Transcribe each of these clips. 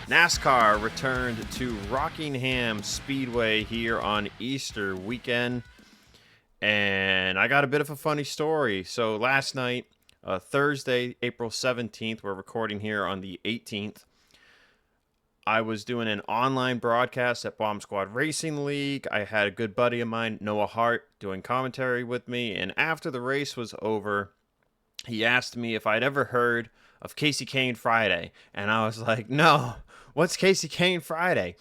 NASCAR returned to Rockingham Speedway here on Easter weekend, and I got a bit of a funny story. So last night, Thursday, April 17th, we're recording here on the 18th. I was doing an online broadcast at Bomb Squad Racing League. I had a good buddy of mine, Noah Hart, doing commentary with me, and after the race was over, he asked me if I'd ever heard of Casey Kane Friday, and I was like, no, what's Casey Kane Friday?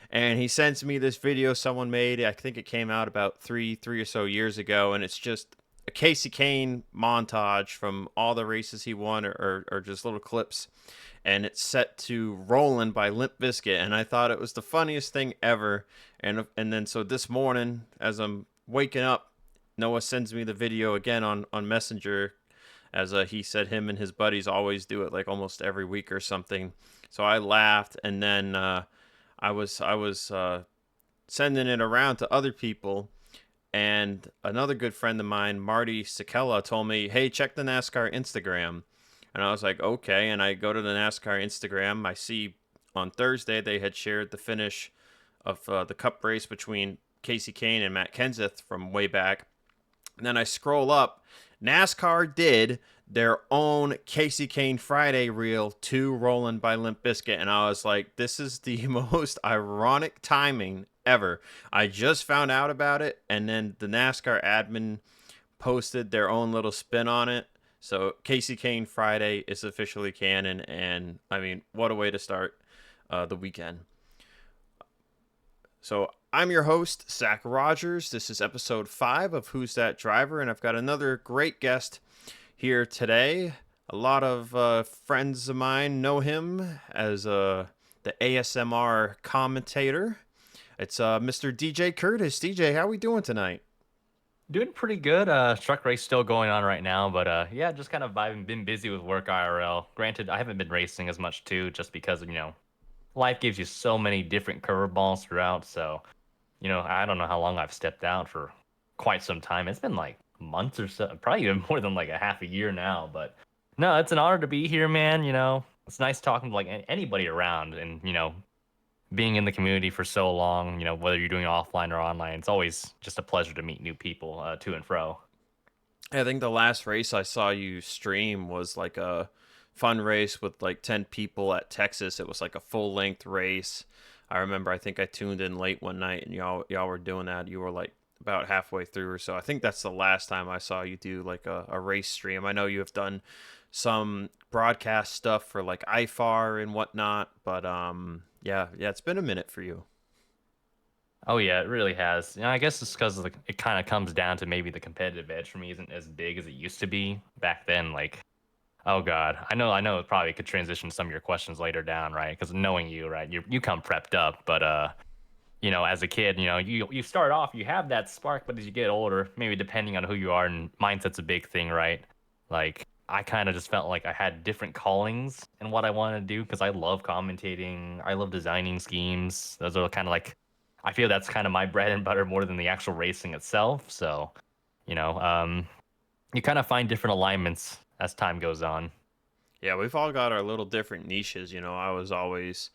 And he sends me this video someone made. I think it came out about three or so years ago, and it's just a Casey Kane montage from all the races he won, or just little clips, and it's set to "Rollin'" by Limp Bizkit, and I thought it was the funniest thing ever. And then so this morning, as I'm waking up, Noah sends me the video again on Messenger, as he said him and his buddies always do it like almost every week or something. So I laughed, and then I was sending it around to other people, and another good friend of mine, Marty Sakella, told me, "Hey, check the NASCAR Instagram." And I was like, "Okay." And I go to the NASCAR Instagram. I see on Thursday they had shared the finish of the Cup race between Casey Kane and Matt Kenseth from way back. And then I scroll up. NASCAR did their own Casey Kane Friday reel to "Rollin'" by Limp Bizkit. And I was like, this is the most ironic timing ever. I just found out about it, and then the NASCAR admin posted their own little spin on it. So Casey Kane Friday is officially canon, and I mean, what a way to start the weekend. So I'm your host, Zach Rogers. This is episode 5 of Who's That Driver, and I've got another great guest here today. A lot of friends of mine know him as the ASMR commentator. It's Mr. DJ Kurtis. DJ, how are we doing tonight? Doing pretty good. Truck race still going on right now, but yeah, just kind of vibing. Been busy with work IRL. Granted, I haven't been racing as much too, just because life gives you so many different curveballs throughout. So, I don't know how long I've stepped out for quite some time. It's been like months or so, probably even more than like a half a year now. But no, it's an honor to be here, man. It's nice talking to like anybody around, and being in the community for so long, whether you're doing offline or online, it's always just a pleasure to meet new people to and fro. I think the last race I saw you stream was like a fun race with like 10 people at Texas. It was like a full length race. I remember, I think I tuned in late one night, and y'all were doing that. You were like about halfway through or so. I think that's the last time I saw you do like a race stream. I know you have done some broadcast stuff for like IFAR and whatnot, but yeah, it's been a minute for you. Oh yeah, it really has. I guess it's because it kind of comes down to maybe the competitive edge for me isn't as big as it used to be back then. Like, oh god, I know, it probably could transition to some of your questions later down, right? Because knowing you, right, you come prepped up, but as a kid, you start off, you have that spark, but as you get older, maybe depending on who you are, and mindset's a big thing, right? Like, I kind of just felt like I had different callings in what I wanted to do because I love commentating, I love designing schemes. Those are kind of like, I feel that's kind of my bread and butter more than the actual racing itself. So, you know, um, you kind of find different alignments as time goes on. Yeah, we've all got our little different niches. I was always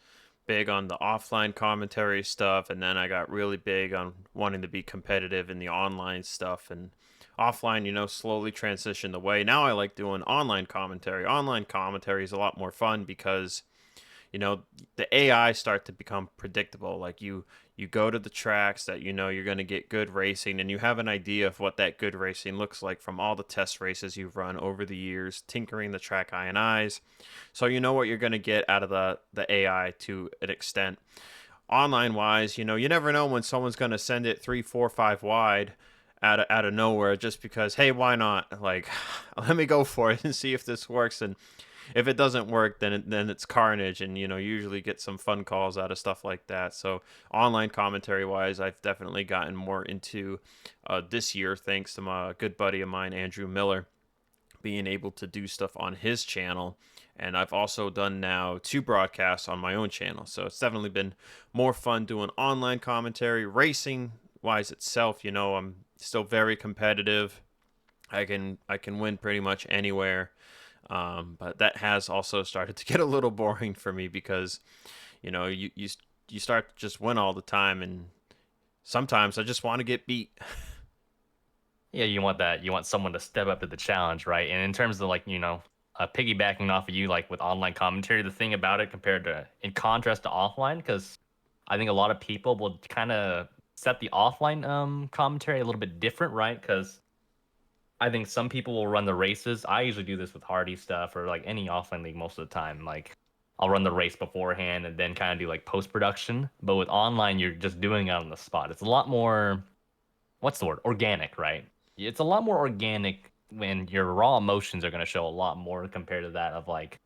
big on the offline commentary stuff, and then I got really big on wanting to be competitive in the online stuff. And offline, slowly transitioned away. Now I like doing online commentary. Online commentary is a lot more fun because the AI start to become predictable. Like you go to the tracks that you're going to get good racing, and you have an idea of what that good racing looks like from all the test races you've run over the years, tinkering the track INIs. So you know what you're going to get out of the AI to an extent. Online wise, you never know when someone's going to send it 3, 4, 5 wide out of nowhere just because, hey, why not? Like, let me go for it and see if this works. And if it doesn't work, then it's carnage, and usually get some fun calls out of stuff like that. So online commentary wise, I've definitely gotten more into this year, thanks to my good buddy of mine, Andrew Miller, being able to do stuff on his channel. And I've also done now 2 broadcasts on my own channel. So it's definitely been more fun doing online commentary. Racing wise itself, I'm still very competitive. I can win pretty much anywhere. But that has also started to get a little boring for me because, You start to just win all the time, and sometimes I just want to get beat. Yeah, you want that. You want someone to step up to the challenge, right? And in terms of like, piggybacking off of you, like with online commentary, the thing about it compared to, in contrast to offline, because I think a lot of people will kind of set the offline commentary a little bit different, right? Because I think some people will run the races. I usually do this with Hardy stuff or like any offline league most of the time. Like I'll run the race beforehand and then kind of do like post production. But with online, you're just doing it on the spot. It's a lot more, what's the word? Organic, right? It's a lot more organic when your raw emotions are going to show a lot more compared to that of like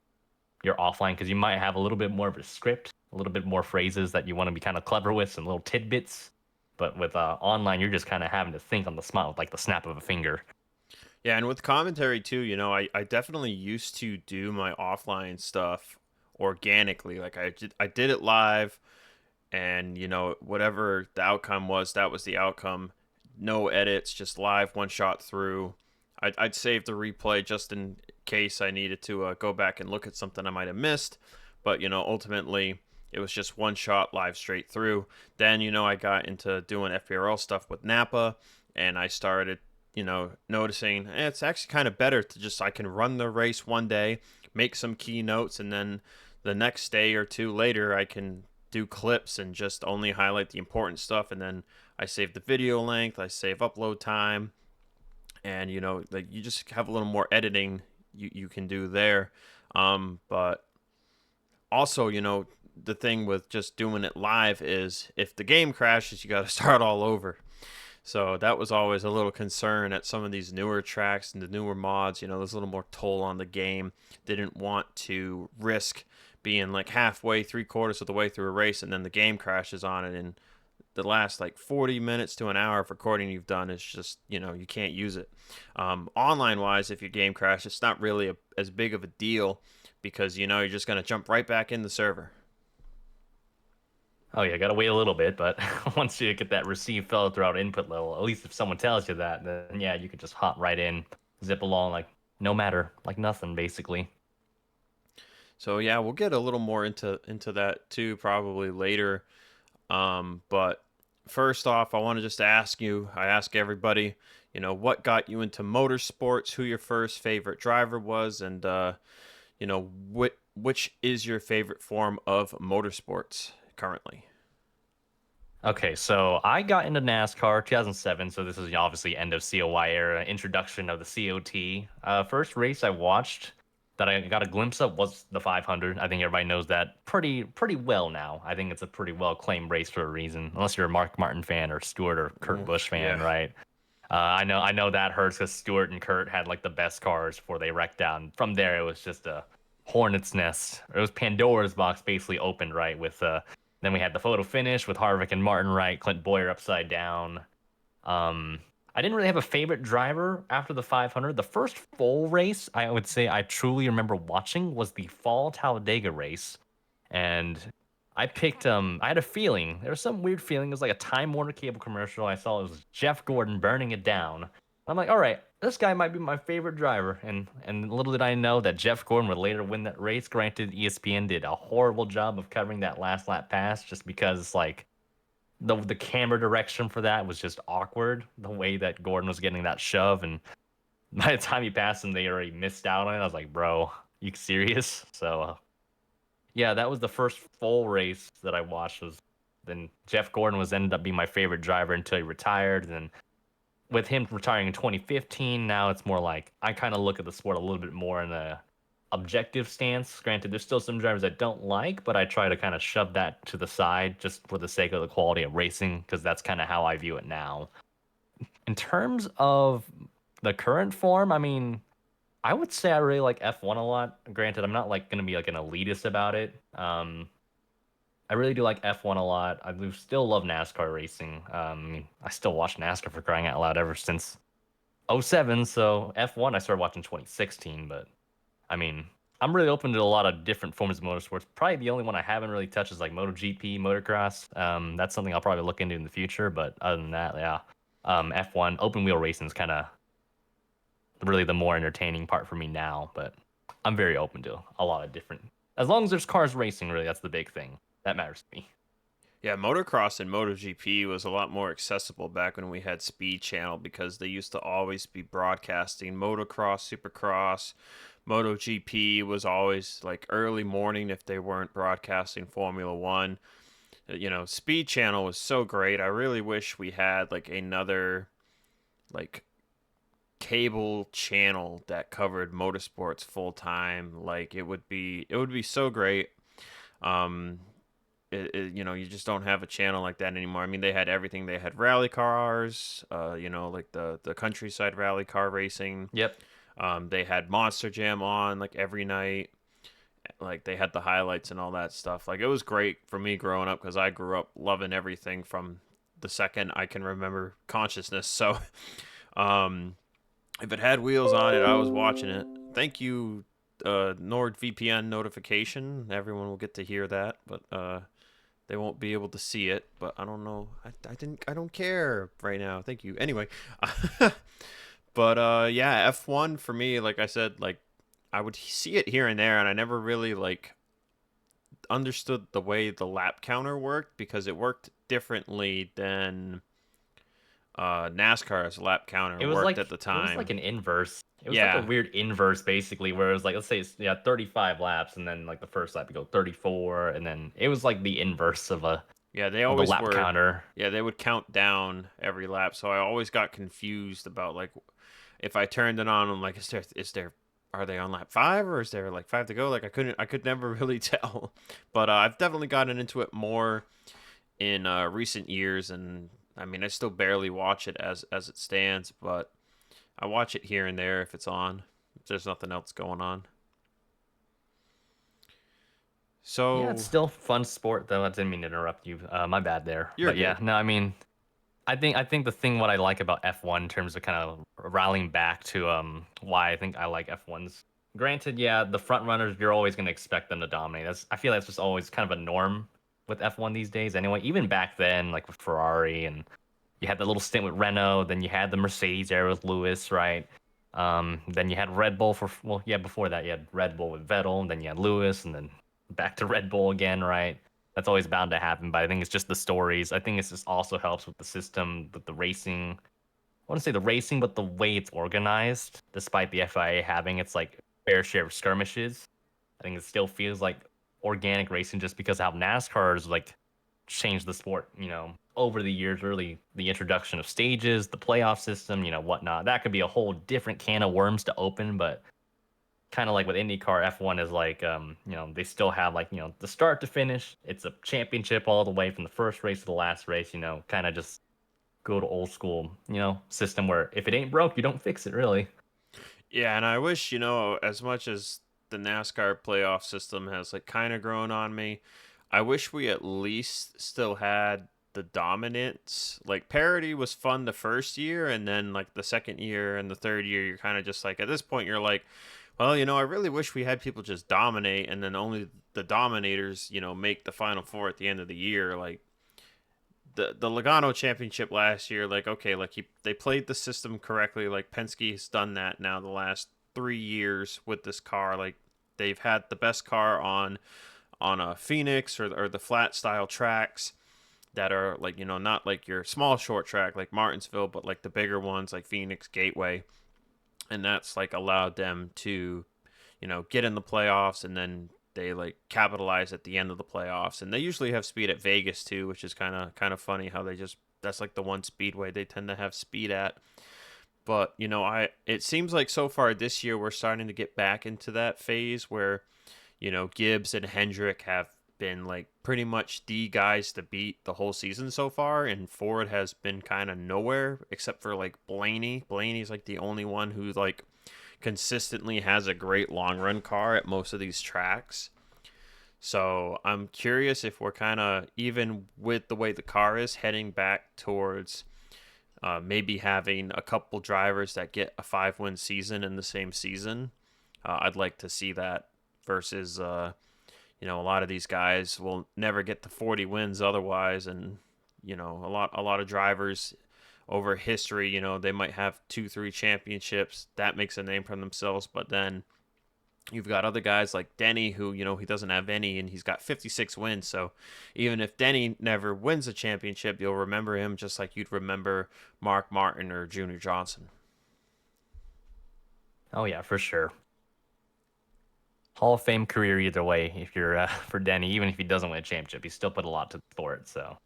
your offline, because you might have a little bit more of a script, a little bit more phrases that you want to be kind of clever with, some little tidbits. But with online, you're just kind of having to think on the spot with like the snap of a finger. Yeah, and with commentary too, I definitely used to do my offline stuff organically. Like I did it live, and whatever the outcome was, that was the outcome. No edits, just live, one shot through. I'd save the replay just in case I needed to go back and look at something I might have missed. But ultimately it was just one shot live straight through. Then I got into doing FPRL stuff with Napa, and I started noticing it's actually kind of better to just, I can run the race one day, make some keynotes, and then the next day or two later I can do clips and just only highlight the important stuff, and then I save the video length, I save upload time, and like you just have a little more editing you can do there. But also, the thing with just doing it live is if the game crashes, you got to start all over. So that was always a little concern at some of these newer tracks and the newer mods. There's a little more toll on the game. They didn't want to risk being like halfway, three-quarters of the way through a race, and then the game crashes on it. And the last like 40 minutes to an hour of recording you've done is just, you can't use it. Online-wise, if your game crashes, it's not really as big of a deal because, you're just going to jump right back in the server. Oh yeah, gotta wait a little bit, but once you get that receive failure throughout input level, at least if someone tells you that, then yeah, you could just hop right in, zip along like no matter, like nothing basically. So yeah, we'll get a little more into that too probably later. But first off, I want to just ask you, I ask everybody, what got you into motorsports, who your first favorite driver was, and which is your favorite form of motorsports currently? Okay, so I got into NASCAR 2007, so this is obviously end of COI era, introduction of the COT. First race I watched that I got a glimpse of was the 500. I think everybody knows that pretty well now. I think it's a pretty well claimed race for a reason, unless you're a Mark Martin fan or Stewart or Kurt Oof, Busch fan, yeah. right? I know that hurts because Stewart and Kurt had like the best cars before they wrecked down. From there, it was just a hornet's nest. It was Pandora's box basically opened, right? With then we had the photo finish with Harvick and Martin, right? Clint Boyer upside down. Um, I didn't really have a favorite driver after the 500. The first full race I would say I truly remember watching was the fall Talladega race, and I picked I had a feeling. There was some weird feeling. It was like a Time Warner Cable commercial. I saw it was Jeff Gordon burning it down. I'm like, all right, this guy might be my favorite driver. And little did I know that Jeff Gordon would later win that race. Granted, ESPN did a horrible job of covering that last lap pass just because like the camera direction for that was just awkward. The way that Gordon was getting that shove, and by the time he passed him, they already missed out on it. I was like, bro, you serious? So yeah, that was the first full race that I watched. Was then Jeff Gordon was ended up being my favorite driver until he retired. And then with him retiring in 2015, now it's more like I kind of look at the sport a little bit more in a objective stance. Granted, there's still some drivers I don't like, but I try to kind of shove that to the side just for the sake of the quality of racing, because that's kind of how I view it now. In terms of the current form, I mean, I would say I really like F1 a lot. Granted, I'm not like gonna be like an elitist about it. I really do like F1 a lot. I do still love NASCAR racing. I still watch NASCAR for crying out loud ever since '07. So F1 I started watching 2016, but I mean, I'm really open to a lot of different forms of motorsports. Probably the only one I haven't really touched is like MotoGP, motocross. That's something I'll probably look into in the future. But other than that, yeah, F1 open wheel racing is kind of really the more entertaining part for me now. But I'm very open to a lot of different. As long as there's cars racing, really, that's the big thing. That matters to me. Yeah, motocross and MotoGP was a lot more accessible back when we had Speed Channel because they used to always be broadcasting motocross, supercross. MotoGP was always like early morning if they weren't broadcasting Formula One. Speed Channel was so great. I really wish we had like another like cable channel that covered motorsports full time. Like it would be so great. Um, you just don't have a channel like that anymore. I mean, they had everything. They had rally cars, like the countryside rally car racing. Yep. They had Monster Jam on like every night. Like they had the highlights and all that stuff. Like it was great for me growing up because I grew up loving everything from the second I can remember consciousness. So, um, if it had wheels on it, I was watching it. Thank you, NordVPN notification. Everyone will get to hear that, but they won't be able to see it. But I don't know. I don't care right now. Thank you. Anyway, but yeah, F1 for me, like I said, like I would see it here and there, and I never really like understood the way the lap counter worked because it worked differently than NASCAR's lap counter It was worked like at the it was like time. an inverse. It was like a Yeah, weird inverse basically where it was like let's say it's 35 laps and then like the first lap you go 34 and then it was like the inverse yeah, they of the always lap were. counter. Yeah, they would count down every lap, so I always got confused about like if I turned it on. I'm like, is there are they on lap five or is there like five to go? Like I could never really tell. But I've definitely gotten into it more in recent years, and I mean I still barely watch it as it stands, but I watch it here and there if it's on. If there's nothing else going on. Yeah, it's So still fun sport though. I didn't mean to interrupt you. My bad there. you're But yeah, good. no, I mean I think the thing what I like about F1 in terms of kind of rallying back to why I think I like F1s. Granted, yeah, the front runners you're always going to expect them to dominate. I feel that's just always kind of a norm with F1 these days. Anyway, even back then, like with Ferrari and you had the little stint with Renault, then you had the Mercedes era with Lewis, right? Then you had Red Bull yeah, before that you had Red Bull with Vettel, and then you had Lewis, and then back to Red Bull again, right? That's always bound to happen, but I think it's just the stories. I think it just also helps with the system, with the racing. I want to say the racing, but the way it's organized, despite the FIA having its like fair share of skirmishes, I think it still feels like organic racing just because how NASCAR has like changed the sport, over the years, really the introduction of stages, the playoff system, whatnot. That could be a whole different can of worms to open, but kind of like with IndyCar, F1 is like, they still have like, the start to finish. It's a championship all the way from the first race to the last race, kind of just go to old school, system where if it ain't broke, you don't fix it really. Yeah, and I wish, as much as the NASCAR playoff system has like kind of grown on me, I wish we at least still had the dominance. Like parity was fun the first year, and then like the second year and the third year, you're kind of just like at this point, you're like, well, I really wish we had people just dominate, and then only the dominators, make the final four at the end of the year. Like the Logano championship last year, like okay, like they played the system correctly. Like Penske has done that now the last 3 years with this car. Like they've had the best car on a Phoenix or the flat style tracks that are like not like your small short track like Martinsville, but like the bigger ones like Phoenix Gateway, and that's like allowed them to get in the playoffs, and then they like capitalize at the end of the playoffs, and they usually have speed at Vegas too, which is kind of funny how they just that's like the one speedway they tend to have speed at. But I it seems like so far this year we're starting to get back into that phase where Gibbs and Hendrick have been like pretty much the guys to beat the whole season so far, and Ford has been kind of nowhere except for like Blaney. Blaney's like the only one who like consistently has a great long run car at most of these tracks. So I'm curious if we're kind of even with the way the car is heading back towards maybe having a couple drivers that get a 5-win season in the same season. I'd like to see that versus a lot of these guys will never get to 40 wins otherwise, and a lot of drivers over history, they might have 2-3 championships that makes a name for themselves, but then You've got other guys like Denny, who, he doesn't have any, and he's got 56 wins. So even if Denny never wins a championship, you'll remember him just like you'd remember Mark Martin or Junior Johnson. Oh yeah, for sure. Hall of Fame career either way. If you're for Denny, even if he doesn't win a championship, he still put a lot to the sport. So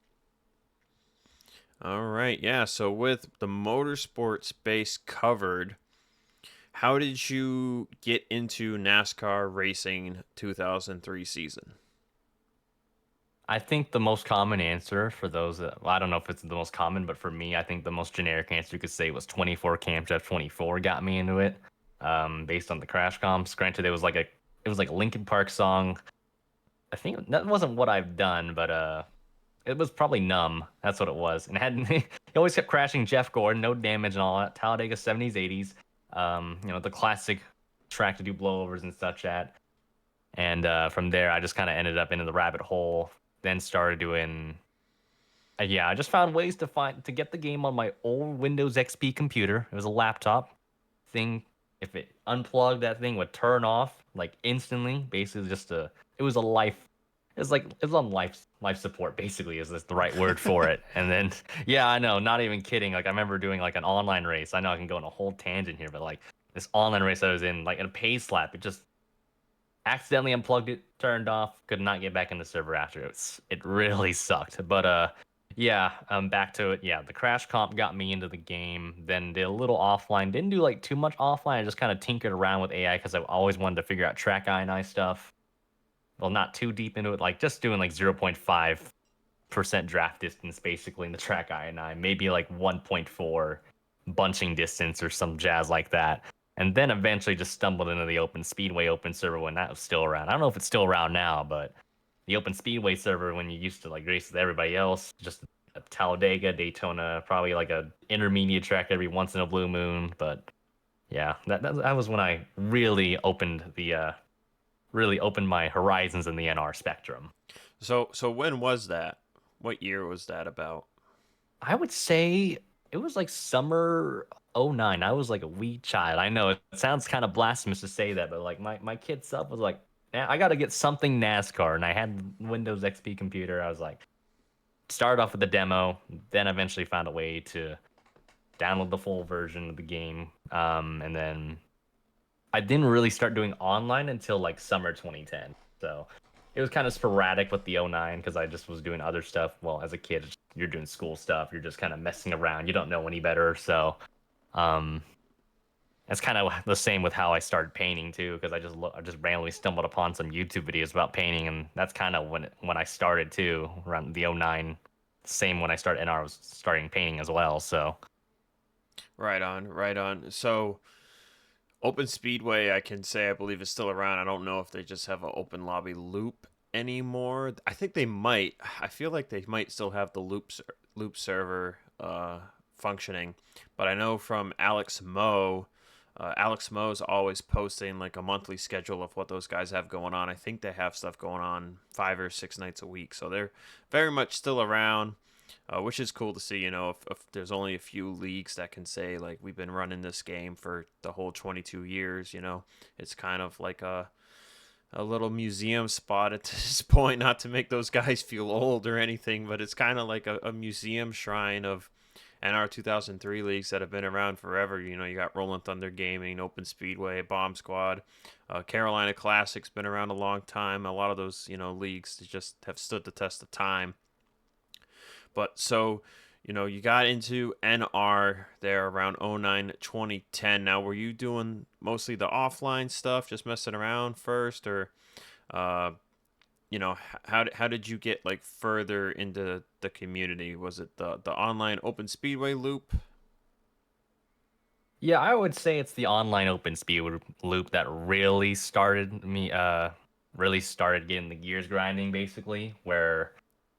All right, yeah. So with the motorsport space covered, how did you get into NASCAR racing 2003 season? I think the most common answer for those, well, I don't know if it's the most common, but for me, I think the most generic answer you could say was 24 Camp 24 got me into it, based on the crash comps. Granted, it was like a Linkin Park song. I think that wasn't what I've done, but it was probably Numb. That's what it was. And it had he always kept crashing Jeff Gordon, no damage and all that. Talladega 70s, 80s. The classic track to do blowovers and such at. And from there, I just kind of ended up into the rabbit hole. Then started doing. Yeah, I just found ways to get the game on my old Windows XP computer. It was a laptop thing. If it unplugged, that thing would turn off like instantly. Basically, it was a life. It was on life support. Basically, is this the right word for it? And then yeah, I know, not even kidding. Like I remember doing like an online race. I know I can go on a whole tangent here, but like this online race I was in, like in a pace slap, it just accidentally unplugged it, turned off, could not get back in the server after. It really sucked. But yeah, back to it. Yeah, the crash comp got me into the game. Then did a little offline. Didn't do like too much offline. I just kind of tinkered around with AI because I always wanted to figure out track I stuff. Well, not too deep into it, like just doing like 0.5% draft distance basically in the track I maybe like 1.4 bunching distance or some jazz like that. And then eventually just stumbled into the Open Speedway Open server when that was still around. I don't know if it's still around now, but the Open Speedway server when you used to like race with everybody else, just a Talladega, Daytona, probably like a intermediate track every once in a blue moon. But yeah, that was when I really opened my horizons in the NR spectrum. So when was that? What year was that about? I would say it was like summer '09. I was like a wee child. I know it sounds kind of blasphemous to say that, but like my kid self was like, I got to get something NASCAR. And I had Windows XP computer. I was like, started off with the demo, then eventually found a way to download the full version of the game. And then I didn't really start doing online until like summer 2010. So it was kind of sporadic with the '09 because I just was doing other stuff. Well, as a kid, you're doing school stuff. You're just kind of messing around. You don't know any better. So um, that's kind of the same with how I started painting too, because I just randomly stumbled upon some YouTube videos about painting, and that's kind of when I started too, around the '09. Same when I started NR, I was starting painting as well. So Right on, right on. So Open Speedway, I can say I believe is still around. I don't know if they just have an open lobby loop anymore. I think they might. I feel like they might still have the loop server functioning, but I know from Alex Moe. Alex Moe's always posting like a monthly schedule of what those guys have going on. I think they have stuff going on 5 or 6 nights a week, so they're very much still around. Which is cool to see. If there's only a few leagues that can say like we've been running this game for the whole 22 years. It's kind of like a little museum spot at this point. Not to make those guys feel old or anything, but it's kind of like a museum shrine of NR 2003 leagues that have been around forever. You got Rolling Thunder Gaming, Open Speedway, Bomb Squad, Carolina Classic's been around a long time. A lot of those leagues just have stood the test of time. But so, you got into NR there around '09, 2010. Now, were you doing mostly the offline stuff, just messing around first, or, uh, how did you get like further into the community? Was it the online Open Speedway loop? yeah, I would say it's the online open speed loop that really started getting the gears grinding basically, where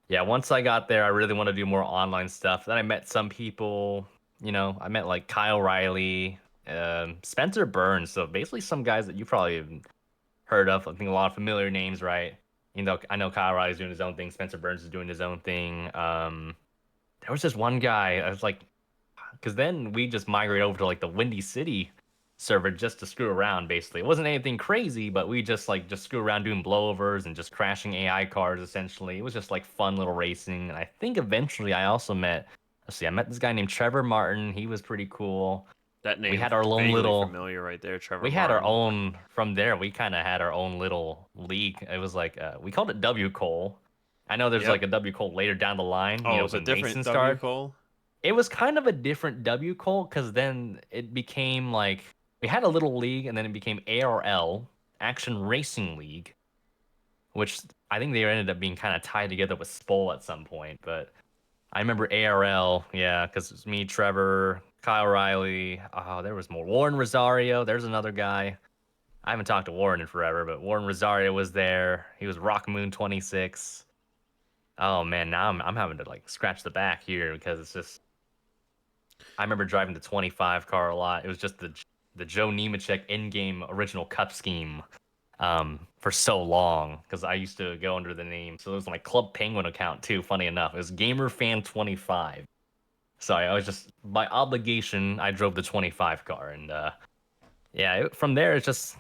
yeah, once I got there, I really want to do more online stuff. Then I met some people, I met like Kyle Riley, Spencer Burns. So basically some guys that you probably have heard of. I think a lot of familiar names, right? I know Kyle Riley's doing his own thing. Spencer Burns is doing his own thing. There was this one guy. I was like, because then we just migrated over to like the Windy City server just to screw around. Basically, it wasn't anything crazy, but we just screw around doing blowovers and just crashing AI cars. Essentially, it was just like fun little racing. And I think eventually I also met. Let's see, I met this guy named Trevor Martin. He was pretty cool. That We name's had our own vaguely little familiar right there, Trevor we had our Martin. own from there. We kind of had our own little league. It was like we called it W Cole. I know there's Yep. like a W Cole later down the line. Oh, it was a When different Mason W started, Cole. it was kind of a different W Cole because then it became like we had a little league, and then it became ARL, Action Racing League, which I think they ended up being kind of tied together with Spol at some point. But I remember ARL, yeah, because it was me, Trevor, Kyle Riley. Oh, there was more. Warren Rosario. There's another guy. I haven't talked to Warren in forever, but Warren Rosario was there. He was Rock Moon 26. Oh man, now I'm having to like scratch the back here because it's just I remember driving the 25 car a lot. It was just the Joe Nemechek in-game original cup scheme for so long because I used to go under the name. So it was my Club Penguin account too, funny enough. It was GamerFan25. So I was just by obligation I drove the 25 car and yeah, from there it's just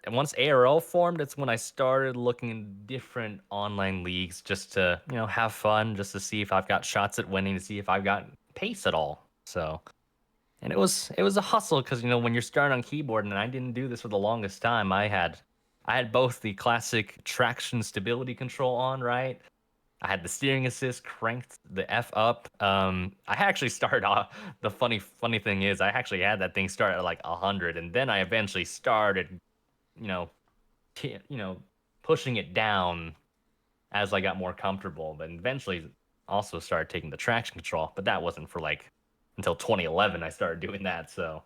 and once ARL formed, it's when I started looking in different online leagues just to, have fun, just to see if I've got shots at winning, to see if I've got pace at all. So, and it was a hustle because when you're starting on keyboard, and I didn't do this for the longest time. I had both the classic traction stability control on, right? I had the steering assist cranked the F up. I actually started off. The funny thing is, I actually had that thing start at like 100, and then I eventually started you know, pushing it down as I got more comfortable. But eventually, also started taking the traction control. But that wasn't for like until 2011. I started doing that, so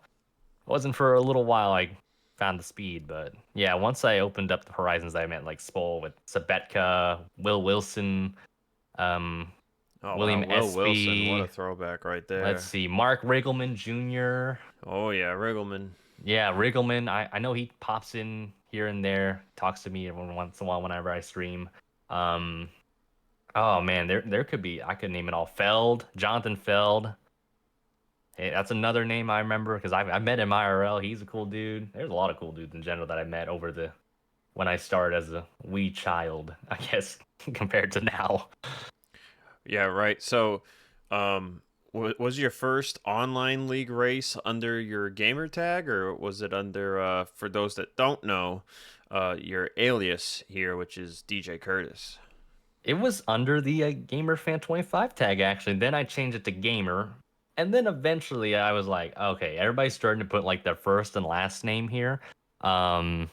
it wasn't for a little while. I found the speed, but yeah, once I opened up the horizons, I met like Spol with Sabetka, Will Wilson, um, Oh wow, William Will Wilson, what Espy. a throwback right Let's there. see, Mark Riggleman Jr. Oh yeah, Riggleman. Yeah, Riggleman. I know he pops in here and there, talks to me every once in a while whenever I stream. Um, oh man, there could be I could name it all. Feld, Jonathan Feld. Hey, that's another name I remember because I met him IRL. He's a cool dude. There's a lot of cool dudes in general that I met over the when I started as a wee child, I guess, compared to now. Yeah, right. So, was your first online league race under your gamer tag, or was it under, for those that don't know, your alias here, which is DJ Kurtis? It was under the GamerFan25 tag actually. Then I changed it to Gamer, and then eventually I was like, okay, everybody's starting to put like their first and last name here. Um,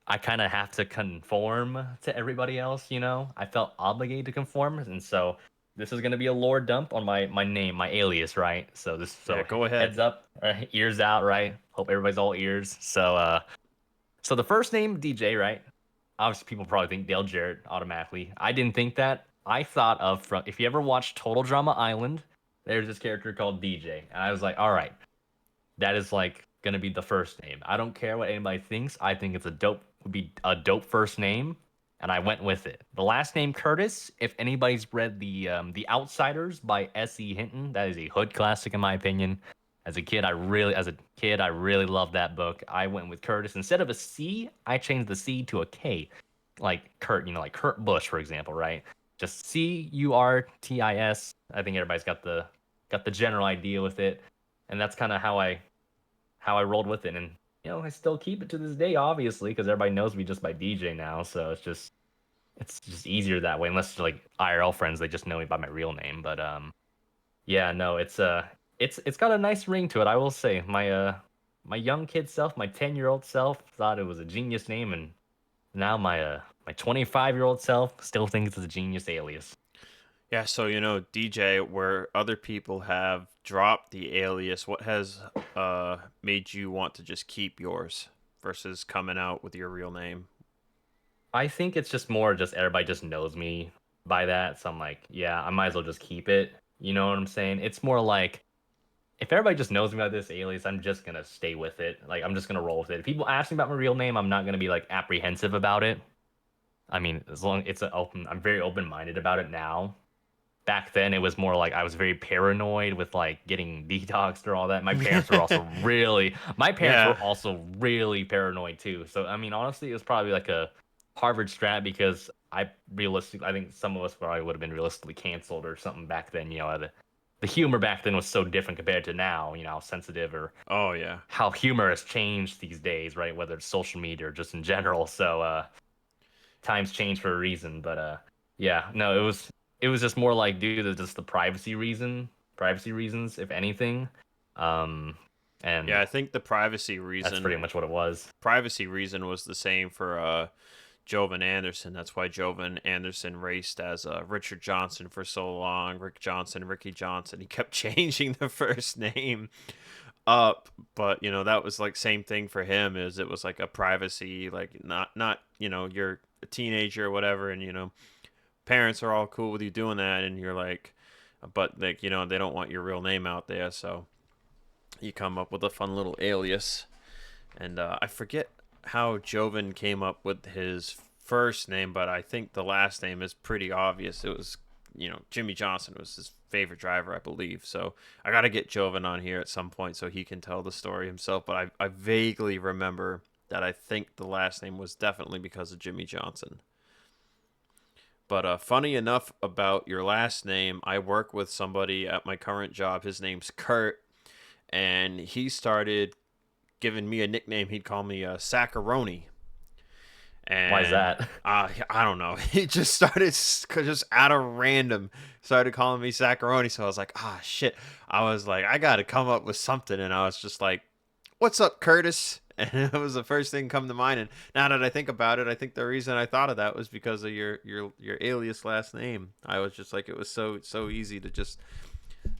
I kind of have to conform to everybody else. I felt obligated to conform, and so this is gonna be a lore dump on my name, my alias, right? So Yeah, go ahead. heads up, right? Ears out, right? Hope everybody's all ears. So the first name DJ, right? Obviously, people probably think Dale Jarrett automatically. I didn't think that. I thought of from if you ever watched Total Drama Island, there's this character called DJ, and I was like, all right, that is like gonna be the first name. I don't care what anybody thinks. I think it's would be a dope first name, and I went with it. The last name Curtis. If anybody's read the Outsiders by S.E. Hinton, that is a hood classic in my opinion. As a kid, I really loved that book. I went with Curtis instead of a C. I changed the C to a K, like Kurt. Like Kurt Busch, for example, right? Just Curtis. I think everybody's got the general idea with it, and that's kind of how I rolled with it. And I still keep it to this day, obviously, because everybody knows me just by DJ now. So it's just easier that way. Unless it's like IRL friends, they just know me by my real name. But yeah, no, it's got a nice ring to it. I will say, my young kid self, my 10-year-old self, thought it was a genius name, and now my 25-year-old self still thinks it's a genius alias. Yeah, so DJ, where other people have dropped the alias, what has made you want to just keep yours versus coming out with your real name? I think it's just more just everybody just knows me by that. So I'm like, yeah, I might as well just keep it. You know what I'm saying? It's more like if everybody just knows me by this alias, I'm just gonna stay with it. Like I'm just gonna roll with it. If people ask me about my real name, I'm not gonna be like apprehensive about it. I mean, as long it's an open, I'm very open minded about it now. back then it was more like I was very paranoid with like getting detoxed or all that. My parents were Yeah. also really paranoid too. So I mean, honestly, it was probably like a Harvard strat because I think some of us probably would have been realistically canceled or something back then. The humor back then was so different compared to now. How sensitive or Oh yeah. how humor has changed these days, right? Whether it's social media or just in general. So times change for a reason. But yeah, no, it was just more like due to just the privacy reasons, if anything. Um, Yeah, and I think the that's pretty much what it was. privacy reason was the same for Jovan Anderson. That's why Jovan Anderson raced as Richard Johnson for so long. Rick Johnson, Ricky Johnson. He kept changing the first name up, but that was like same thing for him. Is it was like a privacy, like not you're a teenager or whatever, and parents are all cool with you doing that, and you're like, but like they don't want your real name out there, so you come up with a fun little alias. And I forget how Jovan came up with his first name, but I think the last name is pretty obvious. It was, Jimmy Johnson was his favorite driver, I believe. So I got to get Jovan on here at some point so he can tell the story himself. But I vaguely remember that I think the last name was definitely because of Jimmy Johnson. But funny enough about your last name, I work with somebody at my current job. His name's Kurt, and he started giving me a nickname. He'd call me Saccaroni. Why is And that? I don't know. He just started just out of random started calling me Saccaroni. So I was like, shit. I was like, I got to come up with something. And I was just like, what's up, Kurtis? And it was the first thing come to mind. And now that I think about it, I think the reason I thought of that was because of your alias last name. I was just like, it was so easy to just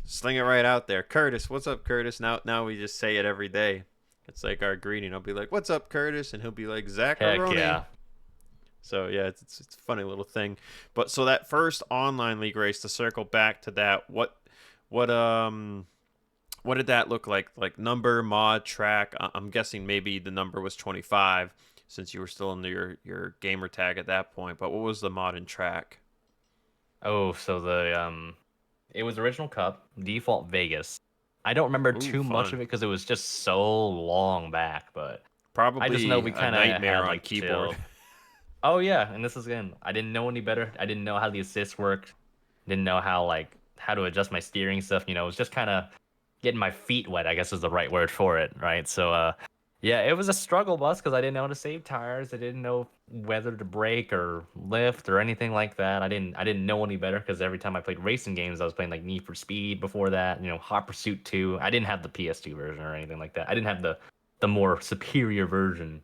sling it right out there. Kurtis, what's up, Kurtis? Now we just say it every day. It's like our greeting. I'll be like, "What's up, Kurtis?" And he'll be like, Heck "Zacharoni." yeah. So yeah, it's a funny little thing. But so that first online league race, to circle back to that, what what did that look like? Like number, mod, track? I'm guessing maybe the number was 25 since you were still in your gamer tag at that point. But what was the mod and track? Oh, so it was original Cup, default Vegas. I don't remember Ooh, too much fun. of it because it was just so long back, but I just know Probably we a kind of nightmare had on like keyboard. chill. Oh yeah, and this is again, I didn't know any better. I didn't know how the assists worked. Didn't know how to adjust my steering stuff. It was just kind of getting my feet wet, I guess is the right word for it, right? So yeah, it was a struggle bus because I didn't know how to save tires. I didn't know whether to brake or lift or anything like that. I didn't know any better because every time I played racing games, I was playing like Need for Speed before that. Hot Pursuit 2. I didn't have the PS2 version or anything like that. I didn't have the more superior version.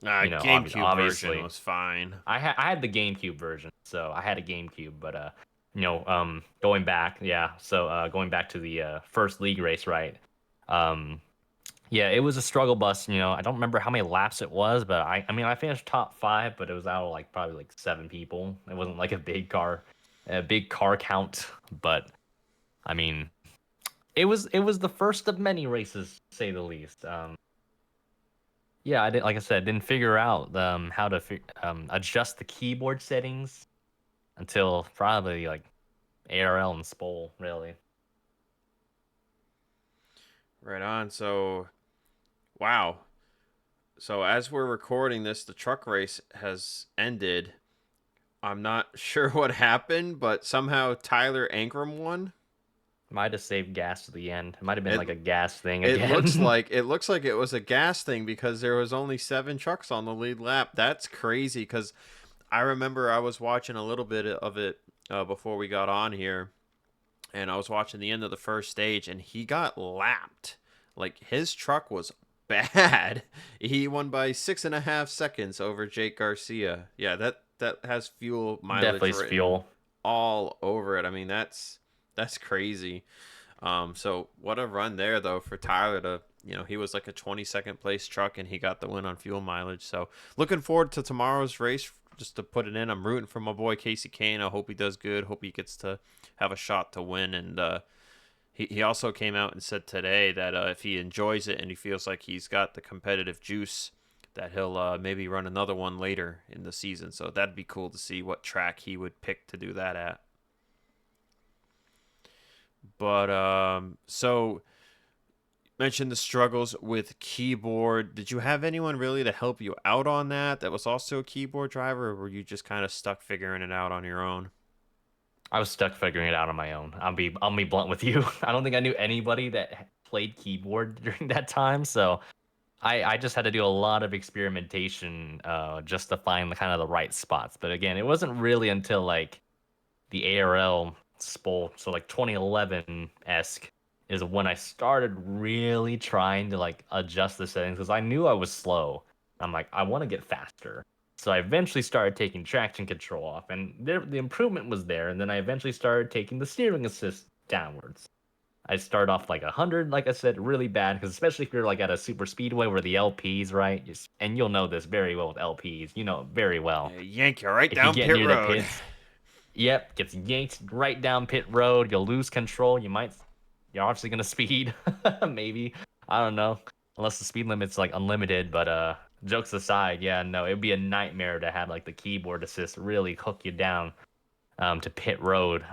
GameCube version Obviously. was fine. I had the GameCube version, so I had a GameCube, but going back, yeah. So going back to the first league race, right? Um, yeah, it was a struggle bus. I don't remember how many laps it was, but I mean, I finished top 5, but it was out of like probably like 7 people. It wasn't like a big car count, but I mean, it was the first of many races, to say the least. Yeah, like I said, didn't figure out how to adjust the keyboard settings until probably like ARL and SPOL, really. Right on. So, wow. So as we're recording this, the truck race has ended. I'm not sure what happened, but somehow Tyler Ankrum won. Might have saved gas to the end. It might have been It like a gas thing it looks again. like it was a gas thing because there was only 7 trucks on the lead lap. That's crazy because I remember I was watching a little bit of it before we got on here, and I was watching the end of the first stage, and he got lapped. Like his truck was bad. He won by 6.5 seconds over Jake Garcia. Yeah, that has fuel mileage Definitely written fuel. all over it. I mean, that's crazy. So what a run there though for Tyler to he was like a 22nd place truck and he got the win on fuel mileage. So looking forward to tomorrow's race. Just to put it in, I'm rooting for my boy Casey Kane. I hope he does good. Hope he gets to have a shot to win. And he also came out and said today that if he enjoys it and he feels like he's got the competitive juice, that he'll maybe run another one later in the season. So that'd be cool to see what track he would pick to do that at. But so mentioned the struggles with keyboard. Did you have anyone really to help you out on that was also a keyboard driver, or were you just kind of stuck figuring it out on your own? I was stuck figuring it out on my own. I'll be blunt with you. I don't think I knew anybody that played keyboard during that time, so I just had to do a lot of experimentation just to find the kind of the right spots. But again, it wasn't really until like the ARL Spol, so like 2011 esque, is when I started really trying to like adjust the settings because I knew I was slow. I'm like, I want to get faster. So I eventually started taking traction control off, and the improvement was there. And then I eventually started taking the steering assist downwards. I start off like 100, like I said, really bad because especially if you're like at a super speedway where the LPs, right? And you'll know this very well with LPs. You know it very well. Yank you right If you down get pit near the road. pits, yep, gets yanked right down pit road. You'll lose control. You're obviously gonna speed, maybe. I don't know, unless the speed limit's like unlimited. But jokes aside, yeah, no, it'd be a nightmare to have like the keyboard assist really hook you down to pit road.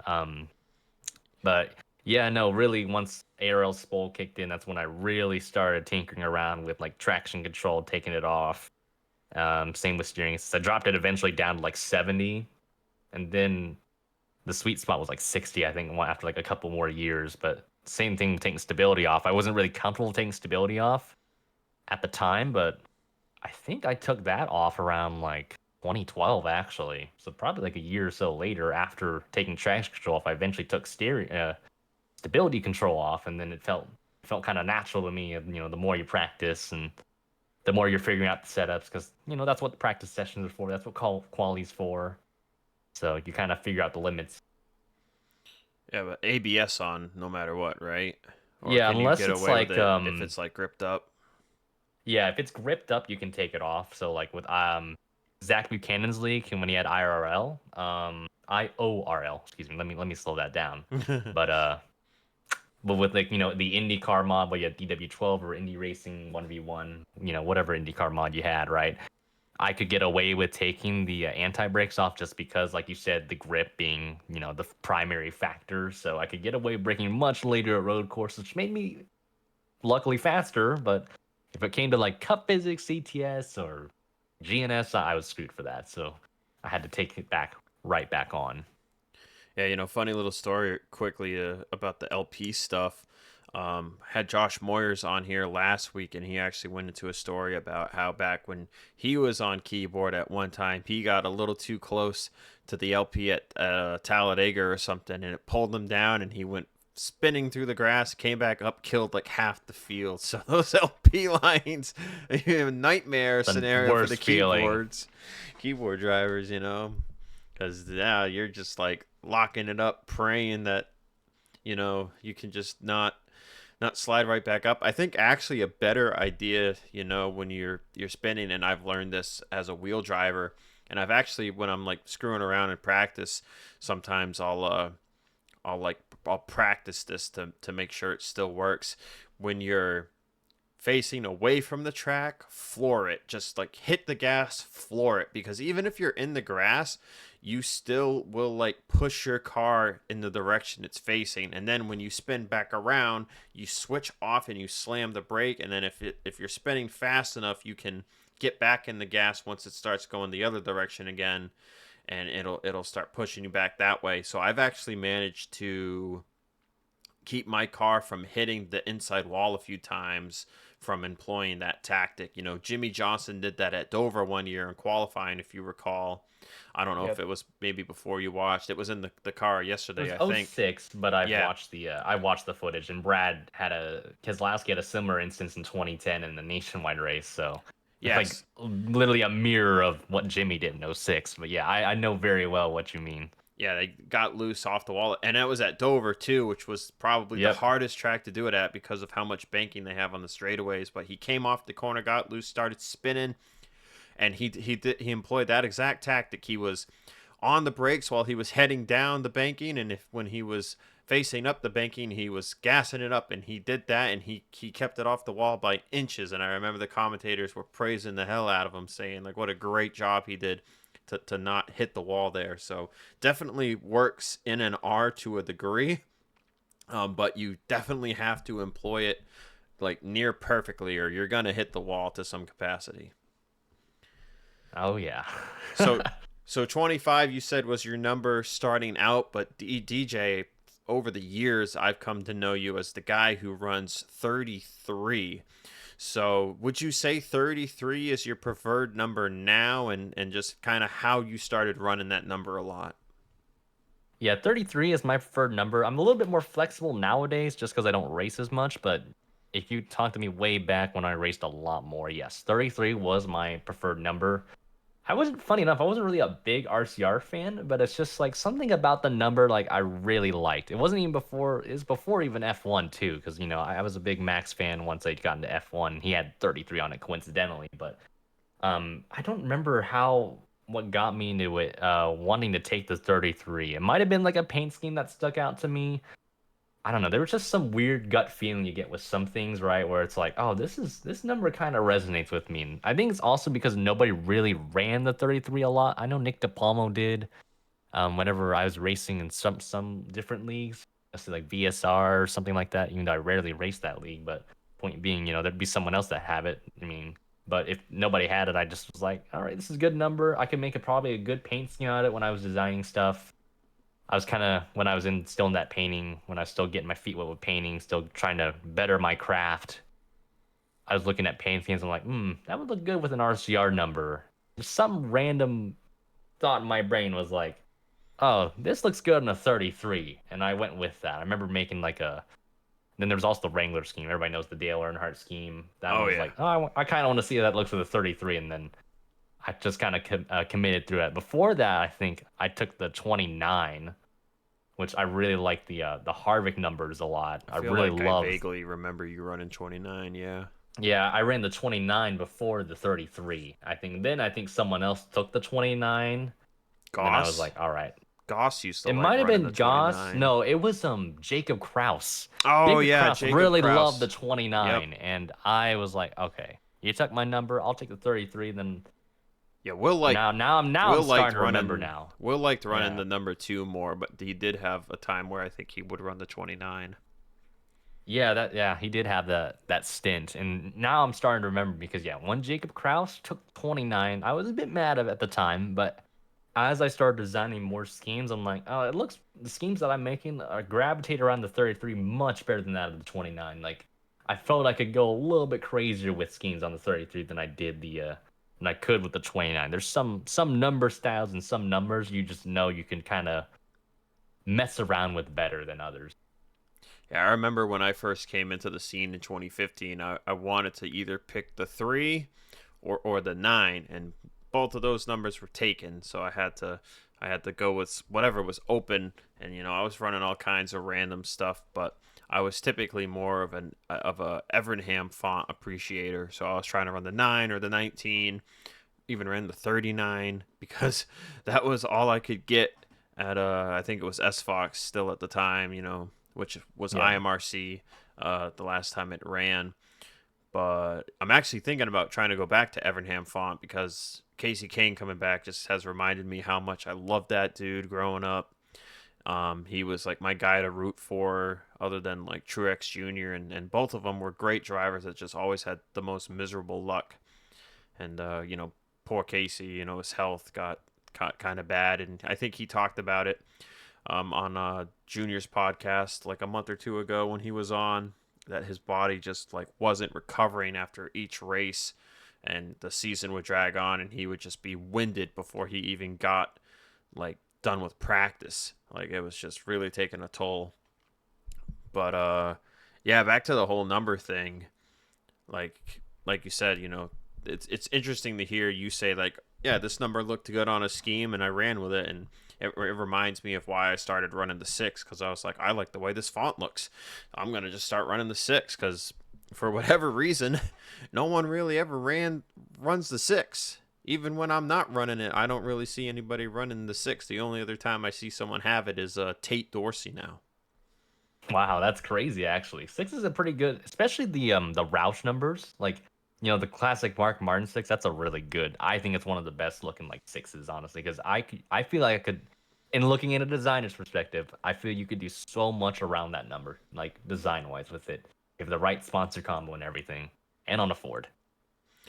But yeah, no, really, once ARL Spol kicked in, that's when I really started tinkering around with like traction control, taking it off. Same with steering assist. I dropped it eventually down to like 70, and then the sweet spot was like 60, I think, after like a couple more years. But same thing with taking stability off. I wasn't really comfortable taking stability off at the time, but I think I took that off around like 2012 actually. So probably like a year or so later after taking traction control off, I eventually took steering stability control off, and then it felt kind of natural to me. The more you practice and the more you're figuring out the setups, because that's what the practice sessions are for. That's what quality's for. So you kind of figure out the limits. Yeah, but ABS on no matter what, right? Or Yeah, can you unless get it's away with like it if it's like gripped up? yeah, if it's gripped up, you can take it off. So like with Zach Buchanan's league and when he had IRL, IORL, excuse me. Let me slow that down. But but with like the IndyCar mod where you had DW12 or Indy Racing 1v1, whatever IndyCar mod you had, right? I could get away with taking the anti brakes off just because, like you said, the grip being the primary factor. So I could get away with braking much later at road courses, which made me luckily faster. But if it came to like Cup Physics, CTS, or GNS, I was screwed for that. So I had to take it back right back on. Yeah, funny little story quickly about the LP stuff. Had Josh Moyers on here last week, and he actually went into a story about how back when he was on keyboard at one time, he got a little too close to the LP at Talladega or something, and it pulled him down, and he went spinning through the grass, came back up, killed like half the field. So those LP lines, a nightmare The scenario for the worst feeling. keyboard drivers, because now you're just like locking it up, praying that you can just not slide right back up. I think actually a better idea, when you're spinning, and I've learned this as a wheel driver, and I've actually when I'm like screwing around in practice, sometimes I'll practice this to make sure it still works. When you're facing away from the track, floor it. Just like hit the gas, floor it. Because even if you're in the grass, you still will like push your car in the direction it's facing. And then when you spin back around, you switch off and you slam the brake. And then if you're spinning fast enough, you can get back in the gas once it starts going the other direction again, and it'll start pushing you back that way. So I've actually managed to keep my car from hitting the inside wall a few times from employing that tactic. Jimmy Johnson did that at Dover one year in qualifying, if you recall. I don't know if Yep. it was maybe before you watched. It was in the car It yesterday, was I oh think. 06, but I've Yeah. watched I watched the footage, and Brad had Keselowski had a similar instance in 2010 in the nationwide race. So it's like Yes. literally a mirror of what Jimmy did in '06. But yeah, I know very well what you mean. Yeah, they got loose off the wall. And that was at Dover, too, which was probably the Yep. hardest track to do it at because of how much banking they have on the straightaways. But he came off the corner, got loose, started spinning, and he employed that exact tactic. He was on the brakes while he was heading down the banking, and if when he was facing up the banking, he was gassing it up, and he did that, and he kept it off the wall by inches. And I remember the commentators were praising the hell out of him, saying like what a great job he did to not hit the wall there. So definitely works in an R to a degree. but you definitely have to employ it like near perfectly, or you're gonna hit the wall to some capacity. Oh yeah. So, so 25 you said was your number starting out, but DJ, over the years I've come to know you as the guy who runs 33. So, would you say 33 is your preferred number now, and just kind of how you started running that number a lot? Yeah, 33 is my preferred number. I'm a little bit more flexible nowadays just because I don't race as much. But if you talk to me way back when I raced a lot more, yes, 33 was my preferred number. I wasn't, funny enough, I wasn't really a big RCR fan, but it's just like something about the number like I really liked. It wasn't even before, it was before even F1 too, because you know, I was a big Max fan once I got into F1. He had 33 on it coincidentally, but I don't remember how what got me into it, wanting to take the 33. It might have been like a paint scheme that stuck out to me. I don't know. There was just some weird gut feeling you get with some things, right? Where it's like, oh, this number kind of resonates with me. And I think it's also because nobody really ran the 33 a lot. I know Nick DePalmo did. Whenever I was racing in some different leagues, let's say like VSR or something like that. Even though I rarely raced that league, but point being, you know, there'd be someone else that have it. I mean, but if nobody had it, I just was like, all right, this is a good number. I could make it probably a good paint scheme out of it when I was designing stuff. I was kind of when I was in still in that painting, when I was still getting my feet wet with painting, still trying to better my craft. I was looking at paint schemes. I'm like, that would look good with an RCR number. Just some random thought in my brain was like, oh, this looks good on a 33, and I went with that. I remember making like a. Then there was also the Wrangler scheme. Everybody knows the Dale Earnhardt scheme. That Oh one was yeah. like, oh, I kind of want to see how that looks with a 33, and then I just kind of committed through it. Before that, I think I took the 29, which I really like the Harvick numbers a lot. I I feel really like I love. vaguely remember you running 29. Yeah. Yeah, I ran the 29 before the 33. I think someone else took the 29, and then I was Goss. like, all right. Goss used to It like might have running been the Goss. 29. No, it was Jacob Kraus. Oh Jacob yeah, Kraus Jacob really loved the Kraus. Yep. 29, and I was like, okay, you took my number, I'll take the 33. Then Yeah, now I'm Will liked starting to remember running. now. Will liked running Yeah. the number two more, but he did have a time where I think he would run the 29. Yeah, he did have that stint, and now I'm starting to remember because yeah, when Jacob Kraus took 29, I was a bit mad at the time, but as I started designing more schemes, I'm like, oh, it looks the schemes that I'm making are gravitate around the 33 much better than that of the 29. Like, I felt I could go a little bit crazier with schemes on the 33 than I did than I could with the 29. There's some number styles and some numbers you just know you can kind of mess around with better than others. Yeah, I remember when I first came into the scene in 2015, I wanted to either pick the 3 or the 9, and both of those numbers were taken, so I had to go with whatever was open, and I was running all kinds of random stuff, but I was typically more of a Evernham font appreciator, so I was trying to run the 9 or the 19, even ran the 39 because that was all I could get at I think it was S Fox still at the time, which was Yeah. IMRC the last time it ran. But I'm actually thinking about trying to go back to Evernham font because Casey Kane coming back just has reminded me how much I loved that dude growing up. He was like my guy to root for, other than like Truex Jr. and both of them were great drivers that just always had the most miserable luck. And poor Casey, his health got kind of bad, and I think he talked about it on Junior's podcast like a month or two ago when he was on, that his body just like wasn't recovering after each race, and the season would drag on and he would just be winded before he even got like done with practice. Like it was just really taking a toll. But yeah, back to the whole number thing. Like you said, it's interesting to hear you say like, yeah, this number looked good on a scheme and I ran with it, and it reminds me of why I started running the 6, because I was like, I like the way this font looks. I'm gonna just start running the 6 because for whatever reason, no one really ever runs the 6. Even when I'm not running it, I don't really see anybody running the 6. The only other time I see someone have it is Tate Dorsey now. Wow, that's crazy actually. Six is a pretty good, especially the Roush numbers. Like, the classic Mark Martin six, that's a really good. I think it's one of the best looking like sixes, honestly, because I feel like I could And looking at a designer's perspective, I feel you could do so much around that number, like design wise with it. If the right sponsor combo and everything, and on a Ford.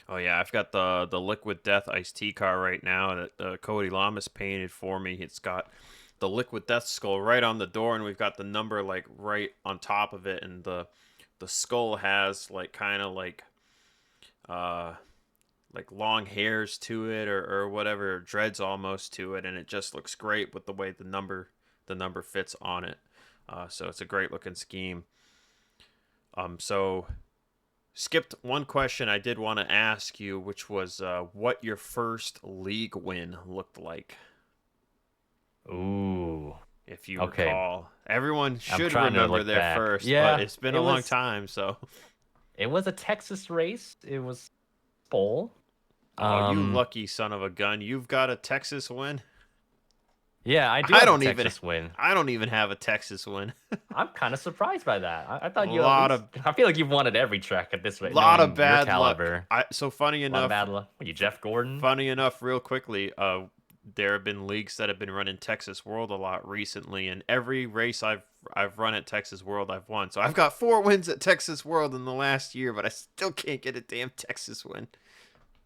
Oh yeah, I've got the Liquid Death iced tea car right now that Cody Lamas painted for me. It's got the Liquid Death skull right on the door, and we've got the number like right on top of it, and the skull has like kind of uh like long hairs to it or whatever, dreads almost to it, and it just looks great with the way the number fits on it. So it's a great looking scheme. So skipped one question I did want to ask you, which was what your first league win looked like, Ooh. if you Okay. recall. Everyone I'm should trying to remember look their back. first, but Yeah, it's been it a long was time, so. it was a Texas race. It was bowl. Oh, you Um, lucky son of a gun. You've got a Texas win? yeah, I do I have a don't even Texas win. I don't even have a Texas win. I'm kind of surprised by that. I A thought you at lot least. of I feel like you've won at every track at this rate, lot of knowing your bad luck. caliber. So funny A lot of enough, bad luck. What, you Jeff Gordon? funny enough, real quickly, there have been leagues that have been running Texas World a lot recently, and every race I've run at Texas World, I've won. So I've got 4 wins at Texas World in the last year, but I still can't get a damn Texas win.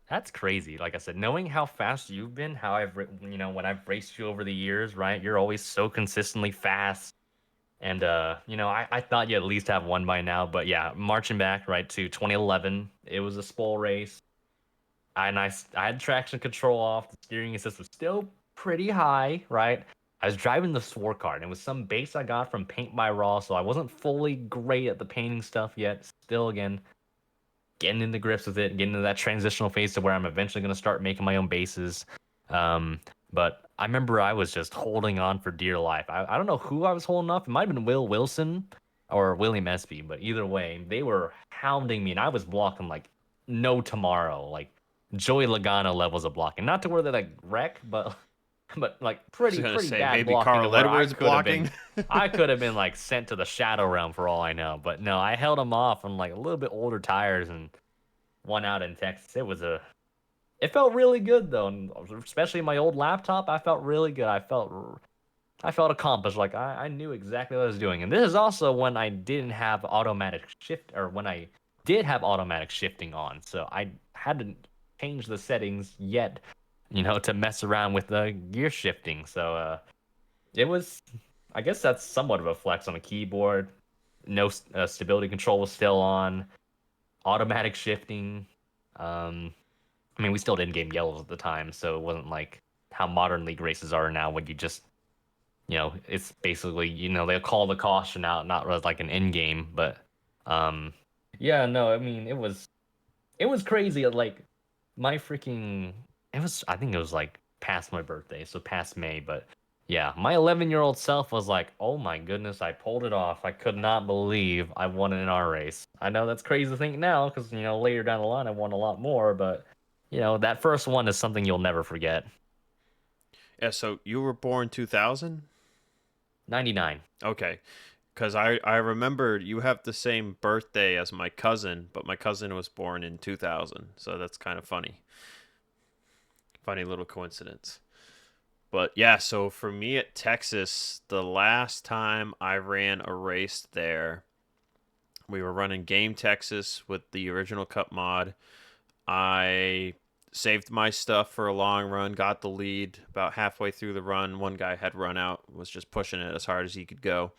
That's crazy. Like I said, knowing how fast you've been, how when I've raced you over the years, right? You're always so consistently fast. And I thought you at least have one by now, but yeah, marching back right to 2011, it was a spoil race. I had traction control off. The steering assist was still pretty high, right? I was driving the Swore card, and it was some base I got from Paint by Raw, so I wasn't fully great at the painting stuff yet. Still, again, getting into grips with it, getting into that transitional phase to where I'm eventually going to start making my own bases. Um, but I remember I was just holding on for dear life. I don't know who I was holding off. It might have been Will Wilson or William Espy, but either way, they were hounding me, and I was blocking like no tomorrow, like Joey Logano levels of blocking. Not to where they like wreck, but like I was gonna pretty say bad maybe blocking to Carl where I Edwards could have been blocking. I could have been like sent to the shadow realm for all I know. But no, I held him off on like a little bit older tires and won out in Texas. It felt really good though, and especially my old laptop. I felt really good. I felt accomplished. Like I knew exactly what I was doing. And this is also when I didn't have automatic shift, or when I did have automatic shifting on. So I hadn't changed the settings yet, to mess around with the gear shifting. So it was, I guess that's somewhat of a flex on a keyboard. No stability control was still on. Automatic shifting. Um, I mean, we still did game yellows at the time, so it wasn't like how modern league races are now, when you just, it's basically, they'll call the caution out, not as like an end game. But um, yeah, no, I mean, it was crazy. Like my freaking, I think it was like past my birthday, so past May, but yeah, my 11-year-old self was like, "Oh my goodness, I pulled it off. I could not believe I won an R race." I know that's crazy to think now, because later down the line I won a lot more, but that first one is something you'll never forget. Yeah, so you were born 2000? 99. Okay. Because I remembered you have the same birthday as my cousin, but my cousin was born in 2000. So that's kind of funny. Funny little coincidence. But yeah, so for me at Texas, the last time I ran a race there, we were running Game Texas with the original Cup mod. I saved my stuff for a long run, got the lead about halfway through the run. One guy had run out, was just pushing it as hard as he could go.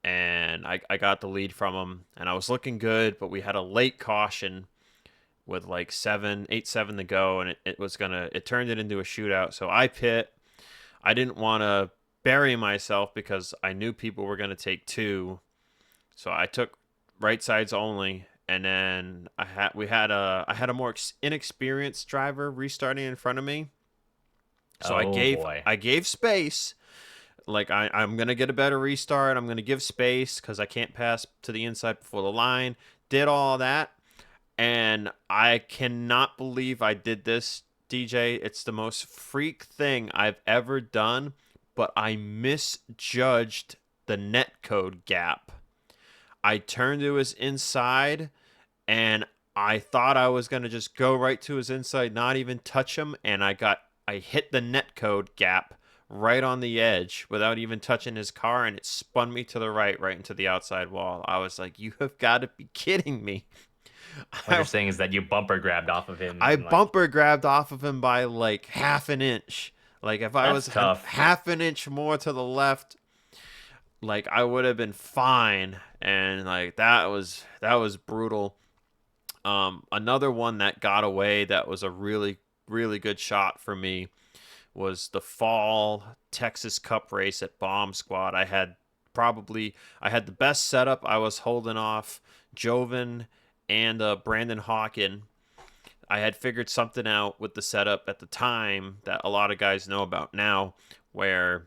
And I got the lead from him, and I was looking good, but we had a late caution with like 8-7 to go, and it turned it into a shootout. So I pit. I didn't want to bury myself because I knew people were going to take two. So I took right sides only, and then I had a more inexperienced driver restarting in front of me. So Oh boy. I gave space. Like I'm gonna get a better restart. I'm gonna give space because I can't pass to the inside before the line. Did all that, and I cannot believe I did this, DJ. It's the most freak thing I've ever done, but I misjudged the netcode gap. I turned to his inside, and I thought I was gonna just go right to his inside, not even touch him, and I hit the netcode gap right on the edge without even touching his car, and it spun me to the right into the outside wall. I was like, you have got to be kidding me. What you're I, saying is that you bumper grabbed off of him I and like bumper grabbed off of him by like half an inch. Like if I that's was tough. half an inch more to the left, like I would have been fine. And like that was brutal. Another one that got away that was a really good shot for me was the fall Texas Cup race at Bomb Squad. I had the best setup. I was holding off Joven and Brandon Hawkin. I had figured something out with the setup at the time that a lot of guys know about now, where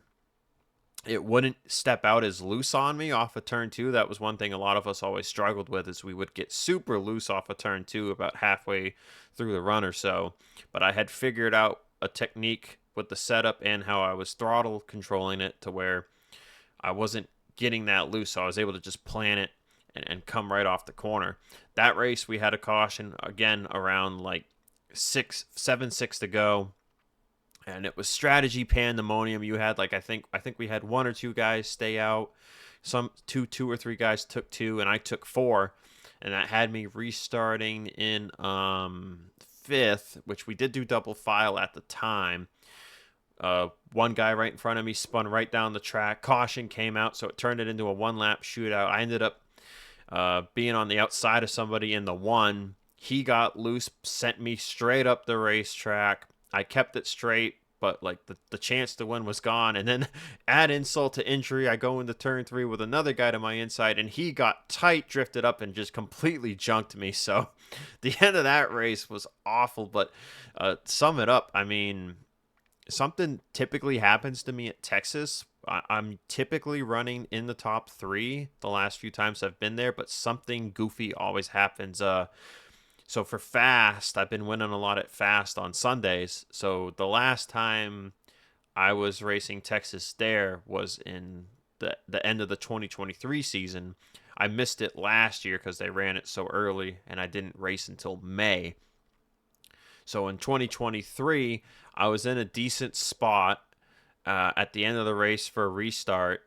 it wouldn't step out as loose on me off of turn two. That was one thing a lot of us always struggled with, is we would get super loose off of turn two about halfway through the run or so. But I had figured out a technique with the setup and how I was throttle controlling it to where I wasn't getting that loose, so I was able to just plan it and come right off the corner. That race we had a caution again around like 6 to go, and it was strategy pandemonium. You had like I think we had one or two guys stay out. Some two or three guys took two, and I took four, and that had me restarting in fifth, which we did do double file at the time. One guy right in front of me spun right down the track. Caution came out, so it turned it into a one lap shootout. I ended up being on the outside of somebody in the one. He got loose, sent me straight up the racetrack. I kept it straight, but like the chance to win was gone. And then add insult to injury, I go into turn three with another guy to my inside, and he got tight, drifted up, and just completely junked me. So the end of that race was awful. But sum it up, I mean, something typically happens to me at Texas. I'm typically running in the top three the last few times I've been there, but something goofy always happens. So for fast, I've been winning a lot at fast on Sundays. So the last time I was racing Texas there was in the end of the 2023 season. I missed it last year because they ran it so early, and I didn't race until May. So in 2023, I was in a decent spot at the end of the race for a restart,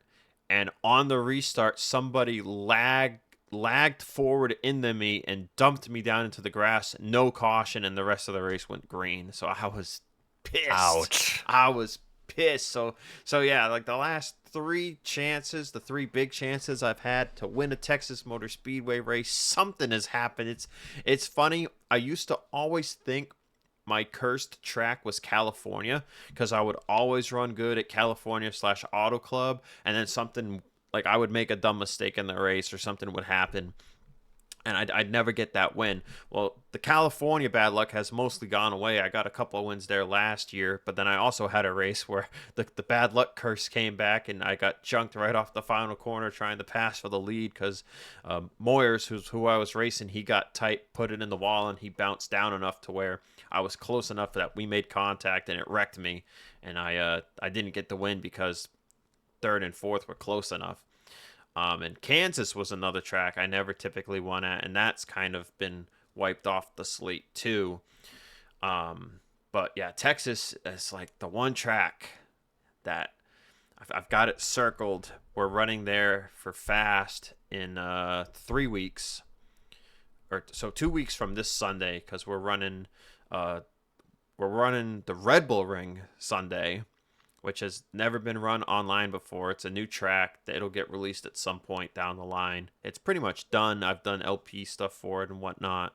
and on the restart, somebody lagged forward into me and dumped me down into the grass. No caution, and the rest of the race went green. So I was pissed. Ouch. I was pissed. So yeah, like the last three chances, the three big chances I've had to win a Texas Motor Speedway race, something has happened. It's funny. I used to always think my cursed track was California, because I would always run good at California/Auto Club, and then something like I would make a dumb mistake in the race or something would happen, and I'd never get that win. Well, the California bad luck has mostly gone away. I got a couple of wins there last year, but then I also had a race where the bad luck curse came back, and I got junked right off the final corner trying to pass for the lead because Moyers, who I was racing, he got tight, put it in the wall, and he bounced down enough to where I was close enough that we made contact, and it wrecked me, and I didn't get the win because third and fourth were close enough. And Kansas was another track I never typically won at, and that's kind of been wiped off the slate too. But yeah, Texas is like the one track that I've got it circled. We're running there for fast in 3 weeks, or so 2 weeks from this Sunday, because we're running the Red Bull Ring Sunday, which has never been run online before. It's a new track. It'll get released at some point down the line. It's pretty much done. I've done LP stuff for it and whatnot.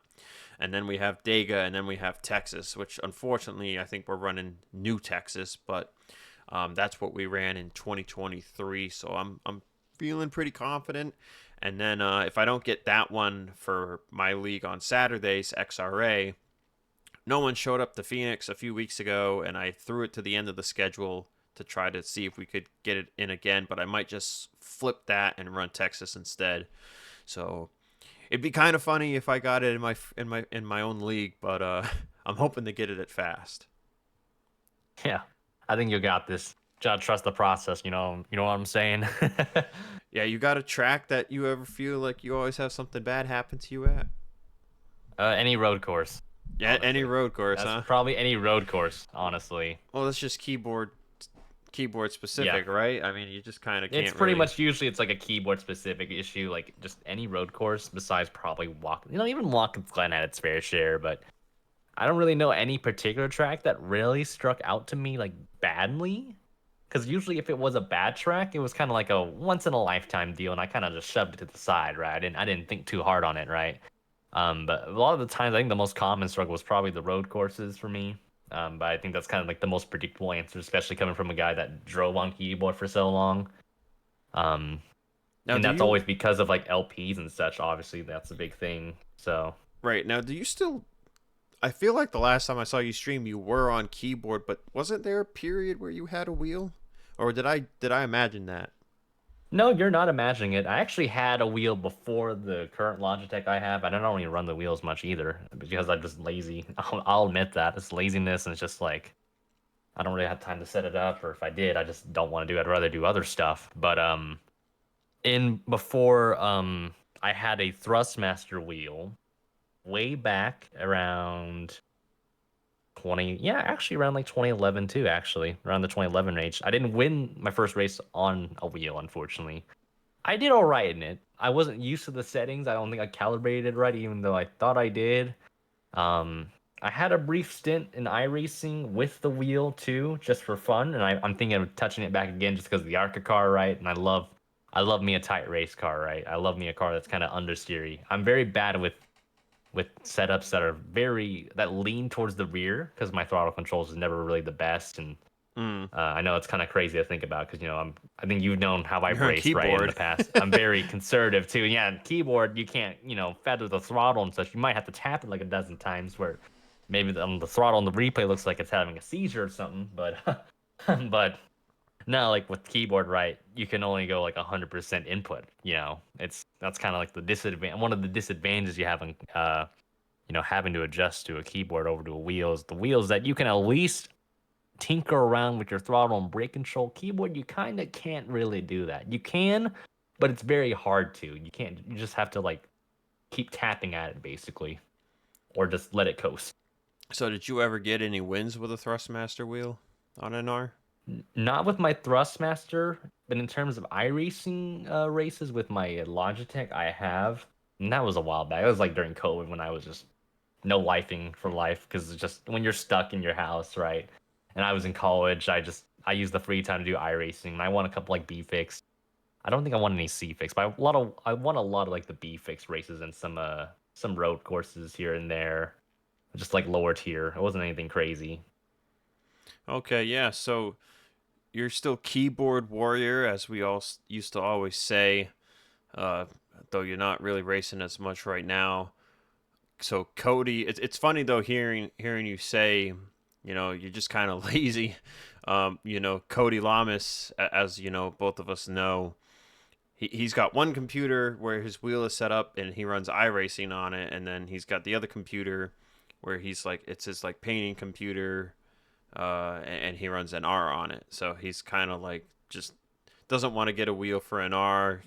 And then we have Dega, and then we have Texas, which unfortunately I think we're running New Texas, but that's what we ran in 2023. So I'm feeling pretty confident. And then if I don't get that one for my league on Saturdays, XRA, no one showed up to Phoenix a few weeks ago, and I threw it to the end of the schedule to try to see if we could get it in again, but I might just flip that and run Texas instead. So it'd be kind of funny if I got it in my own league, but I'm hoping to get it at fast. Yeah, I think you got this. Just trust the process. You know what I'm saying. Yeah, you got a track that you ever feel like you always have something bad happen to you at? Any road course. Yeah, Honestly. any road course, That's huh? probably any road course, honestly. Well, that's just keyboard keyboard Yeah. specific, right? I mean, you just kind of It's can't pretty really. much usually it's like a keyboard specific issue, like just any road course besides probably walk. Even Watkins Glen had its fair share, but I don't really know any particular track that really struck out to me like badly. Because usually if it was a bad track, it was kind of like a once in a lifetime deal, and I kind of just shoved it to the side, right? I didn't think too hard on it, right? But a lot of the times, I think the most common struggle was probably the road courses for me. But I think that's kind of like the most predictable answer, especially coming from a guy that drove on keyboard for so long. Um, Now, and do that's you always because of like LPs and such. Obviously, that's a big thing. So right now? Do you still? I feel like the last time I saw you stream, you were on keyboard, but wasn't there a period where you had a wheel, or did I imagine that? no, you're not imagining it. I actually had a wheel before the current Logitech I have. I don't really run the wheels much either because I'm just lazy. I'll admit that it's laziness, and it's just like I don't really have time to set it up, or if I did, I just don't want to do it. I'd rather do other stuff. But in before I had a Thrustmaster wheel way back around 20, yeah, actually around like 2011 too, actually around the 2011 range. I didn't win my first race on a wheel, unfortunately. I did all right in it. I wasn't used to the settings. I don't think I calibrated right, even though I thought I did. um I had a brief stint in iRacing with the wheel too, just for fun, and I'm thinking of touching it back again just because of the ARCA car, right? And I love me a tight race car, right? I love me a car that's kind of understeery. I'm very bad with setups that are that lean towards the rear because my throttle controls is never really the best. And Mm. I know it's kind of crazy to think about because I think you've known how I've You're on raced right in the keyboard. past. I'm very conservative too. And yeah, keyboard you can't feather the throttle and such. You might have to tap it like a dozen times where maybe the throttle on the replay looks like it's having a seizure or something. But but no, like with keyboard, right? You can only go like 100% input. That's kind of like the disadvantage. One of the disadvantages you have in having to adjust to a keyboard over to a wheel is the wheels that you can at least tinker around with your throttle and brake control. Keyboard, you kind of can't really do that. You can, but it's very hard to. You can't. You just have to like keep tapping at it basically, or just let it coast. So, did you ever get any wins with a Thrustmaster wheel on NR? Not with my Thrustmaster, but in terms of iRacing races with my Logitech, I have. And that was a while back. It was like during COVID when I was just no lifing for life because it's just when you're stuck in your house, right? And I was in college. I used the free time to do iRacing, and I won a couple like B fix. I don't think I won any C fix, but I won a lot of like the B fix races and some road courses here and there, just like lower tier. It wasn't anything crazy. Okay, yeah. So you're still keyboard warrior, as we all used to always say. Uh, though you're not really racing as much right now. So Cody, it's funny though hearing you say, you're just kind of lazy. Cody Lamas, as both of us know, he's got one computer where his wheel is set up and he runs iRacing on it, and then he's got the other computer where he's like it's his like painting computer, and he runs an R on it. So he's kind of like just doesn't want to get a wheel for an R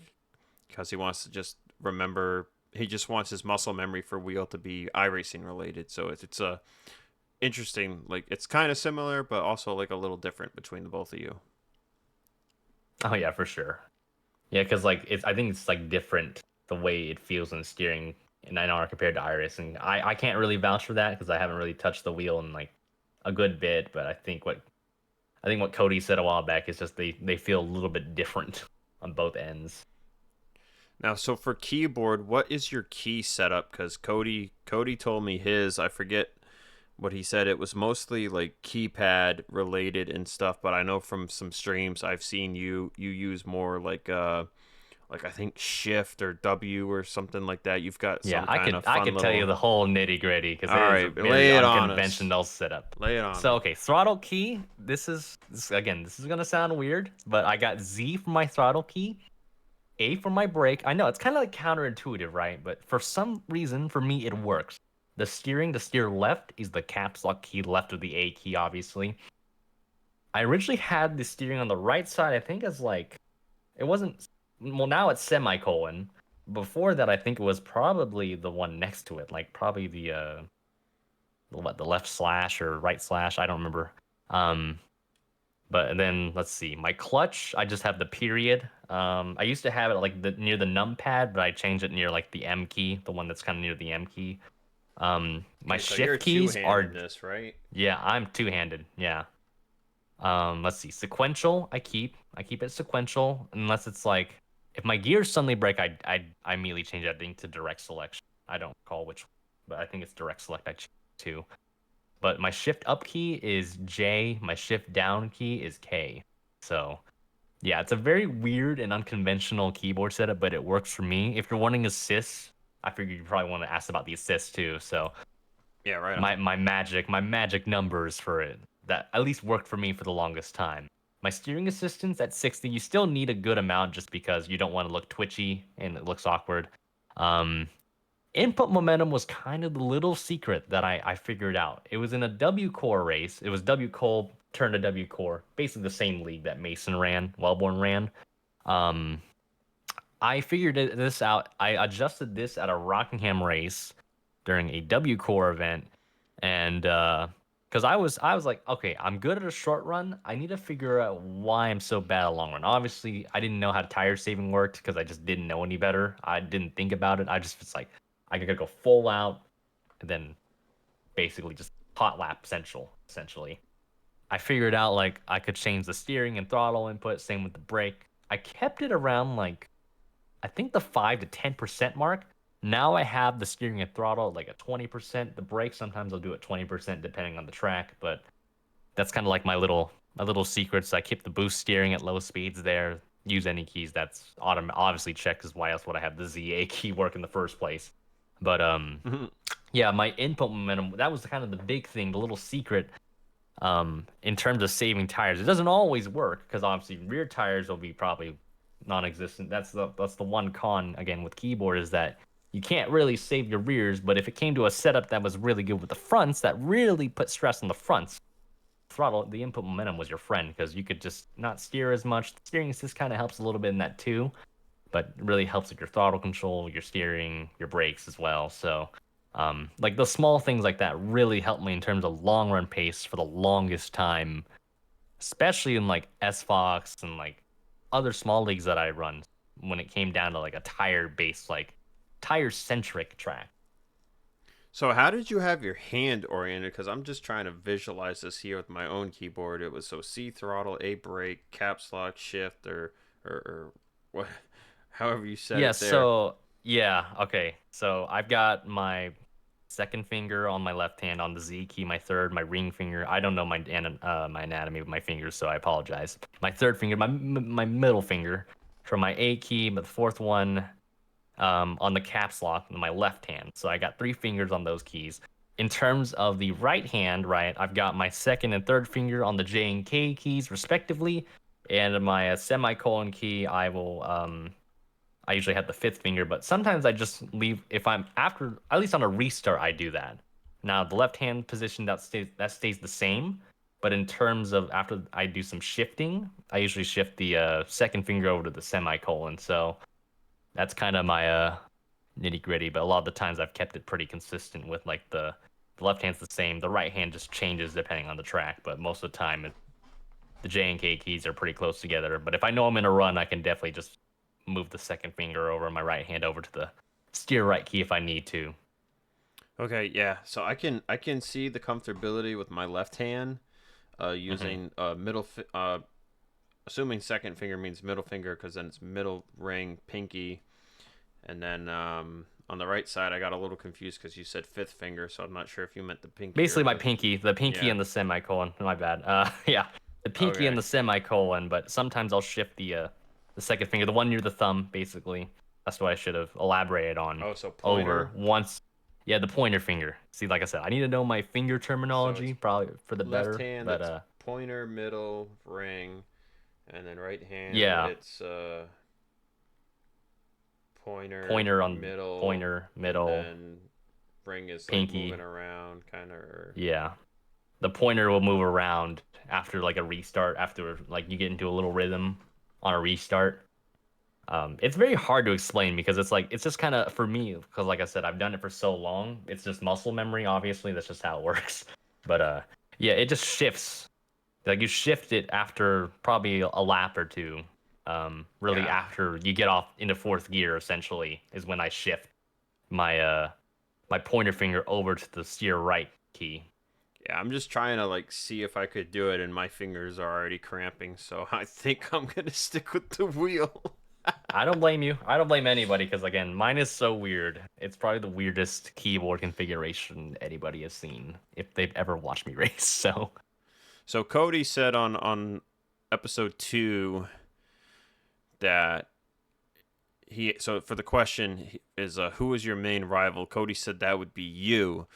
because he wants to just remember. He just wants his muscle memory for wheel to be iRacing related. So it's a interesting, like it's kind of similar, but also like a little different between the both of you. Oh yeah, for sure. Yeah, because like I think it's like different the way it feels in steering in NR compared to Iris, and I can't really vouch for that because I haven't really touched the wheel in like a good bit. But I think what Cody said a while back is just they feel a little bit different on both ends. Now, so for keyboard, what is your key setup? Because Cody told me his. I forget what he said. It was mostly like keypad related and stuff. But I know from some streams I've seen you use more like I think Shift or W or something like that. You've got Yeah, some I kind could of I fun could tell you little. the whole nitty gritty because All it is a right, very lay it on us. unconventional setup. Lay it on So me. okay, throttle key. This is gonna sound weird, but I got Z for my throttle key, A for my brake. I know it's kind of like counterintuitive, right? But for some reason, for me, it works. The steering to steer left is the caps lock key, left of the A key, obviously. I originally had the steering on the right side, I think, as like it wasn't. Well, now it's semicolon. Before that, I think it was probably the one next to it, like probably the left slash or right slash. I don't remember. Um, But then let's see, my clutch, I just have the period. I used to have it like near the numpad, but I changed it near like the M key, the one that's kind of near the M key. My Okay, so you're shift keys two-handed in are, this, right? yeah, I'm two-handed. Yeah. Let's see, sequential. I keep it sequential unless it's like if my gears suddenly break, I immediately change that thing to direct selection. I don't call which, but I think it's direct select I change to. But my shift up key is J. My shift down key is K. So yeah, it's a very weird and unconventional keyboard setup, but it works for me. If you're wanting assists, I figure you probably want to ask about the assists too. So Yeah, right on. my magic numbers for it that at least worked for me for the longest time. My steering assistance at 60, you still need a good amount just because you don't want to look twitchy and it looks awkward. Um, Input momentum was kind of the little secret that I figured out. It was in a W core race. It was W Cole turned to W core, basically the same league that Mason ran, Wellborn ran. Um, I figured this out. I adjusted this at a Rockingham race during a W core event, and because I was like, okay, I'm good at a short run. I need to figure out why I'm so bad at a long run. Obviously, I didn't know how tire saving worked because I just didn't know any better. I didn't think about it. I just was like, I could go full out and then basically just hot lap central essentially. I figured out like I could change the steering and throttle input. Same with the brake. I kept it around like I think the 5 to 10% mark. Now I have the steering and throttle at like a 20%. The brake sometimes I'll do it 20% depending on the track, but that's kind of like my little secrets. I keep the boost steering at low speeds there. Use any keys that's obviously checked because why else would I have the ZA key work in the first place? But yeah, my input momentum that was kind of the big thing, the little secret in terms of saving tires. It doesn't always work because obviously rear tires will be probably non-existent. That's the one con again with keyboard is that you can't really save your rears, but if it came to a setup that was really good with the fronts, that really put stress on the fronts, throttle, the input momentum was your friend because you could just not steer as much. The steering assist kind of helps a little bit in that too, but it really helps with your throttle control, your steering, your brakes as well. So like the small things like that really helped me in terms of long run pace for the longest time, especially in like SFox and like other small leagues that I run when it came down to like a tire based, like tire centric track. So how did you have your hand oriented? Because I'm just trying to visualize this here with my own keyboard. It was so C throttle, A brake, caps lock, shift, or what, however you said Yeah, it there. so yeah, okay. So I've got my second finger on my left hand on the Z key, my third, my ring finger. I don't know my anatomy of my fingers, so I apologize. My third finger, my middle finger for my A key, but the fourth one on the caps lock in my left hand. So I got three fingers on those keys. In terms of the right hand, right, I've got my second and third finger on the J and K keys respectively, and my semicolon key I usually have the fifth finger, but sometimes I just leave if I'm after at least on a restart I do that. Now the left hand position that stays the same, but in terms of after I do some shifting, I usually shift the second finger over to the semicolon. So that's kind of my nitty gritty. But a lot of the times I've kept it pretty consistent with like the left hand's the same, the right hand just changes depending on the track. But most of the time the J and K keys are pretty close together. But if I know I'm in a run, I can definitely just move the second finger over my right hand over to the steer right key if I need to. Okay, yeah. So I can see the comfortability with my left hand Hmm. using assuming second finger means middle finger because then it's middle ring pinky, and then on the right side I got a little confused because you said fifth finger, so I'm not sure if you meant the pinky or Basically, my the pinky, the pinky yeah. and the semicolon. My bad. Yeah, the pinky and Okay. the semicolon. But sometimes I'll shift the second finger, the one near the thumb, basically. That's what I should have elaborated on Oh, so over pointer. once. Yeah, the pointer finger. See, like I said, I need to know my finger So it's terminology probably for the left better. hand. But It's pointer, middle, ring, and then right hand. yeah, It's pointer, pointer on middle, pointer, and middle, then ring is like moving pinky. around, kind of. Yeah, the pointer will move around after like a restart, after like you get into a little rhythm on a restart. It's very hard to explain because it's like it's just kind of for me because like I said, I've done it for so long. It's just muscle memory, obviously. That's just how it works. But yeah, it just shifts Like you shift it after probably a lap or two. Really Yeah. after you get off into fourth gear, essentially, is when I shift my my pointer finger over to the steer right key. Yeah, I'm just trying to like see if I could do it, and my fingers are already cramping, so I think I'm gonna stick with the wheel. I don't blame you. I don't blame anybody because again, mine is so weird. It's probably the weirdest keyboard configuration anybody has seen if they've ever watched me race. So, So Cody said on episode 2 that so for the question is who was your main rival? Cody said that would be you.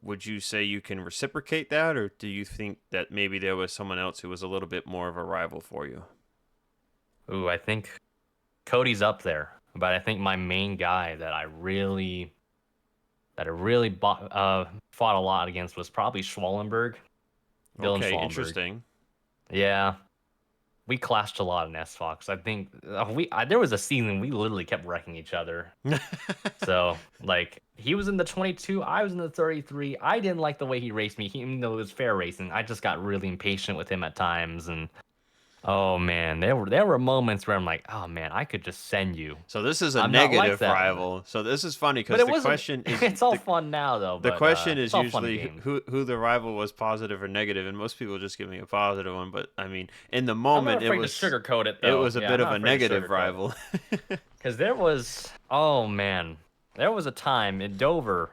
Would you say you can reciprocate that, or do you think that maybe there was someone else who was a little bit more of a rival for you? ooh, I think Cody's up there, but I think my main guy that I really fought a lot against was probably Schwallenberg, Dylan Okay, Schwallenberg. interesting. Yeah, we clashed a lot in S Fox. I think there was a season we literally kept wrecking each other. So like he was in the 22, I was in the 33. I didn't like the way he raced me, even though it was fair racing. I just got really impatient with him at times, and oh man, there were moments where I'm like, oh man, I could just send you. So this is a I'm not like negative that, rival. So this is funny but because it the wasn't. question is It's all fun now though, the but question it's is all fun and usually games. who the rival was, positive or negative, and most people just give me a positive one. But I mean, in the I'm not moment, afraid to sugarcoat it it though. was a Yeah, bit I'm of not a afraid to negative sugarcoat it. rival. Because there was, oh man, there was a time in Dover,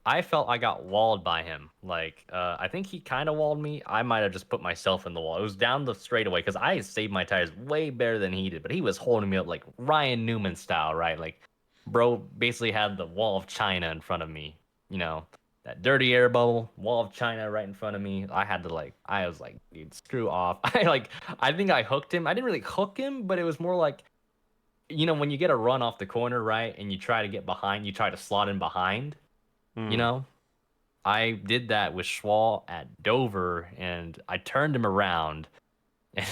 I felt I got walled by him. Like, I think he kind of walled me. I might have just put myself in the wall. It was down the straightaway because I saved my tires way better than he did, but he was holding me up like Ryan Newman style, right? Like, bro basically had the wall of China in front of me, you know, that dirty air bubble, wall of China right in front of me. I was like, dude, screw off. I think I hooked him. I didn't really hook him, but it was more like, when you get a run off the corner, right, and you try to get behind, you try to slot in behind, you Hmm. know? I did that with Schwal at Dover, and I turned him around, and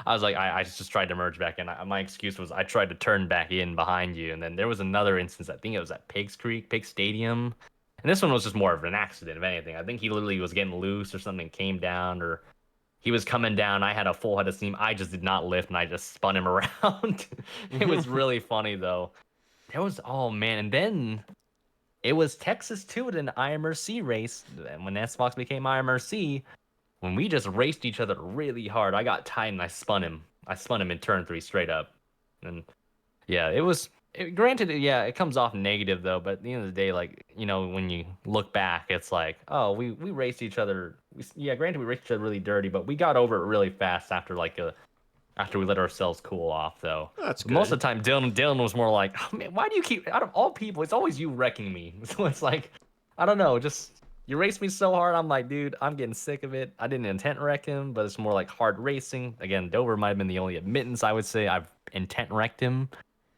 I was like, I just tried to merge back in. My excuse was I tried to turn back in behind you, and then there was another instance. I think it was at Pigs Creek, Pig Stadium, and this one was just more of an accident, if anything. I think he literally was getting loose or something, came down, or he was coming down. I had a full head of steam. I just did not lift, and I just spun him around. It was really funny though. Oh man, and then it was Texas too at an IMRC race. And when Xbox became IMRC, when we just raced each other really hard, I got tight and I spun him. I spun him in turn 3 straight up. And yeah, granted, yeah, it comes off negative though, but at the end of the day, like, when you look back, it's like, oh, we raced each other. Yeah, granted, we raced each other really dirty, but we got over it really fast after we let ourselves cool off, though. That's Most good. of the time, Dylan was more like, oh, man, why do you keep, out of all people, it's always you wrecking me. So it's like, I don't know, just, you race me so hard, I'm like, dude, I'm getting sick of it. I didn't intent wreck him, but it's more like hard racing. Again, Dover might have been the only admittance I would say I've intent wrecked him.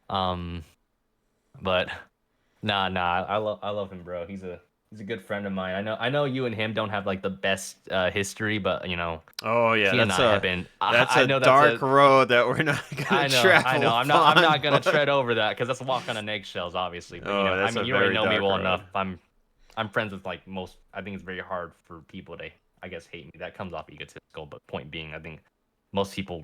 Um, but nah, I love him, bro. He's a good friend of mine. I know you and him don't have like the best history, but Oh yeah, he and I have been. that's I a know that's dark a. road that we're not gonna I know, I travel know. I'm upon. not gonna But tread over that because that's a walk on an eggshells, obviously. But oh, I that's mean, a you already very know me dark well road. enough. I'm friends with like most. I think it's very hard for people to, I guess, hate me. That comes off egotistical, but point being, I think most people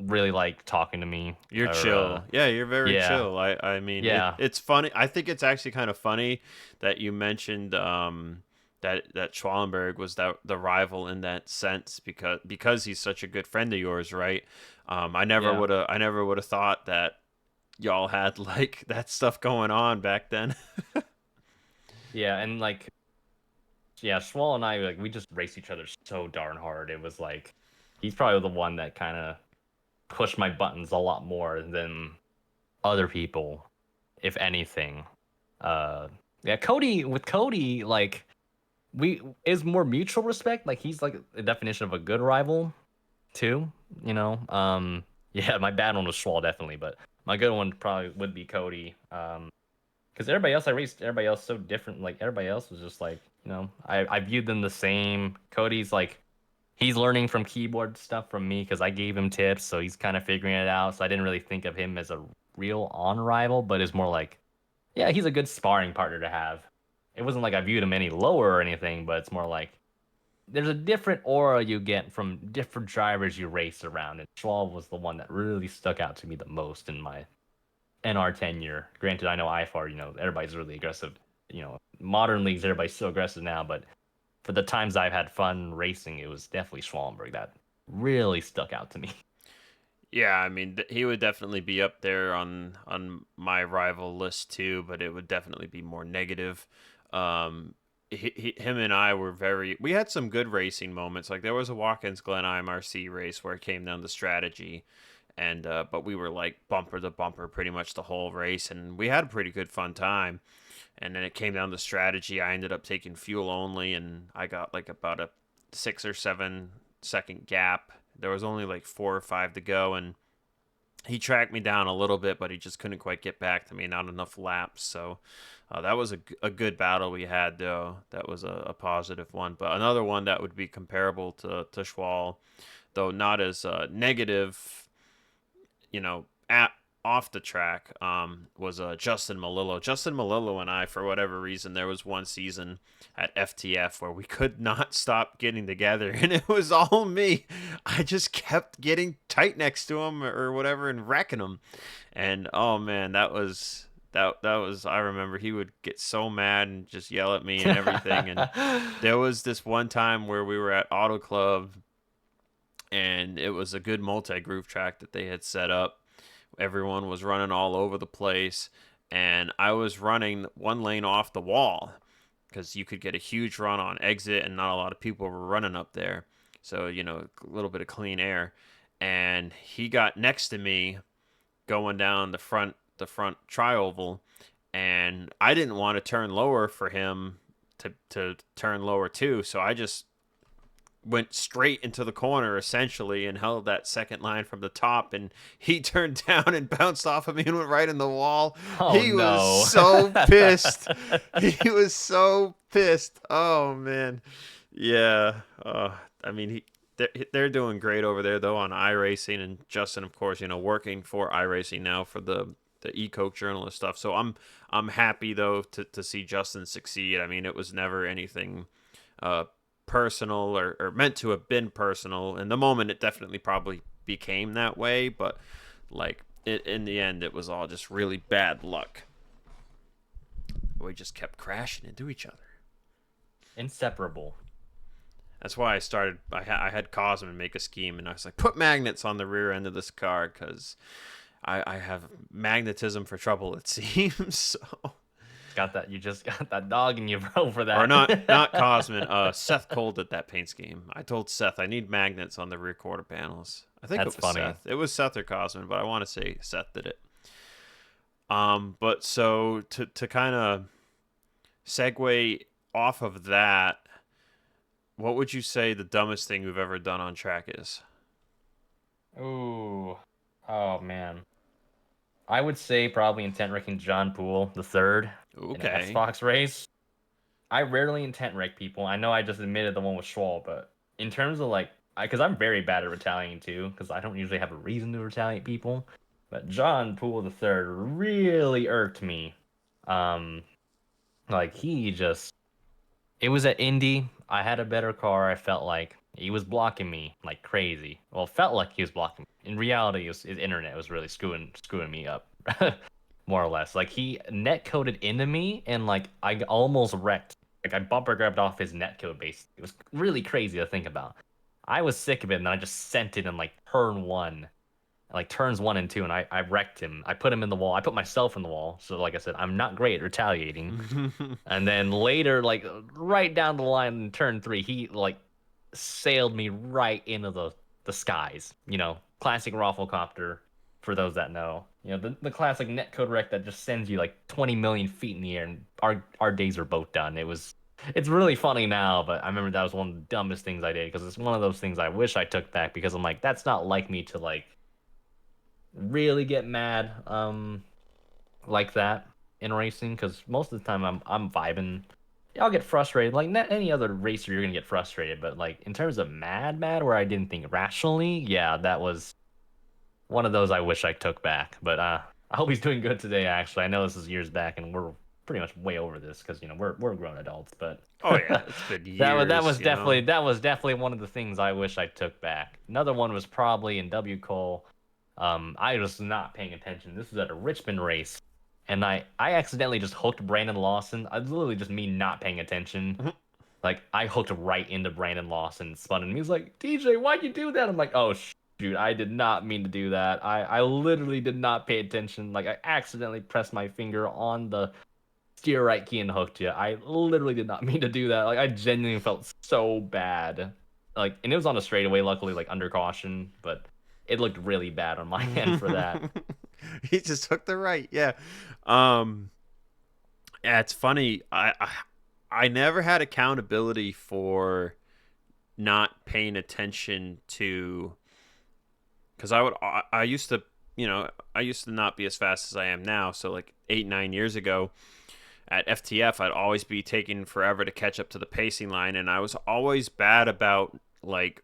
really like talking to me. You're Or chill. Yeah, you're very yeah, chill. I mean, yeah, it's funny. I think it's actually kind of funny that you mentioned that Schwallenberg was the rival in that sense, because he's such a good friend of yours, right? yeah, I never would have thought that y'all had like that stuff going on back then. yeah, and like, yeah, Schwal and I, like, we just raced each other so darn hard. It was like he's probably the one that kind of pushed my buttons a lot more than other people, if anything. Uh, yeah, Cody, like, we is more mutual respect. Like, he's like the definition of a good rival too. Yeah, my bad one was Schwal definitely, but my good one probably would be Cody. Because everybody else I raced, everybody else so different. Like, everybody else was just like, I viewed them the same. Cody's like, he's learning from keyboard stuff from me because I gave him tips, so he's kind of figuring it out. So I didn't really think of him as a real on rival, but it's more like, yeah, he's a good sparring partner to have. It wasn't like I viewed him any lower or anything, but it's more like there's a different aura you get from different drivers you race around, and Schwab was the one that really stuck out to me the most in my NR tenure. Granted, I know IFR, everybody's really aggressive. Modern leagues, everybody's so aggressive now, but for the times I've had fun racing, it was definitely Schwallenberg that really stuck out to me. Yeah, I mean, he would definitely be up there on my rival list too, but it would definitely be more negative. Him and I were very. We had some good racing moments. Like there was a Watkins Glen IMRC race where it came down to strategy, and but we were like bumper to bumper pretty much the whole race, and we had a pretty good fun time. And then it came down to strategy. I ended up taking fuel only, and I got like about a 6 or 7 second gap. There was only like 4 or 5 to go, and he tracked me down a little bit, but he just couldn't quite get back to me. Not enough laps. So that was a good battle we had, though. That was a positive one. But another one that would be comparable to Schwal, though not as negative, at off the track, was Justin Malillo. Justin Malillo and I, for whatever reason, there was one season at FTF where we could not stop getting together, and it was all me. I just kept getting tight next to him or whatever and wrecking him. And oh man, that was I remember he would get so mad and just yell at me and everything. And there was this one time where we were at Auto Club, and it was a good multi-groove track that they had set up. Everyone was running all over the place, and I was running one lane off the wall because you could get a huge run on exit, and not a lot of people were running up there. So, a little bit of clean air. And he got next to me going down the front tri-oval, and I didn't want to turn lower for him to turn lower too. So I just went straight into the corner essentially and held that second line from the top, and he turned down and bounced off of me and went right in the wall. Oh He no. was so pissed. He was so pissed. Oh man. Yeah. I mean, they're doing great over there though on iRacing, and Justin, of course, working for iRacing now for the e-coke journalist stuff. So I'm happy though to see Justin succeed. I mean, it was never anything personal or meant to have been personal. In the moment, it definitely probably became that way, but like in the end, it was all just really bad luck. We just kept crashing into each other. Inseparable. That's why I had Cosman make a scheme, and I was like, put magnets on the rear end of this car because I have magnetism for trouble, it seems. So. You just got that dog in you, bro, for that. Or not Cosman. Seth Cole did that paint scheme. I told Seth I need magnets on the rear quarter panels. I think That's it was funny. Seth. It was Seth or Cosman, but I want to say Seth did it. But so to kind of segue off of that, what would you say the dumbest thing we've ever done on track is? Ooh. Oh man. I would say probably intent wrecking John Poole the third in an Okay. Xbox race. I rarely intent wreck people. I know I just admitted the one with Schwal, but in terms of because I'm very bad at retaliating too, because I don't usually have a reason to retaliate people. But John Poole the third really irked me. He just, it was at Indy. I had a better car. I felt like he was blocking me like crazy. Well, it felt like he was blocking me. In reality, his internet was really screwing me up, more or less. Like he net coded into me, and I almost wrecked. Like I bumper grabbed off his net code base. It was really crazy to think about. I was sick of it, and then I just sent it in turn one, turns 1 and 2, and I wrecked him. I put him in the wall. I put myself in the wall. So like I said, I'm not great at retaliating. And then later, right down the line in turn 3, he sailed me right into the skies. Classic Rafflecopter, for those that know. The classic netcode wreck that just sends you 20 million feet in the air, and our days are both done. It's really funny now, but I remember that was one of the dumbest things I did, because it's one of those things I wish I took back, because I'm like, that's not like me to really get mad like that in racing, because most of the time I'm vibing. I'll get frustrated. Like not any other racer, you're gonna get frustrated, but in terms of mad, where I didn't think rationally, yeah, that was one of those I wish I took back. But I hope he's doing good today. Actually, I know this is years back, and we're pretty much way over this because we're grown adults, but Oh yeah, it's been that years, was you know. definitely one of the things I wish I took back. Another one was probably in W Cole. I was not paying attention. This was at a Richmond race, and I accidentally just hooked Brandon Lawson. I literally just me not paying attention. Mhm. Like I hooked right into Brandon Lawson, spun him. He was like, "DJ, why'd you do that?" I'm like, "Oh shoot, I did not mean to do that. I literally did not pay attention. Like I accidentally pressed my finger on the steer right key and hooked you. I literally did not mean to do that. Like I genuinely felt so bad. Like, and it was on a straightaway, luckily, like under caution, but it looked really bad on my end for that. He just took the right. Yeah. Um yeah, it's funny. I never had accountability for not paying attention to, cuz I used to, I used to not be as fast as I am now, so like 8 9 years ago at FTF I'd always be taking forever to catch up to the pacing line, and I was always bad about like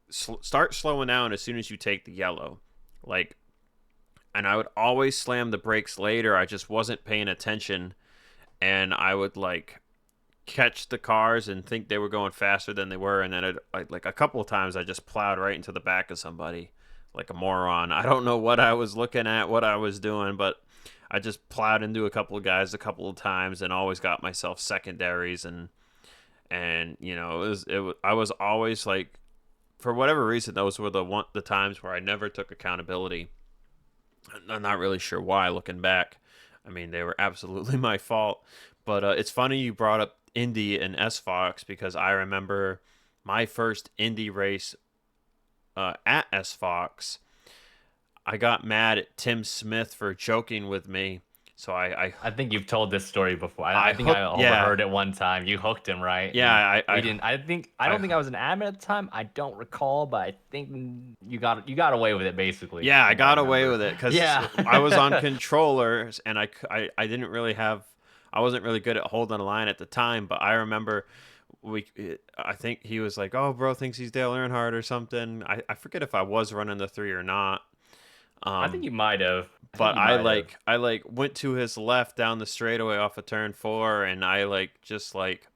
start slowing down as soon as you take the yellow. Like, and I would always slam the brakes later. I just wasn't paying attention, and I would like catch the cars and think they were going faster than they were, and then like a couple of times I just plowed right into the back of somebody like a moron. I don't know what I was looking at, what I was doing, but I just plowed into a couple of guys a couple of times and always got myself secondaries, and I was always like, for whatever reason, those were the times where I never took accountability. I'm not really sure why, looking back. I mean, they were absolutely my fault. But it's funny you brought up Indy and S Fox, because I remember my first Indy race at S Fox. I got mad at Tim Smith for joking with me. So I think you've told this story before. I I think I hooked, yeah, overheard it one time. You hooked him, right? yeah, And I we didn't. I don't I think I was an admin at the time. I don't recall, but I think you got away with it basically, Yeah, I from what I got away remember. with it because Yeah. I was on controllers, and I didn't really have, I wasn't really good at holding a line at the time. But I remember I think he was like, "Oh, bro thinks he's Dale Earnhardt or something." I forget if I was running the three or not. I think Um, you might have. I think but you might have. I like went to his left down the straightaway off of turn four, and I like just like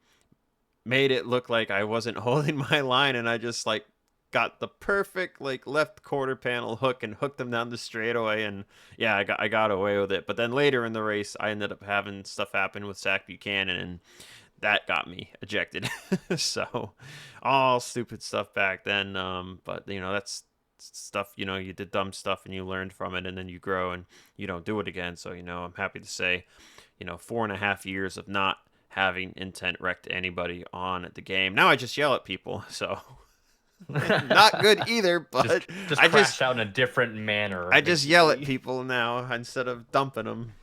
made it look like I wasn't holding my line, and I just like got the perfect like left quarter panel hook and hooked them down the straightaway, and yeah, I got away with it. But then later in the race, I ended up having stuff happen with Zach Buchanan, and that got me ejected. So all stupid stuff back then. But that's stuff. You did dumb stuff and you learned from it, and then you grow and you don't do it again. So I'm happy to say, 4.5 years of not having intent wrecked anybody on the game. Now I just yell at people, so not good either. just But just I crash just out in a different manner, I just yell at basically. people now instead of dumping them.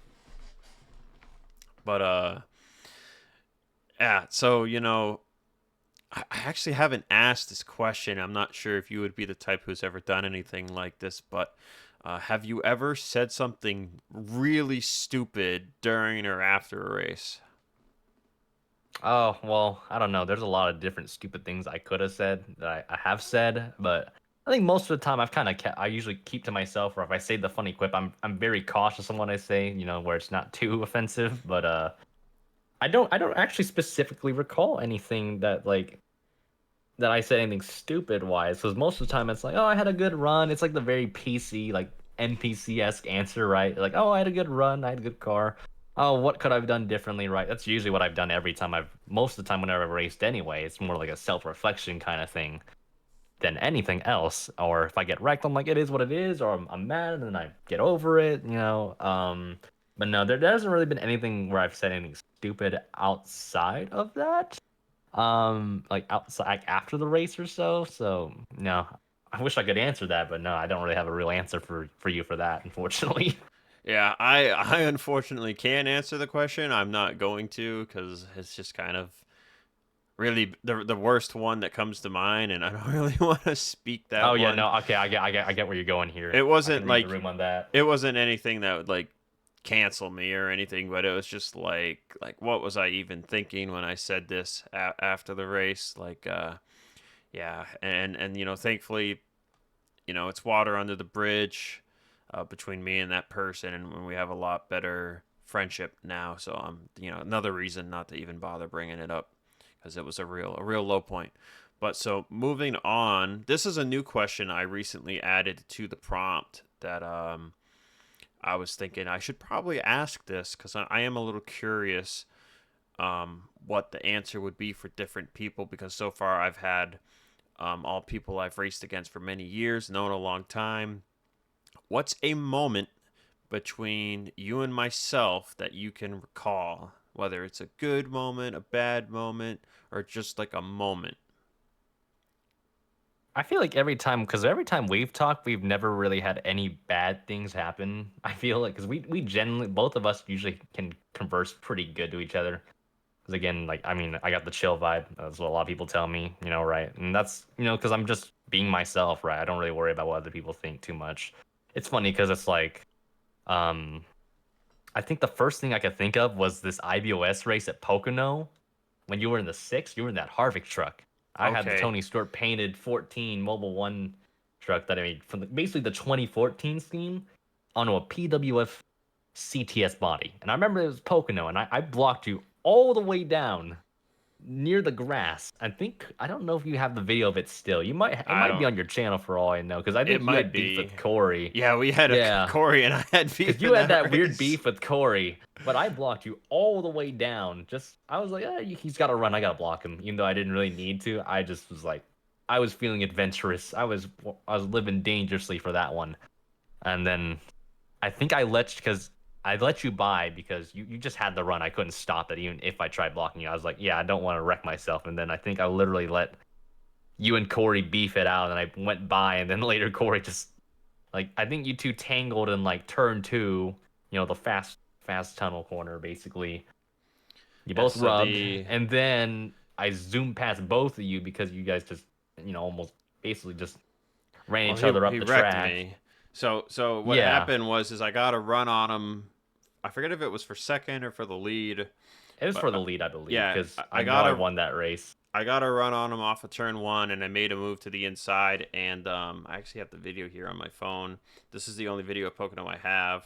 But yeah. So I actually haven't asked this question. I'm not sure if you would be the type who's ever done anything like this, but have you ever said something really stupid during or after a race? Oh, well, I don't know. There's a lot of different stupid things I could have said that I have said, but I think most of the time I usually keep to myself, or if I say the funny quip, I'm very cautious on what I say, where it's not too offensive, but I don't actually specifically recall anything that I said anything stupid wise, because most of the time it's like, oh, I had a good run. It's like the very PC, like NPC-esque answer, right? Like, oh, I had a good run, I had a good car. Oh, what could I have done differently, right? That's usually what I've done every time most of the time whenever I've raced anyway. It's more like a self-reflection kind of thing than anything else. Or if I get wrecked, I'm like, it is what it is, or I'm mad and then I get over it. But no, there hasn't really been anything where I've said anything stupid outside of that. Like outside, like after the race or so. So no, I wish I could answer that, but no, I don't really have a real answer for you for that, unfortunately. Yeah, I unfortunately can't answer the question. I'm not going to, because it's just kind of really the worst one that comes to mind, and I don't really want to speak that Oh yeah, one. no, okay, I get where you're going here. It I can wasn't read the like room on that. it wasn't anything that would like cancel me or anything, but it was just like what was I even thinking when I said this after the race? Like yeah, and thankfully, it's water under the bridge between me and that person, and we have a lot better friendship now. So I'm, another reason not to even bother bringing it up because it was a real low point. But so moving on, this is a new question I recently added to the prompt that I was thinking I should probably ask this because I am a little curious what the answer would be for different people, because so far I've had all people I've raced against for many years, known a long time. What's a moment between you and myself that you can recall? Whether it's a good moment, a bad moment, or just like a moment. I feel like every time we've talked, we've never really had any bad things happen. I feel like because we generally, both of us usually can converse pretty good to each other. Because again, like, I mean, I got the chill vibe. That's what a lot of people tell me, right? And that's, because I'm just being myself, right? I don't really worry about what other people think too much. It's funny because it's like, um, I think the first thing I could think of was this IBOS race at Pocono when you were in the six. You were in that Harvick truck. I had the Okay. Tony Stewart painted 14 Mobile One truck that I made from basically the 2014 scheme onto a PWF CTS body. And I remember it was Pocono, and I blocked you all the way down near the grass. I don't know if you have the video of it still. It I might be don't. on your channel for all I know, because I It think you might had beef be. with Corey. Yeah, we had a Yeah, Corey and I had because beef you in had that that weird race. beef with Corey, but I blocked you all the way down. I was like, he's got to run. I got to block him, even though I didn't really need to. I just was like, I was feeling adventurous. I was living dangerously for that one, and then I think because I let you by because you just had the run. I couldn't stop it even if I tried blocking you. I was like, yeah, I don't want to wreck myself. And then I think I literally let you and Corey beef it out, and I went by, and then later Corey just like, I think you two tangled in like turn two, the fast tunnel corner basically. You Yeah, both so rubbed, the and then I zoomed past both of you because you guys just almost basically just ran well each other up he the wrecked track. me. So what Yeah, happened was is I got a run on him. I forget if it was for second or for the lead, it was but for the lead, I believe, yeah, because I I know got I a won that race. I got a run on him off of turn one, and I made a move to the inside. And I actually have the video here on my phone. This is the only video of Pocono I have.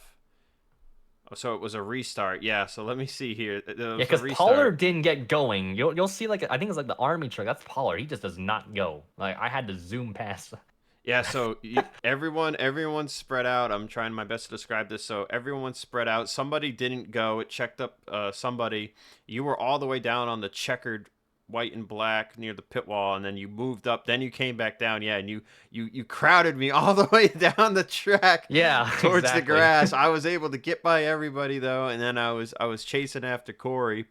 Oh, so it was a restart. Yeah. So let me see here. It Yeah, was a because restart. Pollard didn't get going. You'll see, like, I think it's like the army truck. That's Pollard. He just does not go. Like, I had to zoom past. Yeah. So everyone spread out. I'm trying my best to describe this. So everyone spread out. Somebody didn't go. It checked up somebody. You were all the way down on the checkered white and black near the pit wall, and then you moved up, then you came back down. Yeah, and you crowded me all the way down the track Yeah, towards the exactly. grass. I was able to get by everybody though, and then I was chasing after Corey.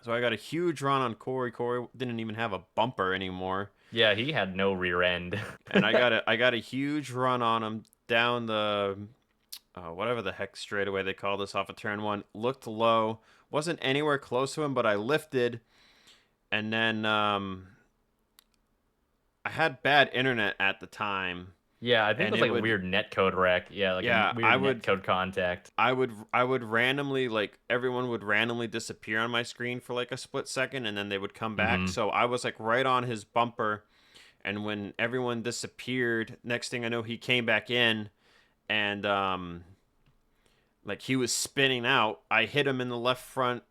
So I got a huge run on Corey. Corey didn't even have a bumper anymore, Yeah, he had no rear end. and I got a huge run on him down the whatever the heck straightaway they call this off of turn one. Looked low, wasn't anywhere close to him, but I lifted, and then I had bad internet at the time, Yeah, I think it and was it like a would weird netcode wreck. Yeah, like a yeah I weird would netcode contact. I would randomly, like, everyone would randomly disappear on my screen for like a split second, and then they would come back. Hmm. So I was like right on his bumper, and when everyone disappeared, next thing I know he came back in, and like he was spinning out. I hit him in the left front.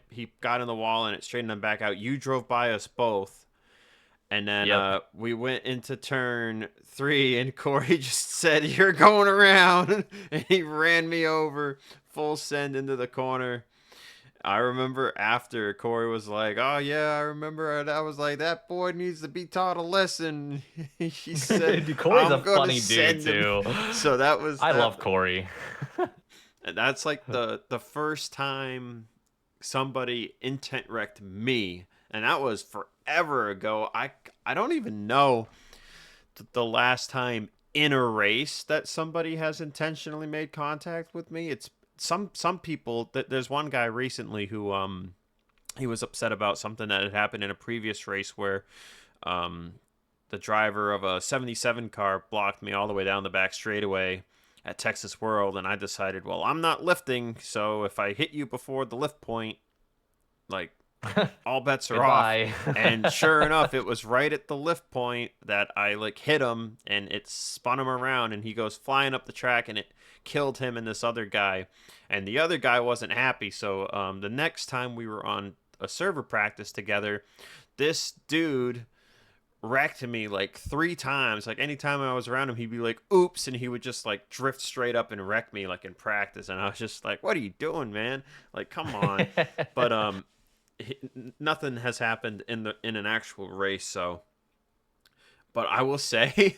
He got in the wall, and it straightened him back out. You drove by us both. And then Yep. we went into turn three, and Corey just said, "You're going around," and he ran me over full send into the corner. I remember after Corey was like, "Oh yeah, I remember," and I was like, "That boy needs to be taught a lesson." He said, Dude, Corey's a "I'm gonna funny dude send him." too. So that was I that. love Corey. And that's like the first time somebody intent wrecked me, and that was forever ago. I don't even know the last time in a race that somebody has intentionally made contact with me. It's some people. That there's one guy recently who he was upset about something that had happened in a previous race where um the driver of a 77 car blocked me all the way down the back straightaway at Texas World, and I decided, well, I'm not lifting, so if I hit you before the lift point, like, all bets are off. Goodbye. And sure enough, it was right at the lift point that I like hit him, and it spun him around, and he goes flying up the track, and it killed him and this other guy. And the other guy wasn't happy. So the next time we were on a server practice together, this dude wrecked me like 3 times. Like anytime I was around him, he'd be like, "Oops," and he would just like drift straight up and wreck me like in practice. And I was just like, "What are you doing, man? Like, come on." But nothing has happened in an actual race. So, but I will say,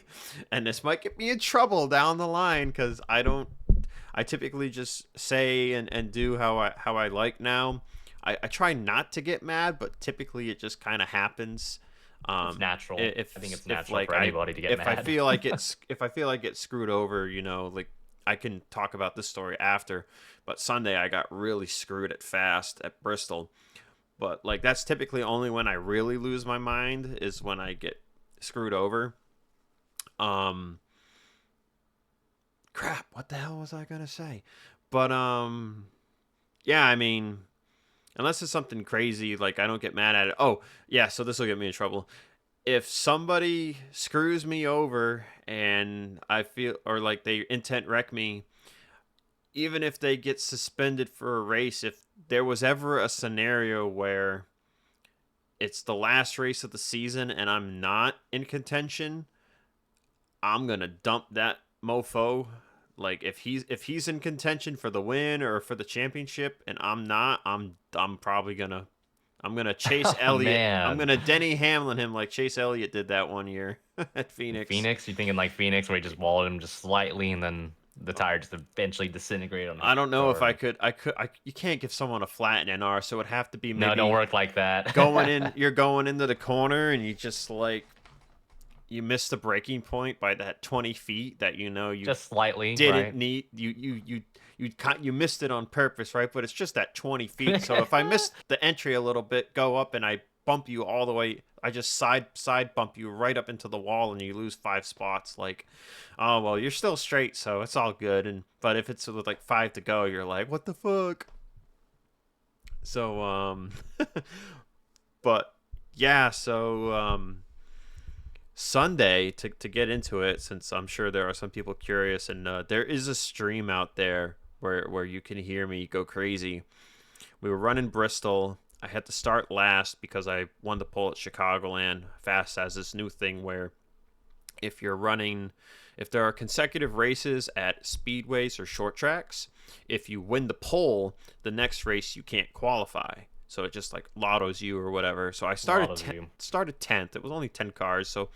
and this might get me in trouble down the line because I typically just say and do how I like now. I try not to get mad, but typically it just kind of happens. It's natural. If I think it's if natural like for anybody to get if mad. I feel like if I feel like it's screwed over, like I can talk about this story after. But Sunday I got really screwed at fast at Bristol. But like that's typically only when I really lose my mind is when I get screwed over. Crap, what the hell was I gonna say? But yeah, I mean, unless it's something crazy, like I don't get mad at it. Oh, yeah, so this will get me in trouble. If somebody screws me over and I feel, or like they intent wreck me, even if they get suspended for a race, if there was ever a scenario where it's the last race of the season and I'm not in contention, I'm gonna dump that mofo. Like if he's in contention for the win or for the championship and I'm not, I'm probably gonna Chase Oh Elliott. I'm man. gonna Denny Hamlin him like Chase Elliott did that one year at Phoenix. Phoenix? You thinking like Phoenix where he just walled him just slightly and then the tire just eventually disintegrated on the I don't know if I or could. You can't give someone a flat in NR, so it would have to be no, don't maybe work like that. going in. You're going into the corner and you just like you missed the breaking point by that 20 feet that you Just slightly, didn't right? need. You missed it on purpose, right? But it's just that 20 feet. So if I missed the entry a little bit, go up and I bump you all the way. I just side bump you right up into the wall and you lose 5 spots. Like, oh well, you're still straight, so it's all good. But if it's with like 5 to go, you're like, what the fuck? So but yeah, so Sunday to get into it, since I'm sure there are some people curious, and there is a stream out there where you can hear me go crazy. We were running Bristol. I had to start last because I won the pole at Chicagoland. Fast has this new thing where if there are consecutive races at speedways or short tracks, if you win the pole, the next race you can't qualify. So it just like lottos you or whatever. So I started Lottos you. started 10th. It was only 10 cars, so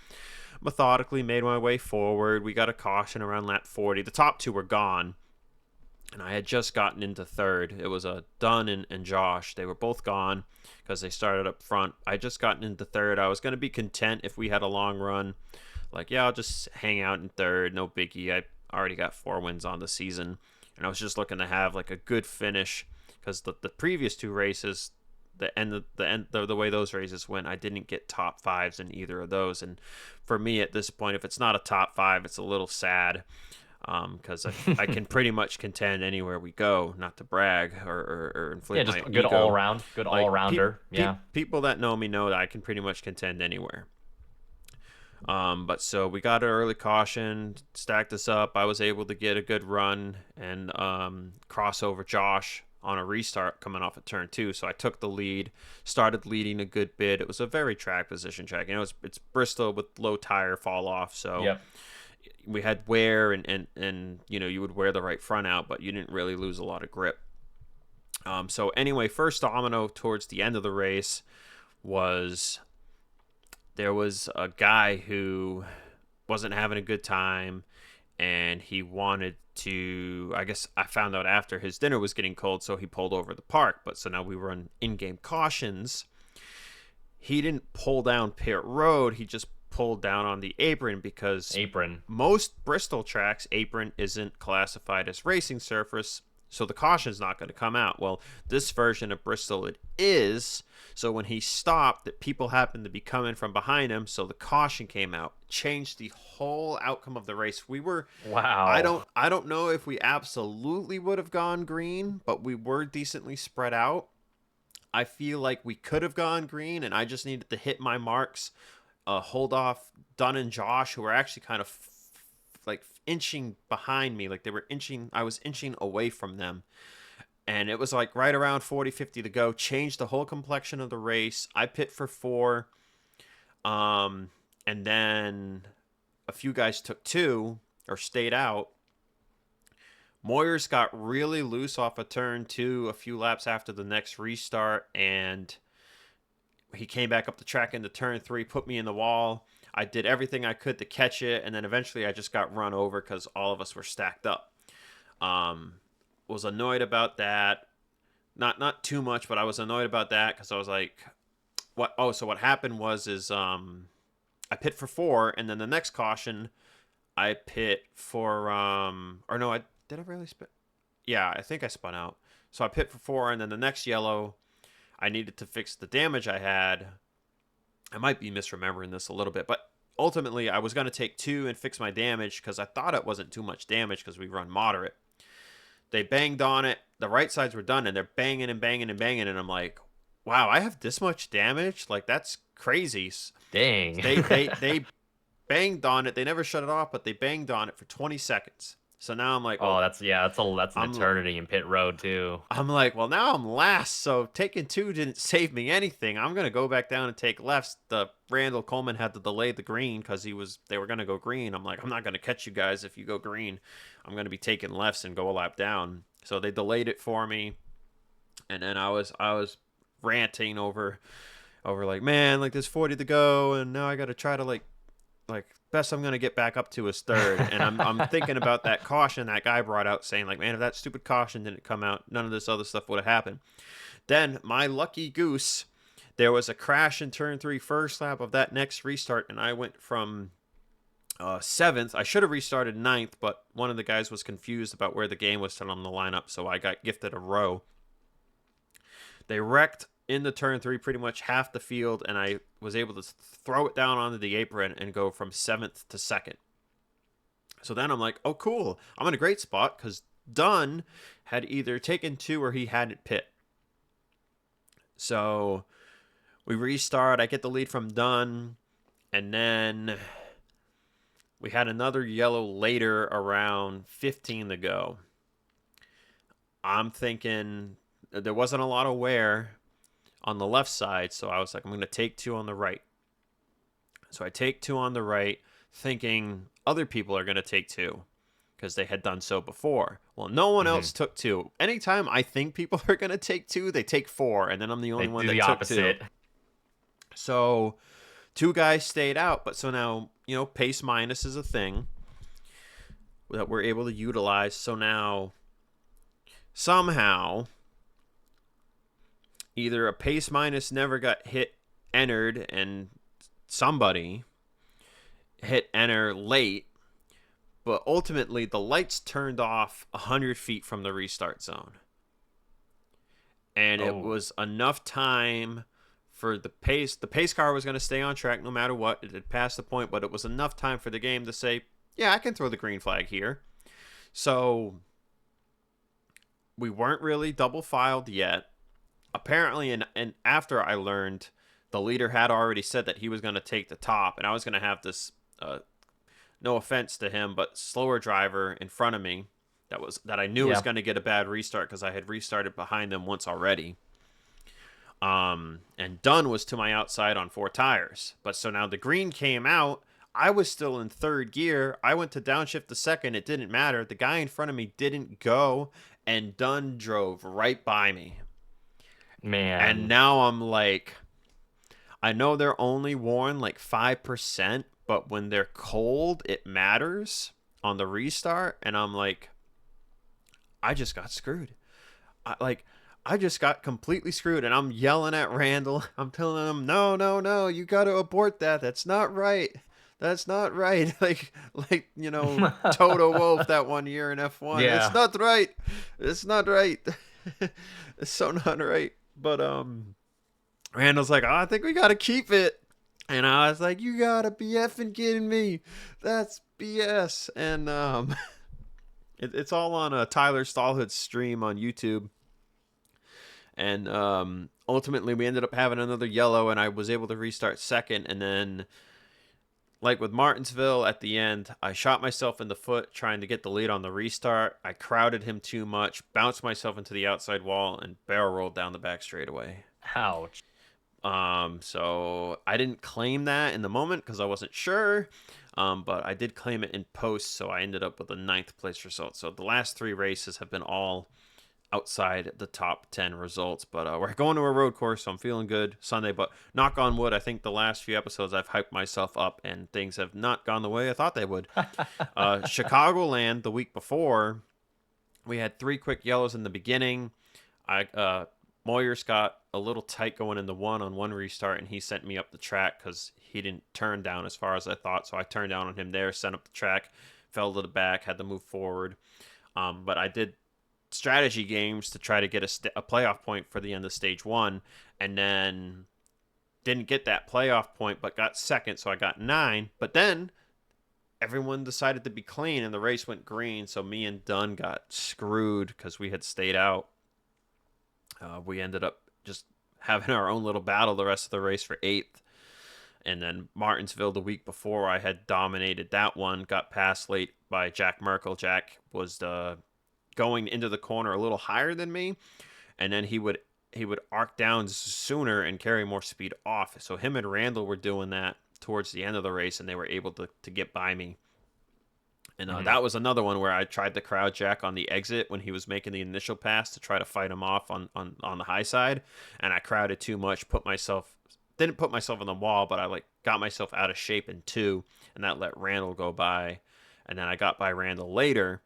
methodically made my way forward. We got a caution around lap 40. The top two were gone, and I had just gotten into third. It was Dunn and Josh. They were both gone because they started up front. I just gotten into third. I was going to be content if we had a long run. Like, yeah, I'll just hang out in third. No biggie. I already got 4 wins on the season, and I was just looking to have like a good finish because the previous 2 races, the way those races went, I didn't get top 5s in either of those. And for me at this point, if it's not a top 5, it's a little sad. Because I can pretty much contend anywhere we go, not to brag or inflate Yeah, my just a good ego. all around, good Like, all rounder. Yeah. people that know me know that I can pretty much contend anywhere. But so we got an early caution, stacked us up. I was able to get a good run and cross over Josh on a restart coming off of turn 2. So I took the lead, started leading a good bit. It was a very track position track. It's Bristol with low tire fall off. So Yep. we had wear and you would wear the right front out, but you didn't really lose a lot of grip. So anyway, first domino towards the end of the race was there was a guy who wasn't having a good time and he wanted to, I guess I found out after his dinner was getting cold, so he pulled over the park. But so now we were on in-game cautions. He didn't pull down pit road, he just pulled down on the apron because Apron. most Bristol tracks apron isn't classified as racing surface, so the caution's not going to come out. Well, this version of Bristol it is. So when he stopped, that people happened to be coming from behind him, so the caution came out, changed the whole outcome of the race. We were Wow. I don't know if we absolutely would have gone green, but we were decently spread out. I feel like we could have gone green, and I just needed to hit my marks, hold off Dunn and Josh, who were actually kind of like inching behind me. Like they were inching, I was inching away from them. And it was like right around 40, 50 to go. Changed the whole complexion of the race. I pit for 4. And then a few guys took 2 or stayed out. Moyers got really loose off a turn 2 a few laps after the next restart, and he came back up the track into turn 3, put me in the wall. I did everything I could to catch it, and then eventually I just got run over because all of us were stacked up. Was annoyed about that. Not too much, but I was annoyed about that because I was like, what? Oh, so what happened was I pit for 4, and then the next caution I pit for or no, did I really spin? Yeah, I think I spun out. So I pit for 4, and then the next yellow, I needed to fix the damage I had. I might be misremembering this a little bit, but ultimately I was going to take 2 and fix my damage because I thought it wasn't too much damage because we run moderate. They banged on it. The right sides were done, and they're banging and banging and banging, and I'm like, wow, I have this much damage? Like, that's crazy. Dang. They banged on it. They never shut it off, but they banged on it for 20 seconds. So now I'm like, oh, that's an eternity in pit road too. I'm like, well, now I'm last, so taking 2 didn't save me anything. I'm gonna go back down and take lefts. The Randall Coleman had to delay the green because they were gonna go green. I'm like, I'm not gonna catch you guys if you go green. I'm gonna be taking lefts and go a lap down. So they delayed it for me, and then I was ranting over like, man, like there's 40 to go, and now I gotta try to like best I'm gonna get back up to is 3rd. And I'm thinking about that caution that guy brought out, saying like, man, if that stupid caution didn't come out, none of this other stuff would have happened. Then my lucky goose, there was a crash in turn 3 first lap of that next restart, and I went from 7th. I should have restarted 9th, but one of the guys was confused about where the game was set on the lineup, so I got gifted a row. They wrecked in the turn 3 pretty much half the field, and I was able to throw it down onto the apron and go from 7th to 2nd. So then I'm like, oh, cool. I'm in a great spot because Dunn had either taken 2 or he hadn't pit. So we restart. I get the lead from Dunn, and then we had another yellow later around 15 to go. I'm thinking there wasn't a lot of wear on the left side, so I was like, I'm going to take 2 on the right. So I take 2 on the right, thinking other people are going to take 2 because they had done so before. Well, no one else took 2. Anytime I think people are going to take 2, they take 4, and then I'm the only one that took opposite. 2. So 2 guys stayed out, but so now, pace minus is a thing that we're able to utilize. So now, somehow, either a pace minus never got entered, and somebody hit enter late, but ultimately the lights turned off 100 feet from the restart zone. And it was enough time for the pace car was going to stay on track no matter what. It had passed the point, but it was enough time for the game to say, yeah, I can throw the green flag here. So we weren't really double filed yet. Apparently, and after I learned, the leader had already said that he was going to take the top, and I was going to have this, no offense to him, but slower driver in front of me that I knew was going to get a bad restart because I had restarted behind them once already. And Dunn was to my outside on 4 tires. But so now the green came out. I was still in 3rd gear. I went to downshift to 2nd. It didn't matter. The guy in front of me didn't go, and Dunn drove right by me. Man. And now I'm like, I know they're only worn like 5%, but when they're cold, it matters on the restart. And I'm like, I just got screwed. I just got completely screwed. And I'm yelling at Randall. I'm telling him, no, you got to abort that. That's not right. That's not right. Like Toto Wolff that one year in F1. Yeah. It's not right. It's not right. It's so not right. But Randall's like, I think we got to keep it. And I was like, you got to be effing kidding me. That's BS. And it's all on Tyler Stallhood's stream on YouTube. And ultimately, we ended up having another yellow, and I was able to restart second. And then, like with Martinsville at the end, I shot myself in the foot trying to get the lead on the restart. I crowded him too much, bounced myself into the outside wall, and barrel rolled down the back straightaway. Ouch. So I didn't claim that in the moment because I wasn't sure. But I did claim it in post, so I ended up with a ninth place result. So the last three races have been all outside the top 10 results. But we're going to a road course, so I'm feeling good Sunday. But knock on wood, I think the last few episodes I've hyped myself up, and things have not gone the way I thought they would. Chicagoland the week before, we had three quick yellows in the beginning. Moyers got a little tight going into one on one restart, and he sent me up the track because he didn't turn down as far as I thought. So I turned down on him there, sent up the track, fell to the back, had to move forward. But I did strategy games to try to get a playoff point for the end of stage one, and then didn't get that playoff point, but got second, so I got 9. But then everyone decided to be clean, and the race went green, so me and Dunn got screwed because we had stayed out. We ended up just having our own little battle the rest of the race for 8th. And then Martinsville the week before, I had dominated that one, got passed late by Jack Merkel. Jack was going into the corner a little higher than me, and then he would arc down sooner and carry more speed off. So him and Randall were doing that towards the end of the race, and they were able to get by me. And that was another one where I tried to crowd Jack on the exit when he was making the initial pass to try to fight him off on the high side, and I crowded too much, didn't put myself on the wall, but I got myself out of shape in 2, and that let Randall go by. And then I got by Randall later,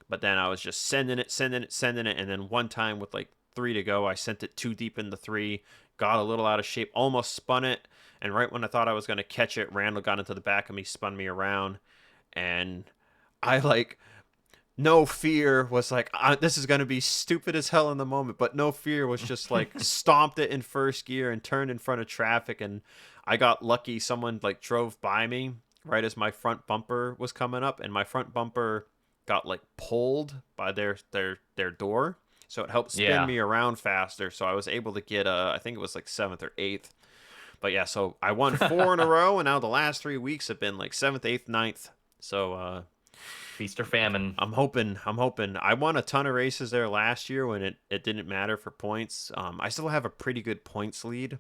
but then I was just sending it, and then one time with 3 to go, I sent it too deep into 3, got a little out of shape, almost spun it, and right when I thought I was going to catch it, Randall got into the back of me, spun me around, and I no fear was this is going to be stupid as hell in the moment, but no fear was just stomped it in first gear and turned in front of traffic. And I got lucky. Someone drove by me right as my front bumper was coming up, and my front bumper got pulled by their door. So it helped spin me around faster. So I was able to get I think it was 7th or 8th. But yeah, so I won 4 in a row, and now the last 3 weeks have been 7th, 8th, 9th. So feast or famine. I'm hoping. I won a ton of races there last year when it didn't matter for points. I still have a pretty good points lead.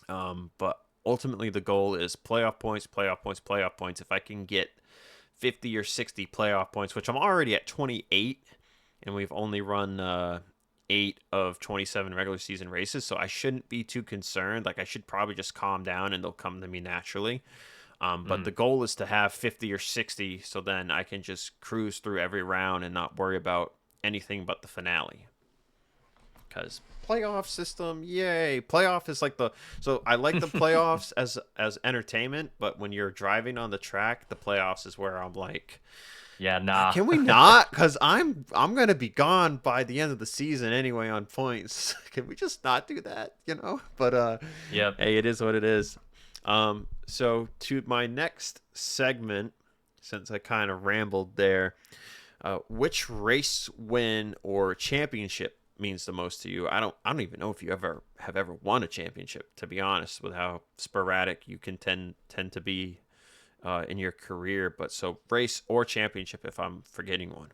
But ultimately the goal is playoff points. If I can get 50 or 60 playoff points, which I'm already at 28, and we've only run 8 of 27 regular season races, so I shouldn't be too concerned. I should probably just calm down and they'll come to me naturally. But the goal is to have 50 or 60, so then I can just cruise through every round and not worry about anything but the finale. Because playoff system, yay! Playoff is so I like the playoffs as entertainment, but when you're driving on the track, the playoffs is where I'm yeah, nah. Can we not? Because I'm gonna be gone by the end of the season anyway on points. Can we just not do that? But yep. Hey, it is what it is. So to my next segment, since I kind of rambled there, which race win or championship means the most to you? I don't even know if you have ever won a championship, to be honest, with how sporadic you can tend to be in your career. But so race or championship, if I'm forgetting one.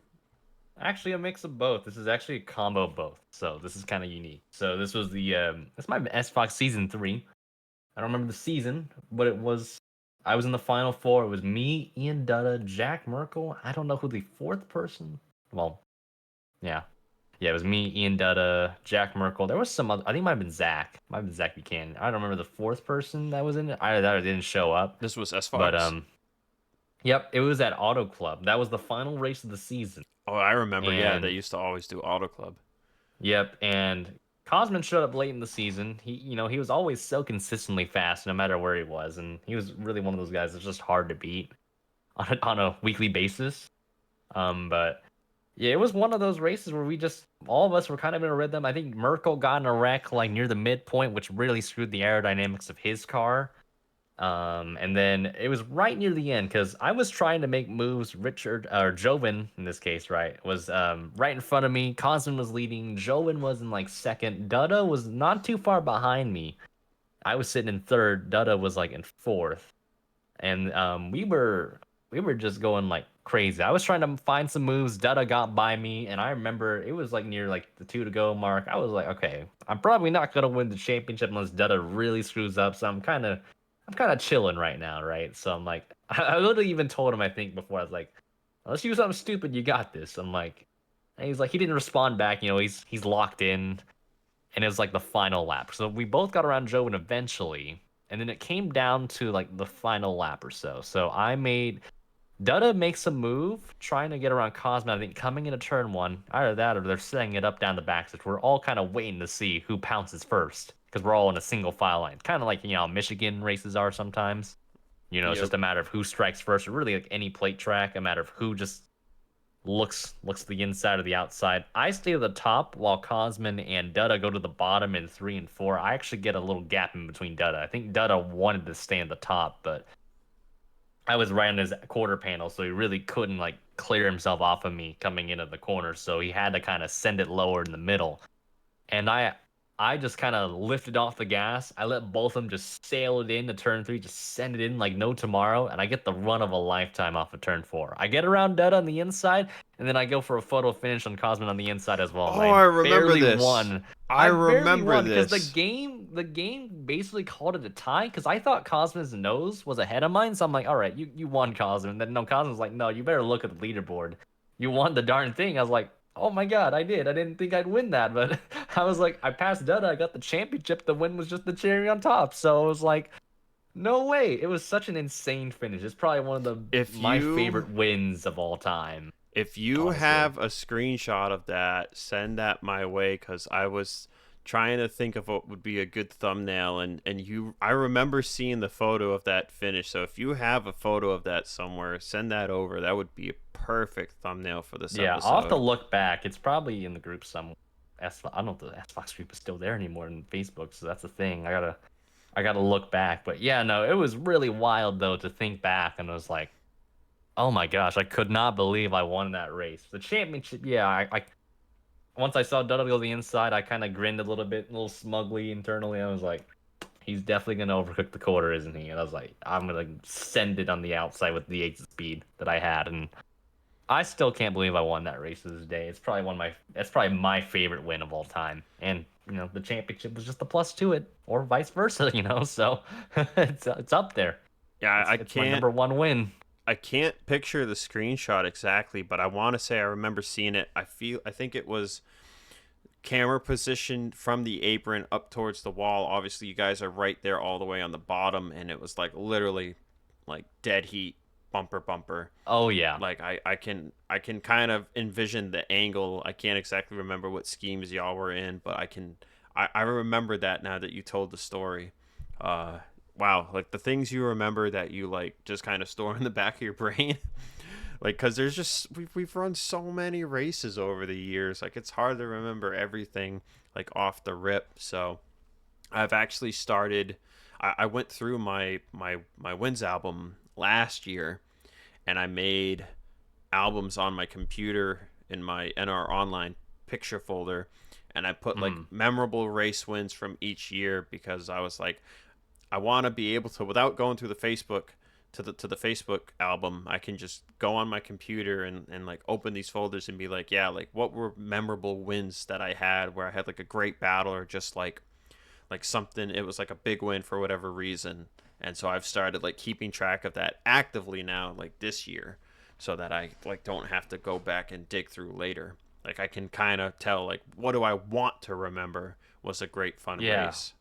Actually, a mix of both. This is actually a combo of both. So this is kind of unique. So this was that's my SFox season 3. I don't remember the season, but I was in the final 4. It was me, Ian Dutta, Jack Merkel. I don't know who the 4th person. Well, yeah. Yeah, it was me, Ian Dutta, Jack Merkel. There was some other, I think it might have been Zach. Might have been Zach Buchanan. I don't remember the 4th person that was in it. Either that or didn't show up. This was S Fox. But yep, it was at Auto Club. That was the final race of the season. Oh, I remember. Yeah, they used to always do Auto Club. Yep, and Cosman showed up late in the season. He was always so consistently fast, no matter where he was, and he was really one of those guys that's just hard to beat on a weekly basis. But yeah, it was one of those races where all of us were kind of in a rhythm. I think Merkel got in a wreck near the midpoint, which really screwed the aerodynamics of his car. And then it was right near the end because I was trying to make moves. Richard or Joven in this case, right, was right in front of me. Cosmin was leading. Joven was in like second. Dutta was not too far behind me. I was sitting in third. Dutta was like in fourth, and we were just going like crazy. I was trying to find some moves. Dutta got by me, and I remember it was like near like the 2 to go mark. I was like, okay, I'm probably not gonna win the championship unless Dutta really screws up. So I'm kind of chilling right now, right? So I'm like, I literally even told him, I think before, I was like, unless you do something stupid, you got this. I'm like, and he's like, he didn't respond back. He's locked in, and it was like the final lap. So we both got around Joe, and eventually, and then it came down to like the final lap or so. So I made Dutta makes a move trying to get around Cosmo. I think coming into turn one, either that or they're setting it up down the backstretch. We're all kind of waiting to see who pounces first because we're all in a single file line. Kind of like Michigan races are sometimes. It's Yep. just a matter of who strikes first, or really like any plate track, a matter of who just looks the inside or the outside. I stay at the top while Cosmin and Dutta go to the bottom in 3 and 4. I actually get a little gap in between Dutta. I think Dutta wanted to stay at the top, but I was right on his quarter panel, so he really couldn't like clear himself off of me coming into the corner. So he had to kind of send it lower in the middle. And I just kind of lifted off the gas. I let both of them just sail it into turn three, just send it in like no tomorrow, and I get the run of a lifetime off of turn four. I get around Dead on the inside, and then I go for a photo finish on Cosmin on the inside as well, and Oh, I remember barely this. won. I I barely remember won because the this. game basically called it a tie because I thought Cosmin's nose was ahead of mine, so I'm like, all right, you won, Cosmin. And then no, Cosmin's like, no, you better look at the leaderboard. You won the darn thing. I was like, oh my god, I did. I didn't think I'd win that, but I was like, I passed Dutta, I got the championship. The win was just the cherry on top. So I was like, no way. It was such an insane finish. It's probably one of the If my you favorite wins of all time, if you honestly. have a screenshot of that, send that my way cuz I was trying to think of what would be a good thumbnail, and I remember seeing the photo of that finish. So if you have a photo of that somewhere, send that over. That would be a perfect thumbnail for this Yeah, I'll have to episode. look back. It's probably in the group somewhere. I don't know if the Xbox group is still there anymore in Facebook, so that's the thing. I gotta look back. But yeah, no, it was really wild though to think back, and I was like, oh my gosh, I could not believe I won that race. The championship, yeah, I once I saw Dudley go the inside, I kind of grinned a little bit, a little smugly internally. I was like, he's definitely gonna overcook the quarter, isn't he? And I was like, I'm gonna send it on the outside with the exit speed that I had, and I still can't believe I won that race to this day. It's probably my favorite win of all time. And the championship was just a plus to it, or vice versa. So it's up there. Yeah, It's my number one win. I can't picture the screenshot exactly, but I want to say I remember seeing it. I think it was camera position from the apron up towards the wall. Obviously, you guys are right there all the way on the bottom, and it was like literally like dead heat, bumper bumper. Oh yeah, Like I can kind of envision the angle. I can't exactly remember what schemes y'all were in, but I remember that now that you told the story. Uh wow, like the things you remember that you like just kind of store in the back of your brain. Like cuz there's just we've run so many races over the years. Like it's hard to remember everything like off the rip. So I've actually started I went through my wins album last year, and I made albums on my computer in my NR online picture folder, and I put like mm, memorable race wins from each year because I was like, I want to be able to, without going through the Facebook to the Facebook album, I can just go on my computer and like open these folders and be like, yeah, like what were memorable wins that I had where I had like a great battle or just like something, it was like a big win for whatever reason. And so I've started like keeping track of that actively now, like this year, so that I like don't have to go back and dig through later. Like I can kind of tell like what do I want to remember was a great fun yeah, race.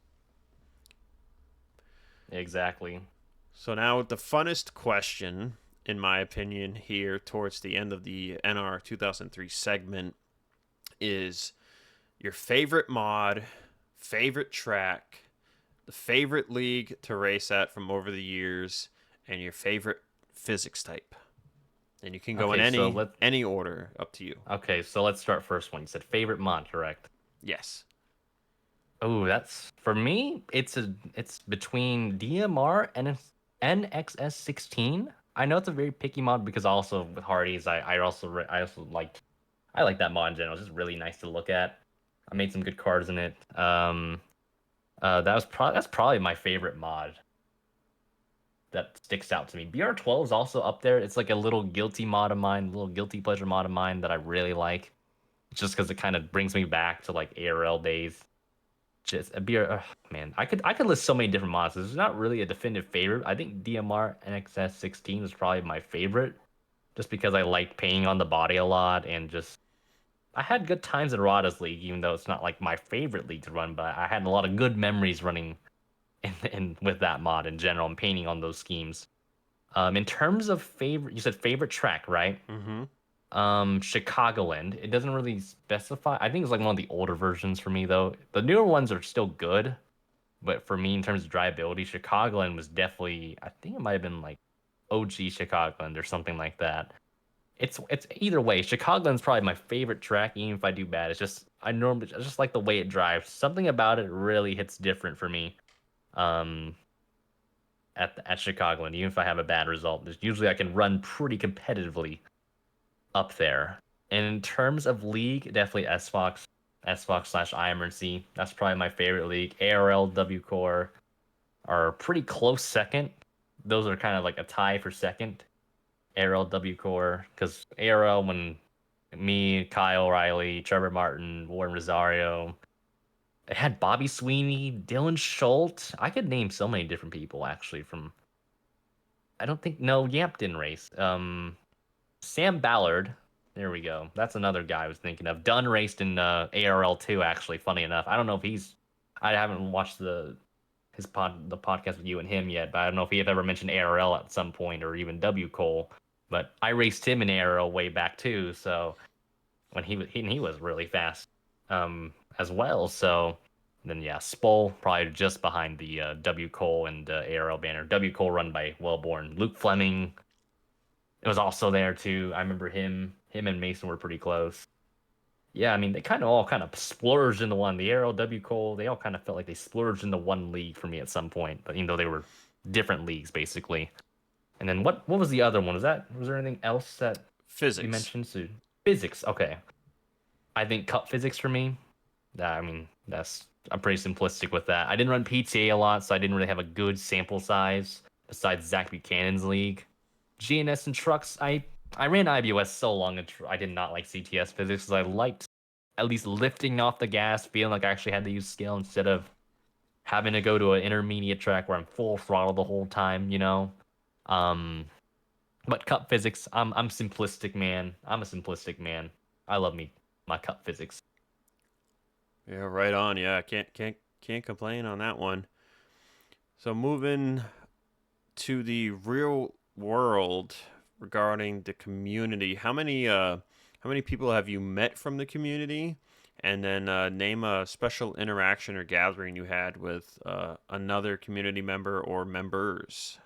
exactly. So now the funnest question, in my opinion, here towards the end of the NR 2003 segment is your favorite mod, favorite track, the favorite league to race at from over the years, and your favorite physics type. And you can go in Okay, so any order, up to you. let's start first one. You said favorite mod, correct? Yes. Oh, that's for me. It's between DMR and NXS16. I know it's a very picky mod because also with Hardee's, I also I like that mod in general. It's just really nice to look at. I made some good cards in it. That's probably my favorite mod that sticks out to me. BR12 is also up there. It's like a little guilty mod of mine, a little guilty pleasure mod of mine that I really like, just because it kind of brings me back to like ARL days. Just a beer, man. I could list so many different mods. There's not really a definitive favorite. I think DMR NXS 16 is probably my favorite, just because I like painting on the body a lot and just I had good times in Rada's league, even though it's not like my favorite league to run. But I had a lot of good memories running in with that mod in general and painting on those schemes. In terms of favorite, you said favorite track, right? Mm-hmm. Chicagoland. It doesn't really specify. I think it's like one of the older versions for me though. The newer ones are still good, but for me in terms of drivability, Chicagoland was definitely. I think it might have been like OG Chicagoland or something like that. It's either way. Chicagoland's probably my favorite track, even if I do bad. It's just I just like the way it drives. Something about it really hits different for me. Um, at Chicagoland, even if I have a bad result, there's usually I can run pretty competitively up there. And in terms of league, definitely SFox slash IMRC. That's probably my favorite league. ARL, W Core are pretty close second. Those are kind of like a tie for second. ARL, W Core, because ARL when me, Kyle Riley, Trevor Martin, Warren Rosario, it had Bobby Sweeney, Dylan Schultz. I could name so many different people actually from. I don't think no Yamp didn't race. Sam Ballard. There we go. That's another guy I was thinking of. Dunn raced in ARL too. Actually, funny enough, I don't know if he's. I haven't watched the podcast with you and him yet, but I don't know if he have ever mentioned ARL at some point or even W Cole. But I raced him in ARL way back too. So when he was really fast as well. So then yeah, Spull probably just behind the W Cole and ARL banner. W Cole run by Wellborn. Luke Fleming it was also there too. I remember him and Mason were pretty close. Yeah, I mean they kind of all kind of splurged into one. The Arrow, W Cole, they all kind of felt like they splurged into one league for me at some point, but even though they were different leagues basically. And then what was the other one? Was there anything else that you Physics. mentioned? So, physics. Okay, I think cup physics for me. I mean that's I'm pretty simplistic with that. I didn't run PTA a lot, so I didn't really have a good sample size besides Zach Buchanan's league. GNS and trucks, I ran IBOS so long I did not like CTS physics because I liked at least lifting off the gas, feeling like I actually had to use skill instead of having to go to an intermediate track where I'm full throttle the whole time, you know. Um, but cup physics, I'm simplistic man. I'm a simplistic man. I love me my cup physics. Yeah, right on. Yeah, can't complain on that one. So moving to the real world regarding the community, how many people have you met from the community? And then name a special interaction or gathering you had with another community member or members.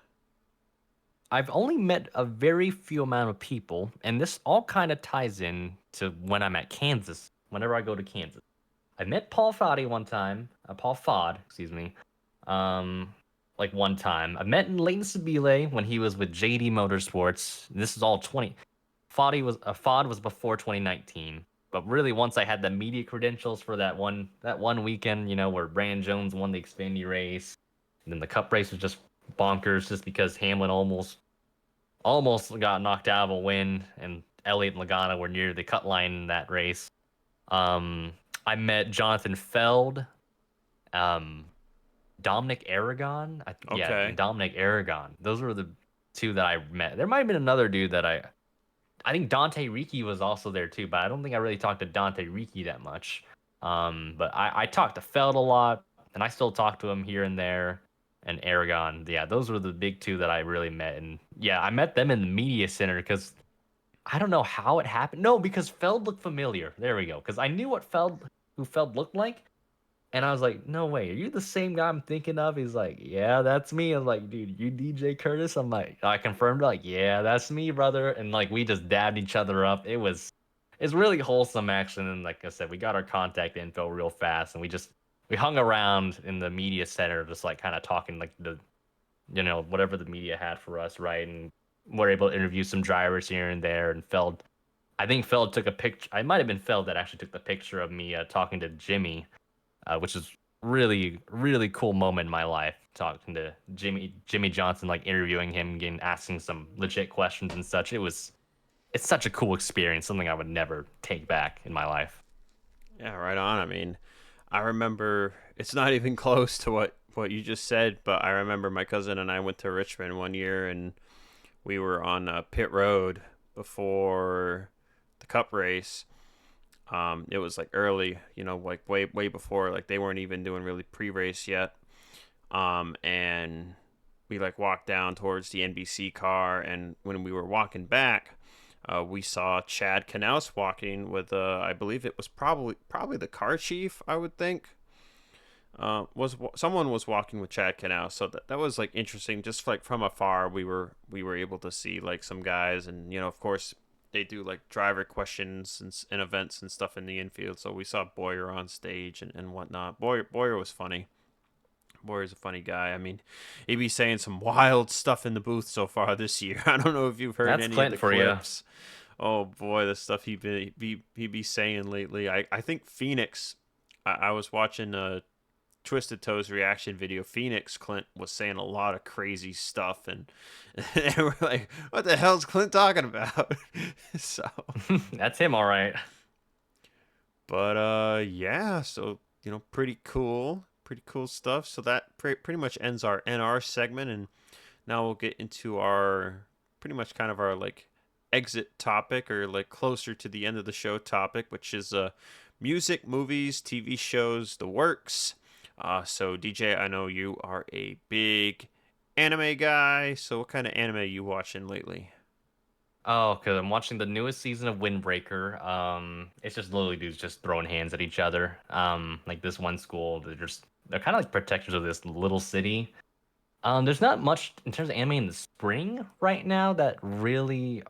I've only met a very few amount of people, and this all kind of ties in to when I'm at Kansas. Whenever I go to Kansas, I met Paul Foddy one time. Paul Fod, excuse me. Um, like one time. I met in Leighton Sabile when he was with JD Motorsports. This is all 20. Fod was before 2019. But really, once I had the media credentials for that one weekend, you know, where Brandon Jones won the Xfinity race, and then the Cup race was just bonkers, just because Hamlin almost got knocked out of a win, and Elliott and Logano were near the cut line in that race. Um, I met Jonathan Feld, um, Dominic Aragon. Yeah, Okay. and Dominic Aragon. Those were the two that I met. There might have been another dude that I think Dante Ricci was also there too, but I don't think I really talked to Dante Ricci that much. But I talked to Feld a lot, and I still talk to him here and there. And Aragon, yeah, those were the big two that I really met. And yeah, I met them in the media center because I don't know how it happened. No, because Feld looked familiar. There we go. Because I knew who Feld looked like, and I was like, no way, are you the same guy I'm thinking of? He's like, yeah, that's me. I was like, dude, you DJ Kurtis? I'm like, I confirmed, like, yeah, that's me, brother. And like, we just dabbed each other up. It's really wholesome action. And like I said, we got our contact info real fast, and we just we hung around in the media center, just like kind of talking like the whatever the media had for us, right? And we're able to interview some drivers here and there. And Feld, I think Feld took a picture. I might have been Feld that actually took the picture of me talking to Jimmy, which is really really cool moment in my life, talking to Jimmy Johnson, like interviewing him, getting asking some legit questions and such. It's such a cool experience, something I would never take back in my life. Yeah, right on. I mean, I remember it's not even close to what you just said, but I remember my cousin and I went to Richmond one year, and we were on pit road before the Cup race. It was like early, like way before, like they weren't even doing really pre-race yet. And we like walked down towards the NBC car, and when we were walking back, we saw Chad Knaus walking with, I believe it was probably the car chief, I would think. Someone was walking with Chad Knaus, so that was like interesting. Just like from afar, we were able to see like some guys, and of course they do like driver questions and events and stuff in the infield. So we saw Boyer on stage and whatnot. Boyer was funny. Boyer's a funny guy. I mean, he'd be saying some wild stuff in the booth so far this year. I don't know if you've heard That's any of Clint the for you. clips. Oh boy, the stuff he be saying lately. I think Phoenix. I was watching a Twisted Toes reaction video. Phoenix Clint was saying a lot of crazy stuff, and we're like, "What the hell's Clint talking about?" So, That's him, all right. but yeah. So pretty cool stuff. So that pretty much ends our NR segment, and now we'll get into our pretty much kind of our like exit topic, or like closer to the end of the show topic, which is music, movies, TV shows, the works. So DJ, I know you are a big anime guy. So what kind of anime are you watching lately? Oh, because I'm watching the newest season of Windbreaker. It's just literally dudes just throwing hands at each other. Like this one school, they're kind of like protectors of this little city. There's not much in terms of anime in the spring right now that really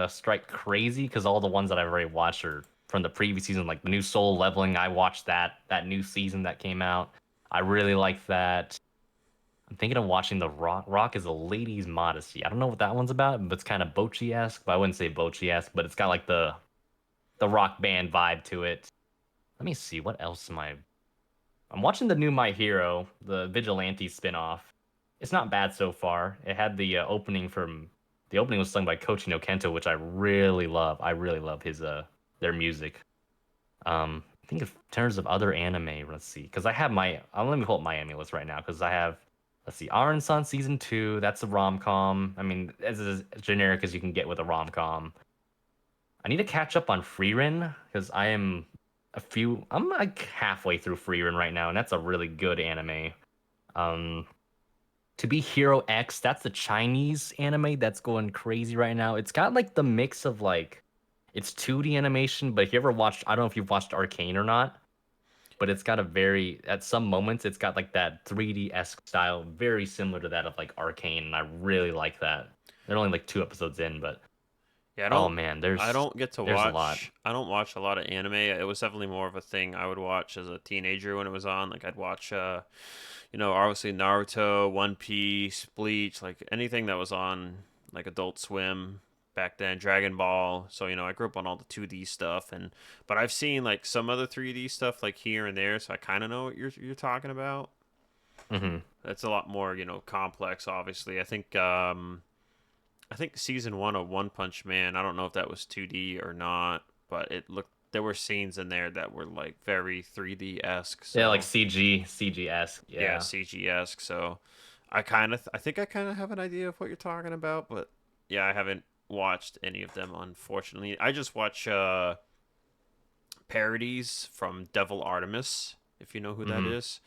strike crazy, because all the ones that I've already watched are from the previous season, like the new Soul Leveling. I watched that new season that came out. I really like that. I'm thinking of watching the Rock. Rock is a lady's modesty. I don't know what that one's about, but it's kind of Bocchi-esque. But I wouldn't say Bocchi-esque, but it's got like the rock band vibe to it. Let me see, what else am I? I'm watching the new My Hero, the Vigilante spinoff. It's not bad so far. It had the opening was sung by Koichi no Kento, which I really love. I really love his their music. I think in terms of other anime, let's see, because I have let me pull up my anime list right now, because I have, let's see, Aran-san season 2. That's a rom com. I mean, as generic as you can get with a rom com. I need to catch up on Frieren, because I'm like halfway through Frieren right now, and that's a really good anime. Um, to be Hero X, that's the Chinese anime that's going crazy right now. It's got like the mix of like, it's 2D animation, but if you ever watched, I don't know if you've watched Arcane or not, but it's got at some moments, it's got like that 3D-esque style, very similar to that of like Arcane, and I really like that. They're only like 2 episodes in, but Yeah, oh man, I don't get to there's a lot. watch. I don't watch a lot of anime. It was definitely more of a thing I would watch as a teenager when it was on. Like I'd watch, obviously Naruto, One Piece, Bleach, like anything that was on like Adult Swim back then, Dragon Ball. So I grew up on all the 2D stuff, but I've seen like some other 3D stuff like here and there, so I kind of know what you're talking about. Hmm. That's a lot more complex. Obviously, I think season 1 of One Punch Man, I don't know if that was 2D or not, but there were scenes in there that were like very 3D esque. Yeah, like So CG-esque. yeah, Yeah. CG esque. So I think I kind of have an idea of what you're talking about, but yeah, I haven't watched any of them, unfortunately. I just watch parodies from Devil Artemis, if you know who that Hmm. is.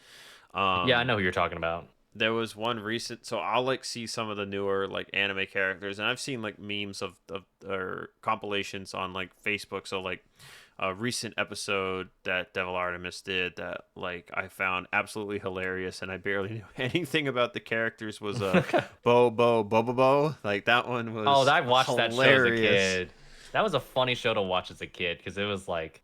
Yeah, I Um, know who you're talking about. there was one recent, so I'll like see some of the newer like anime characters, and I've seen like memes of or compilations on like Facebook. So like a recent episode that Devil Artemis did that like I found absolutely hilarious, and I barely knew anything about the characters, was Bo. Like that one Oh, was I watched that show as a hilarious. kid. That was a funny show to watch as a kid, because it was like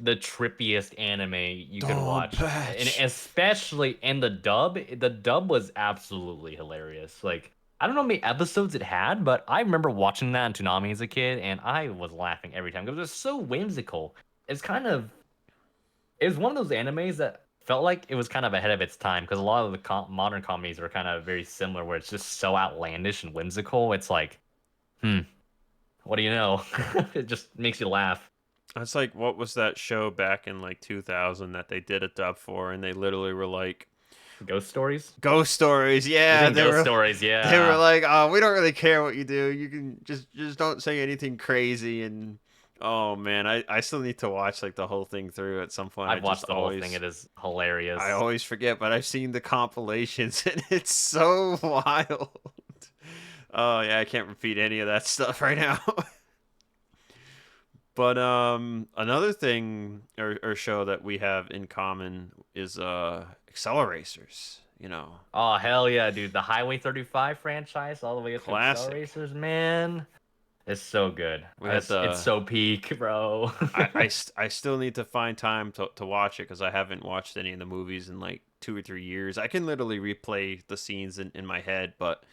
the trippiest anime you could Oh, watch, and batch. especially in the dub. The dub was absolutely hilarious. Like I don't know how many episodes it had, but I remember watching that in Toonami as a kid, and I was laughing every time because it was so whimsical. It's kind of it was one of those animes that felt like it was kind of ahead of its time because a lot of the modern comedies are kind of very similar, where it's just so outlandish and whimsical. It's like, hmm, what do you know? It just makes you laugh. That's like, what was that show back in like 2000 that they did a dub for, and they literally were like, Ghost stories. ghost stories. Yeah, Within ghost stories, they were yeah. like, oh, we don't really care what you do. You can just don't say anything crazy. And oh man, I still need to watch like the whole thing through at some point. I've watched the whole thing. It is I hilarious. always forget, but I've seen the compilations and it's so wild. Oh yeah, I can't repeat any of that stuff right now. But another thing or show that we have in common is Acceleracers, you know. Oh hell yeah, dude! The Highway 35 franchise, all the way up to Excel Classic. Racers, man, it's so good. We had It's the so peak, bro. I still need to find time to watch it because I haven't watched any of the movies in like 2 or 3 years. I can literally replay the scenes in my head, but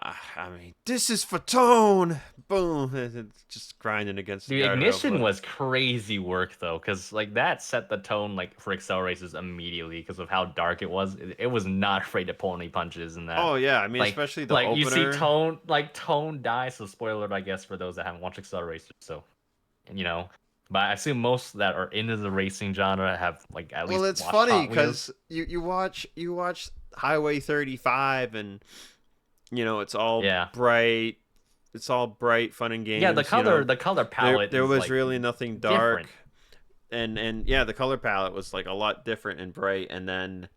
I mean, this is for tone. Boom, it's just grinding against the Dude, guardrail. Ignition But was crazy work though, because like that set the tone like for Excel Races immediately because of how dark it was. It was not afraid to pull any punches in that. oh yeah, I mean, Like especially the like you see opener. Tone die. So spoiler, I guess, for those that haven't watched Excel Racers. So you know, but I assume most that are into the racing genre have like at Well, least it's watched funny Hot Wheels. because you watch Highway 35 and it's all Yeah, bright. It's all bright, fun and yeah. games. The color There palette there is was like really nothing dark, different. and yeah, the color palette was like a lot different and bright. And then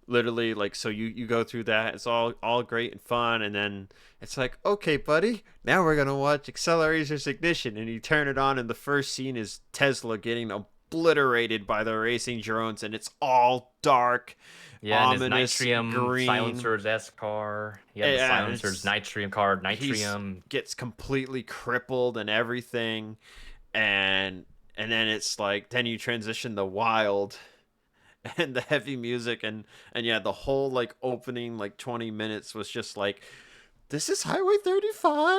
literally like so you go through that, it's all great and fun, and then it's like, okay, buddy, now we're gonna watch Accelerators Ignition, and you turn it on, and the first scene is Tesla getting obliterated by the racing drones, and it's all dark, Yeah, and his ominous Nitrium green. Silencers S car. He had the Yeah, and Silencers it's Nitrium car, he's Nitrium. gets completely crippled and everything, and then it's like then you transition the wild and the heavy music, and yeah, the whole like opening like 20 minutes was just like, this is Highway 35,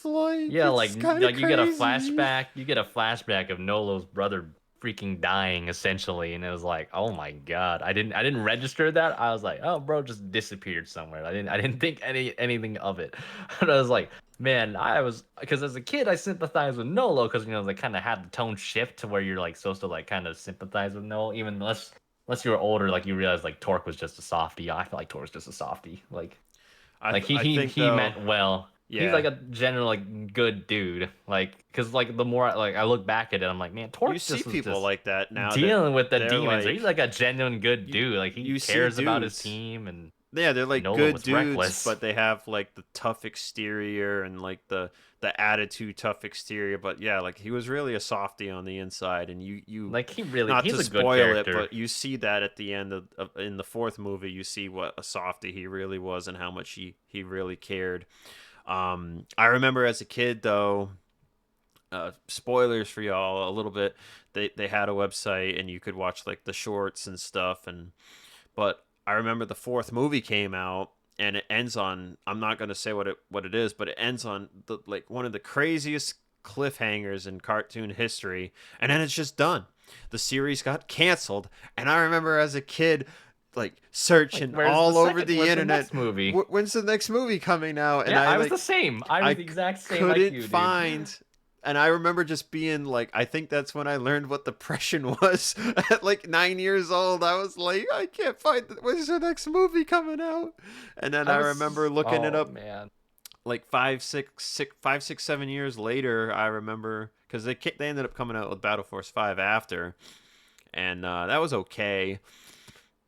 like Yeah, it's kind of like crazy. you get a flashback of Nolo's brother freaking dying essentially, and it was like, oh my god, I didn't register that. I was like, oh bro, just disappeared somewhere. I didn't think anything of it, and I was like, man, I was because as a kid I sympathized with Nolo because they kind of had the tone shift to where you're like supposed to like kind of sympathize with Nolo, even unless you were older, like you realize like Torque was just a softie. I feel like Torque's just a softie, like I think he though, meant well. He's yeah, like a general like good dude. Like cuz like the more like I look back at it I'm like, man, you Torque see just was people just like that now that dealing with the they're demons. He's like, like a genuine good you dude. Like he you see cares about his dudes. team and Yeah, they're like Nola good was dudes, reckless. but they have like the tough exterior and like the attitude tough exterior. But yeah, like he was really a softie on the inside, and you Like he really not he's to a good spoil it, character. but you see that at the end of in the fourth movie, you see what a softie he really was and how much he really cared. I remember as a kid though. Spoilers for y'all a little bit. They had a website and you could watch like the shorts and stuff, and but I remember the fourth movie came out and it ends on, I'm not going to say what it is, but it ends on the like one of the craziest cliffhangers in cartoon history, and then it's just done. The series got canceled, and I remember as a kid like Like searching all over the where's the internet, next movie? when's the next movie coming out? And Yeah, I I was the like same. I was I the exact same like couldn't you, dude. find, and I remember just being like, I think that's when I learned what depression was at like 9 years old. I was like, I can't find when's the next movie coming out? And then I I remember was looking it oh up man. like 5, 6, 7 years later. I remember because they ended up coming out with Battle Force 5 after, and that was okay.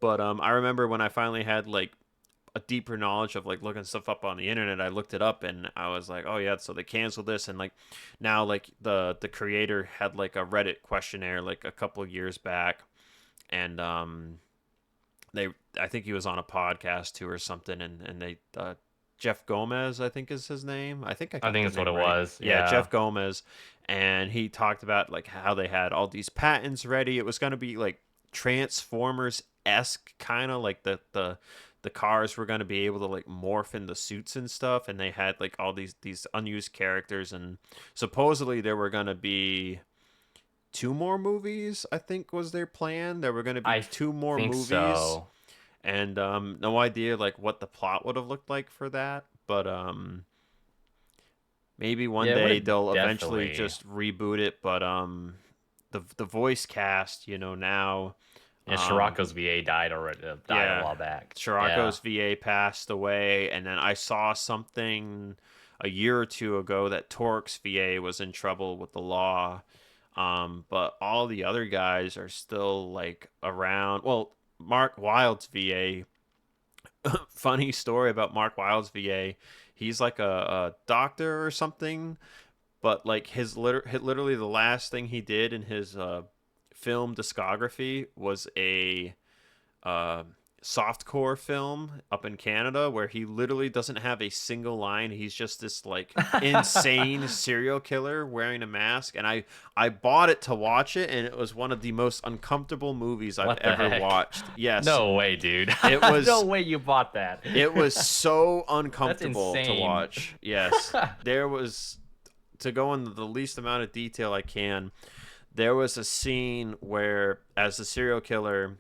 But I remember when I finally had like a deeper knowledge of like looking stuff up on the internet, I looked it up and I was like, oh yeah, so they canceled this. And like now like the creator had like a Reddit questionnaire like a couple of years back, and they I think he was on a podcast too or something, and they Jeff Gomez, I think is his name. I think I I got think the that's what name it right. was. Yeah, Yeah. Jeff Gomez, and he talked about like how they had all these patents ready. It was going to be like Transformers esque, kind of like the cars were going to be able to like morph in the suits and stuff, and they had like all these unused characters, and supposedly there were going to be two more movies. I think was their plan. There were going to be I two more think movies, so. and no idea like what the plot would have looked like for that, but maybe one Yeah, it would day have they'll eventually definitely. just reboot it. But the voice cast, now, Yeah, um, Scirocco's VA died a yeah, while back. Yeah. Chiraco's VA passed away, and then I saw something a year or two ago that Torque's VA was in trouble with the law. But all the other guys are still like around. Well, Mark Wilde's VA, funny story about Mark Wilde's VA. He's like a doctor or something, but like literally the last thing he did in his film discography was a uh, softcore film up in Canada where he literally doesn't have a single line. He's just this like insane serial killer wearing a mask, and I bought it to watch it, and it was one of the most uncomfortable movies I've What the ever heck? watched. Yes, No way, dude. it No was way you bought that. it was so That's uncomfortable to insane. watch. Yes. There was, to go into the least amount of detail I can, there was a scene where, as the serial killer,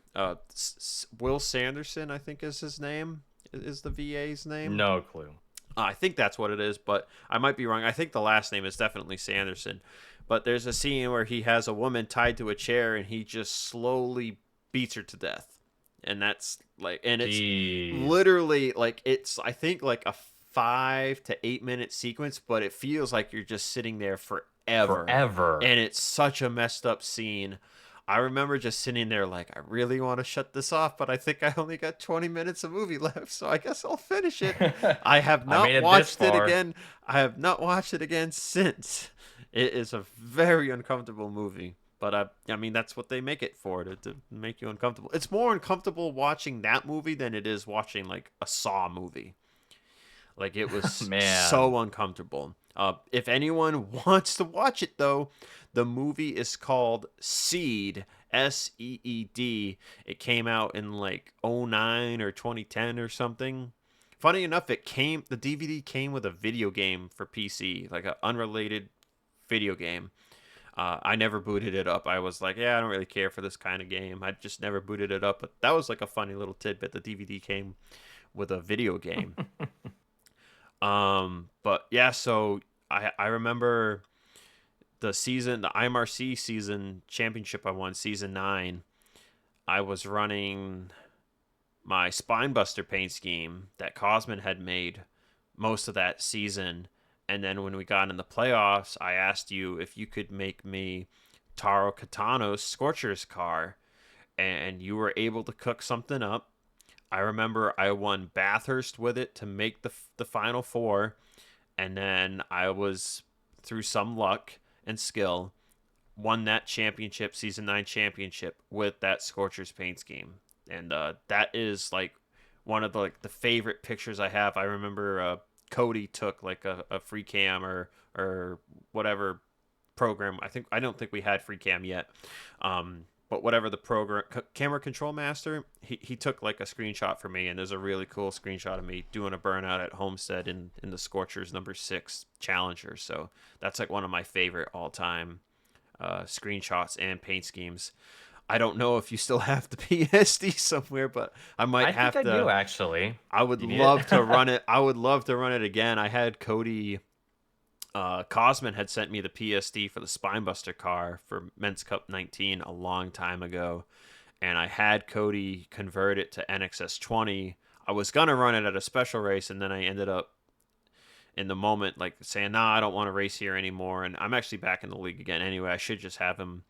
Will Sanderson, I think is his name, is the VA's name. No clue. I think that's what it is, but I might be wrong. I think the last name is definitely Sanderson. But there's a scene where he has a woman tied to a chair and he just slowly beats her to death. And that's like, and it's Jeez. literally like, it's, I think, like a 5 to 8 minute sequence, but it feels like you're just sitting there forever. Forever. And it's such a messed up scene. I remember just sitting there like, I really want to shut this off, but I think I only got 20 minutes of movie left, so I guess I'll finish it. I have I made not it this watched it far. again. I have not watched it again since. It is a very uncomfortable movie, but I mean that's what they make it for, to make you uncomfortable. It's more uncomfortable watching that movie than it is watching like a Saw movie. Like it was Man. so uncomfortable. If anyone wants to watch it though, the movie is called Seed, Seed. It came out in like '09 or 2010 or something. Funny enough, the DVD came with a video game for PC, like an unrelated video game. I never booted it up. I was like, yeah, I don't really care for this kind of game. I just never booted it up. But that was like a funny little tidbit. The DVD came with a video game. But yeah, so I remember the IMRC season championship I won, season 9. I was running my Spinebuster paint scheme that Cosman had made most of that season. And then when we got in the playoffs, I asked you if you could make me Taro Katano's Scorcher's car, and you were able to cook something up. I remember I won Bathurst with it to make the final four, and then I was, through some luck and skill, won that championship, season 9 championship, with that Scorcher's paint scheme. And that is like one of the favorite pictures I have. I remember Cody took like a free cam or whatever program. I don't think we had free cam yet. But whatever the program, camera control master, he took like a screenshot for me, and there's a really cool screenshot of me doing a burnout at Homestead in the Scorchers #6 Challenger. So that's like one of my favorite all time screenshots and paint schemes. I don't know if you still have the PSD somewhere, but I might I think have I do to. actually. I would You need it? love to run it. I would love to run it again. I had Cody Cosman had sent me the PSD for the Spinebuster car for Men's Cup 19 a long time ago, and I had Cody convert it to NXS 20. I was gonna run it at a special race, and then I ended up in the moment like saying, "Nah, I don't want to race here anymore." And I'm actually back in the league again anyway. I should just have him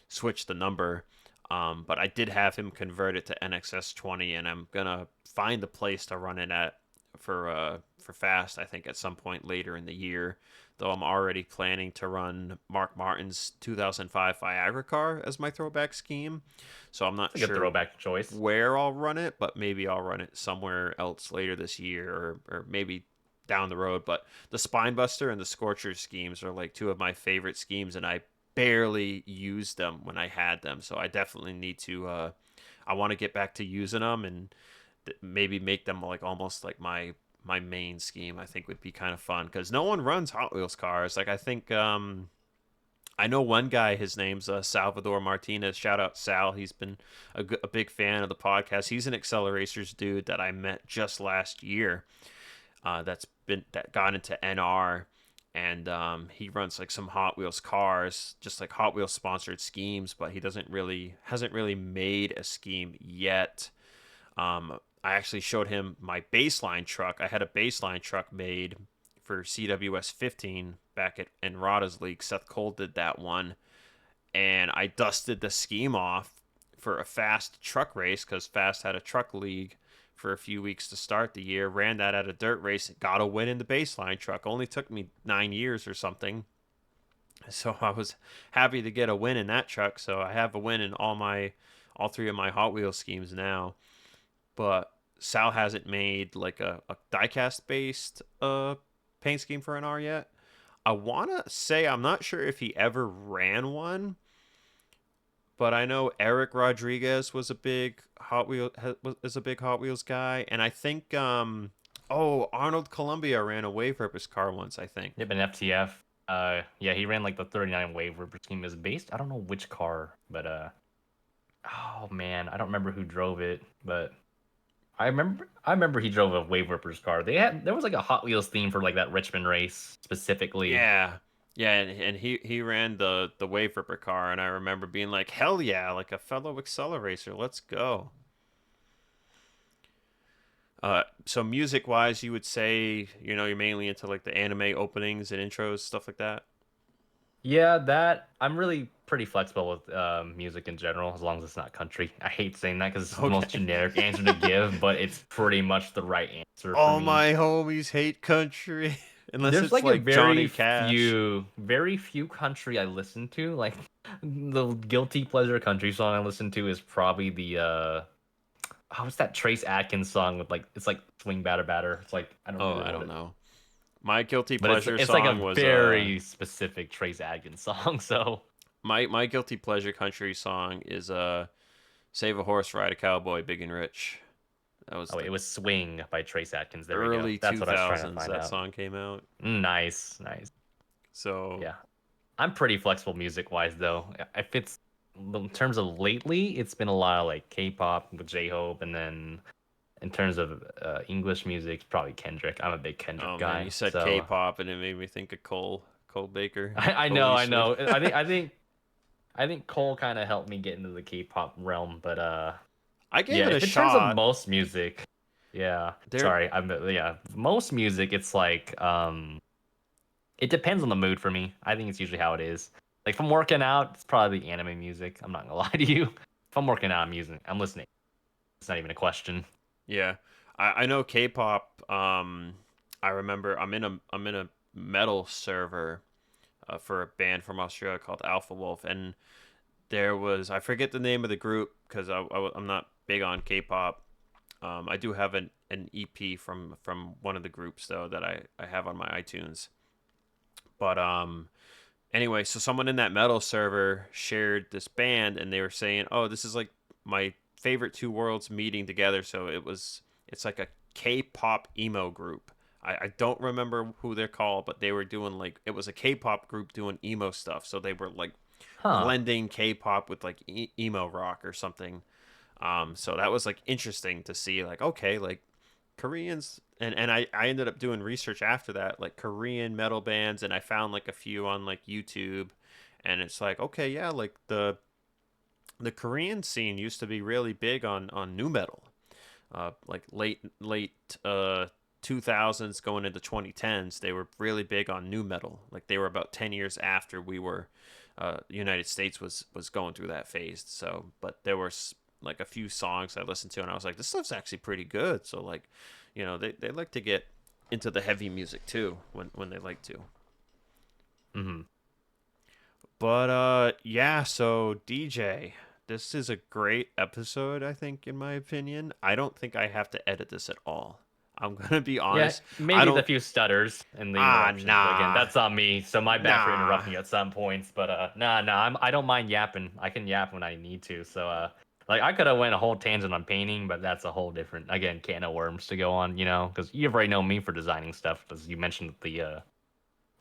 switch the number. But I did have him convert it to NXS 20, and I'm gonna find the place to run it at for fast. I think at some point later in the year though I'm already planning to run Mark Martin's 2005 Viagra car as my throwback scheme. So I'm not It's a good sure throwback choice. where I'll run it, but maybe I'll run it somewhere else later this year, or maybe down the road. But the Spinebuster and the Scorcher schemes are like two of my favorite schemes, and I barely used them when I had them. So I definitely need to. I want to get back to using them and maybe make them like almost like my main scheme. I think would be kind of fun because no one runs Hot Wheels cars. Like I think I know one guy. His name's Salvador Martinez. Shout out Sal. He's been a big fan of the podcast. He's an Acceleracers dude that I met just last year. That got into NR, and he runs like some Hot Wheels cars, just like Hot Wheels sponsored schemes. But he hasn't really made a scheme yet. I actually showed him my baseline truck. I had a baseline truck made for CWS 15 back in Rada's league. Seth Cole did that one, and I dusted the scheme off for a Fast truck race because Fast had a truck league for a few weeks to start the year. Ran that at a dirt race, got a win in the baseline truck. Only took me 9 years or something. So I was happy to get a win in that truck. So I have a win in all three of my Hot Wheels schemes now. But Sal hasn't made like a diecast based paint scheme for NR yet. I want to say I'm not sure if he ever ran one, but I know Eric Rodriguez was a big Hot Wheels guy, and I think Arnold Columbia ran a Wave Rippers car once, I think. Yep, an FTF. Yeah, he ran like the 39 Wave Ripper scheme. Is based. I don't know which car, but oh man, I don't remember who drove it, but I remember he drove a Wave Rippers car. There was like a Hot Wheels theme for like that Richmond race specifically. Yeah. Yeah, and he ran the Wave Ripper car, and I remember being like, hell yeah, like a fellow accelerator, let's go. So music wise, you would say, you're mainly into like the anime openings and intros, stuff like that. Yeah, that I'm really pretty flexible with music in general, as long as it's not country. I hate saying that because it's the most Okay. generic answer to give, but it's pretty much the right answer for All me. my homies hate country, unless There's it's like a like Johnny Cash. very few country I listen to. Like the guilty pleasure country song I listen to is probably the what's that Trace Adkins song with like it's like Swing Batter Batter. It's like I don't Oh, remember I what don't it, know. My guilty but pleasure it's like song a was very specific Trace Adkins song. So my guilty pleasure country song is Save a Horse, Ride a Cowboy, Big and Rich. That was oh, it like was Swing by Trace Atkins. There we go. early That's what I was trying to 2000s find that out. song came out. Nice, nice. So Yeah. I'm pretty flexible music wise though. If it's in terms of lately, it's been a lot of like K-pop with J-Hope, and then in terms of English music, probably Kendrick. I'm a big Kendrick oh man, guy. you said So K-pop and it made me think of Cole Baker, I Cole know, I Eastwood. know. I think Cole kind of helped me get into the K-pop realm, but I gave yeah, it a if in terms of shot. most music, yeah. There Sorry, yeah, most music it's like it depends on the mood for me. I think it's usually how it is. Like if I'm working out, it's probably the anime music. I'm not gonna lie to you. If I'm working out, I'm listening. It's not even a question. Yeah, I know K-pop. I remember I'm in a metal server for a band from Australia called Alpha Wolf, and there was I forget the name of the group because I'm not big on K-pop. I do have an EP from one of the groups though that I have on my iTunes. But anyway, so someone in that metal server shared this band, and they were saying, "Oh, this is like my favorite two worlds meeting together." So it's like a K-pop emo group. I don't remember who they're called, but they were doing like it was a K-pop group doing emo stuff. So they were like Huh. blending K-pop with like emo rock or something. So that was like interesting to see. Like okay, like Koreans and I ended up doing research after that, like Korean metal bands, and I found like a few on like YouTube, and it's like okay, yeah, like the Korean scene used to be really big on new metal, like late 2000s going into 2010s. They were really big on new metal. Like they were about 10 years after we were, the United States was going through that phase. So, but there were like a few songs I listened to, and I was like, this stuff's actually pretty good. So like, they like to get into the heavy music too when they like to. Hmm. But yeah, so DJ, this is a great episode, I think, in my opinion. I don't think I have to edit this at all. I'm gonna be Yeah, honest. I maybe the don't. few stutters and the interruptions, but again, Nah, that's on me. So my bad for nah. interrupting you at some points. But nah, I don't mind yapping. I can yap when I need to. So like I could have went a whole tangent on painting, but that's a whole different again can of worms to go on. You know, because you've already known me for designing stuff, as you mentioned the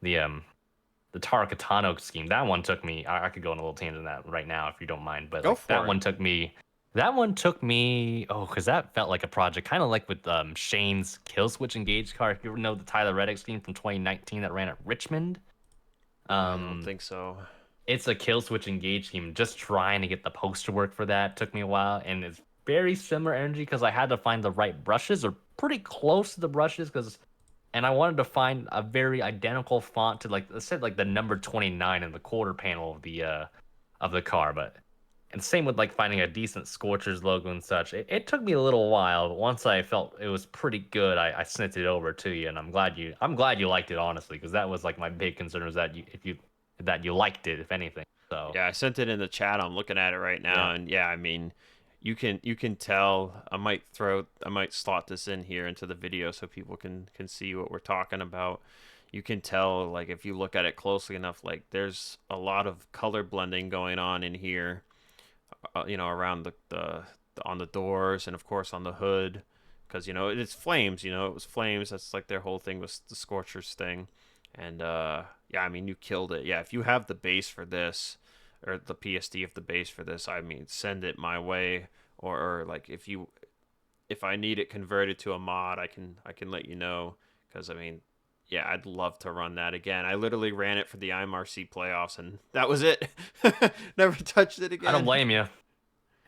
the Tarakatano scheme. That one took me. I could go on a little tangent on that right now if you don't mind. But Go like that for it. one took me. That one took me. Oh, because that felt like a project, kind of like with Shane's Kill Switch Engage car. If you ever know the Tyler Reddick scheme from 2019 that ran at Richmond. I don't Um, think so. it's a Kill Switch Engage scheme. Just trying to get the poster work for that took me a while, and it's very similar energy because I had to find the right brushes or pretty close to the brushes because and I wanted to find a very identical font to like let's say like the number 29 in the quarter panel of the car, but and same with like finding a decent Scorchers logo and such. It took me a little while, but once I felt it was pretty good, I sent it over to you, and I'm glad you liked it honestly, because that was like my big concern was that you liked it if anything. So Yeah, I sent it in the chat. I'm looking at it right yeah. now, and yeah, I mean, you can tell. I might slot this in here into the video so people can see what we're talking about. You can tell, like, if you look at it closely enough, like there's a lot of color blending going on in here. Around on the doors and of course on the hood, because it's flames. It was flames. That's like their whole thing was the Scorchers thing, and yeah, I mean you killed it. Yeah, if you have the base for this or the PSD of the base for this, I mean send it my way, or like if I need it converted to a mod, I can let you know, because I mean. Yeah, I'd love to run that again. I literally ran it for the IMRC playoffs, and that was it. Never touched it I don't again. blame you.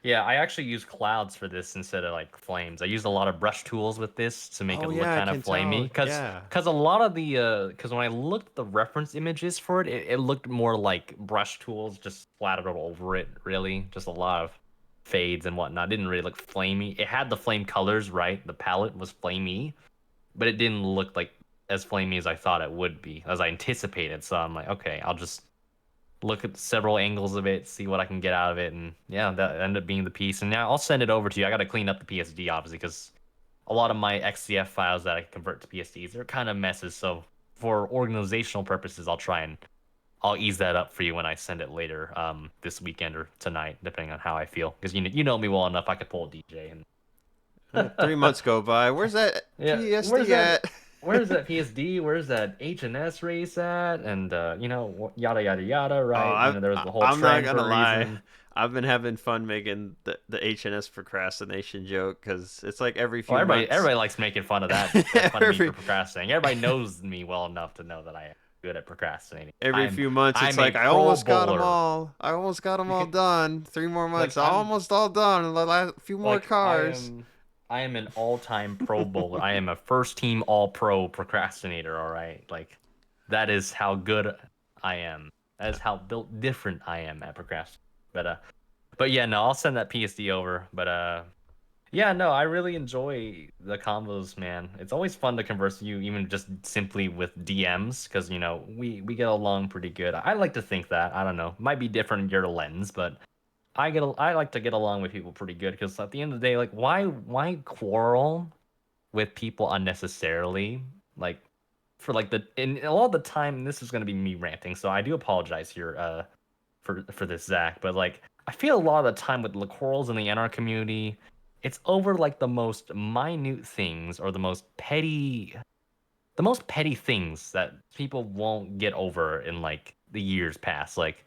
Yeah, I actually use clouds for this instead of like flames. I used a lot of brush tools with this to make Oh it look yeah, I kind of can flamey. tell. Yeah. Cause a lot of the cause when I looked at the reference images for it, it looked more like brush tools just splattered all over it, really. Just a lot of fades and whatnot. It didn't really look flamey. It had the flame colors, right? The palette was flamey, but it didn't look like as flamey as I thought it would be, as I anticipated. So I'm like, okay, I'll just look at several angles of it, see what I can get out of it, and yeah, that ended up being the piece. And now I'll send it over to you. I got to clean up the PSD obviously because a lot of my XCF files that I convert to PSDs are kind of messes. So for organizational purposes, I'll ease that up for you when I send it later, this weekend or tonight, depending on how I feel. Because you know me well enough, I could pull a DJ and 3 months go by. Where's that yeah, PSD at? where's that PSD? Where's that H&S race at? And yada yada yada, Oh, right? There was the whole I'm not trend for gonna a lie. reason. I've been having fun making the H&S procrastination joke, because it's like every Well, few months. everybody likes making fun of that. Fun of me for every procrastinating. Everybody knows me well enough to know that I am good at procrastinating. every few months, it's I'm a like I Pro almost got them Bowler. all. I almost got them all done. 3 more months. Like Almost all done. The last few more like I cars. am I am an all-time Pro Bowler. I am a first team All-Pro procrastinator. All right, like that is how good I am. That is how built different I am at procrastinating. But yeah, no, I'll send that PSD over. But yeah, no, I really enjoy the combos, man. It's always fun to converse with you, even just simply with DMs, because we get along pretty good. I like to think that. I don't know, might be different in your lens, but I like to get along with people pretty good because at the end of the day, like why quarrel with people unnecessarily? Like for like the and a lot of the time, this is gonna be me ranting, so I do apologize here for this, Zach. But like I feel a lot of the time with the quarrels in the NR community, it's over like the most minute things or the most petty things that people won't get over in like the years past. Like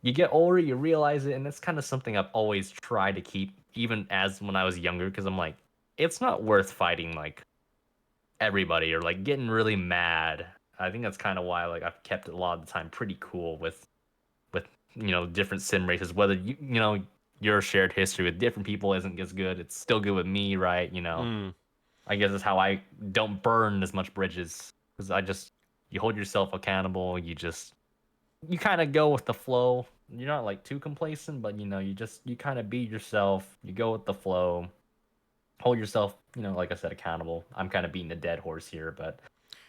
you get older, you realize it, and it's kind of something I've always tried to keep, even as when I was younger, because I'm like, it's not worth fighting like everybody or like getting really mad. I think that's kind of why like I've kept it a lot of the time pretty cool with different sim races. Whether your shared history with different people isn't as good, it's still good with me, right? Mm. I guess that's how I don't burn as much bridges because you hold yourself accountable. You kind of go with the flow. You're not like too complacent, but you kind of be yourself. You go with the flow. Hold yourself, like I said, accountable. I'm kind of beating a dead horse here, but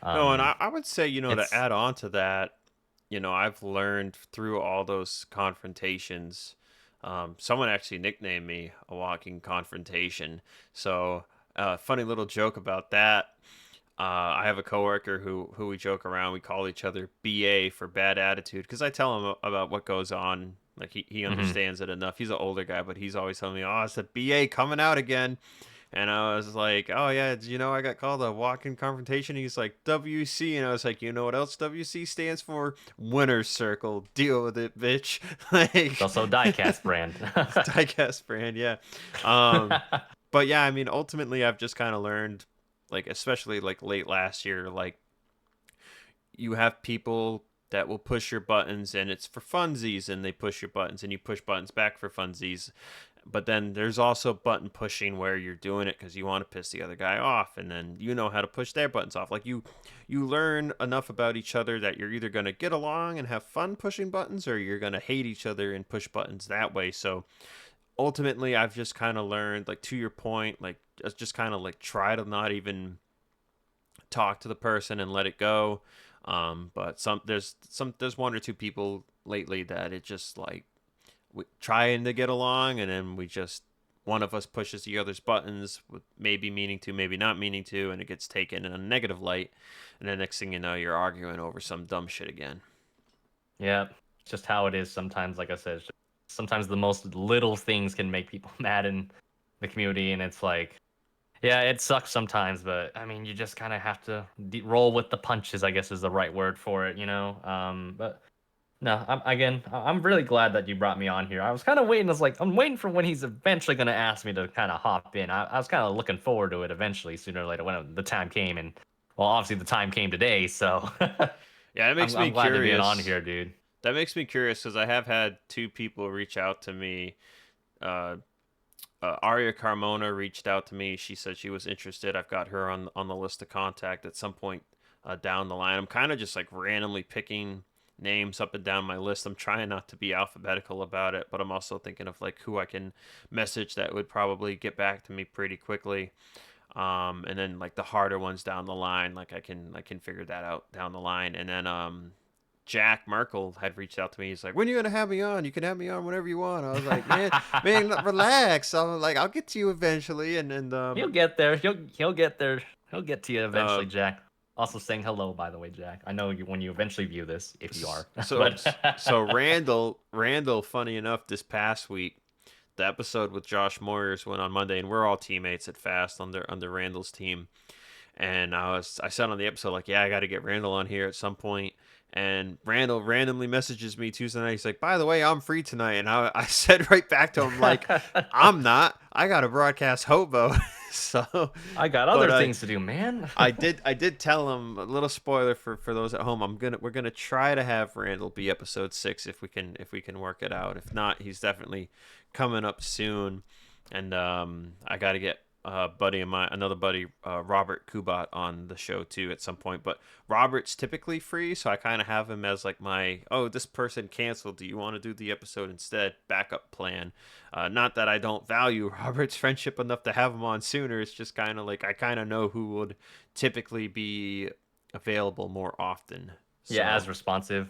No, and um, I would say, to it's add on to that, I've learned through all those confrontations. Someone actually nicknamed me a walking confrontation. So, funny little joke about that. I have a coworker who we joke around. We call each other BA for bad attitude because I tell him about what goes on. Like he Hmm. understands it enough. He's an older guy, but he's always telling me, "Oh, it's a BA coming out again." And I was like, "Oh yeah, did you know I got called a walk-in confrontation?" He's like, "WC," and I was like, "You know what else WC stands for? Winner's Circle. Deal with it, bitch." It's Like, also diecast brand. diecast brand, yeah. Um, but yeah, I mean, ultimately, I've just kind of learned, like, especially like late last year, like you have people that will push your buttons and it's for funsies and they push your buttons and you push buttons back for funsies, but then there's also button pushing where you're doing it because you want to piss the other guy off and then you know how to push their buttons off. Like you learn enough about each other that you're either going to get along and have fun pushing buttons or you're going to hate each other and push buttons that way. So ultimately I've just kind of learned, like, to your point, like just kind of like try to not even talk to the person and let it go. But there's one or two people lately that it just like we trying to get along, and then we just one of us pushes the other's buttons with maybe meaning to, maybe not meaning to, and it gets taken in a negative light, and then next thing you know, you're arguing over some dumb shit again. Yeah, it's just how it is sometimes. Like I said, sometimes the most little things can make people mad in the community, and it's like, yeah, it sucks sometimes, but I mean, you just kind of have to roll with the punches, I guess is the right word for it, you know? But no, I'm really glad that you brought me on here. I was kind of waiting. I was like, I'm waiting for when he's eventually going to ask me to kind of hop in. I was kind of looking forward to it eventually, sooner or later, when the time came. And, well, obviously the time came today. So Yeah, it makes me I'm glad to be on curious. here, dude. That makes me curious because I have had two people reach out to me. Uh, Aria Carmona reached out to me. She said she was interested. I've got her on the list to contact at some point down the line. I'm kind of just like randomly picking names up and down my list. I'm trying not to be alphabetical about it, but I'm also thinking of like who I can message that would probably get back to me pretty quickly. And then like the harder ones down the line, like I can figure that out down the line. And then Jack Merkel had reached out to me. He's like, "When are you gonna have me on? You can have me on whenever you want." I was like, man, relax. I'm like, I'll get to you eventually. And He'll get there. He'll get there. He'll get to you uh, eventually, Jack. Also saying hello, by the way, Jack. I know you when you eventually view this, if you are. so But so Randall, funny enough, this past week, the episode with Josh Moyers went on Monday, and we're all teammates at Fast under Randall's team. And I said on the episode, like, yeah, I got to get Randall on here at some point. And Randall randomly messages me Tuesday night. He's like, "By the way, I'm free tonight." And I said right back to him, like, "I'm not. I got to broadcast Hobo." So, I got but other things to do, man. I did tell him, a little spoiler for those at home. We're gonna try to have Randall be episode 6 if we can work it out. If not, he's definitely coming up soon. And I got to get buddy of mine, another buddy, Robert Kubat, on the show too at some point. But Robert's typically free, so I kind of have him as like my, oh, this person canceled. Do you want to do the episode instead? Backup plan. Not that I don't value Robert's friendship enough to have him on sooner. It's just kind of like I kind of know who would typically be available more often. Yeah, So as responsive.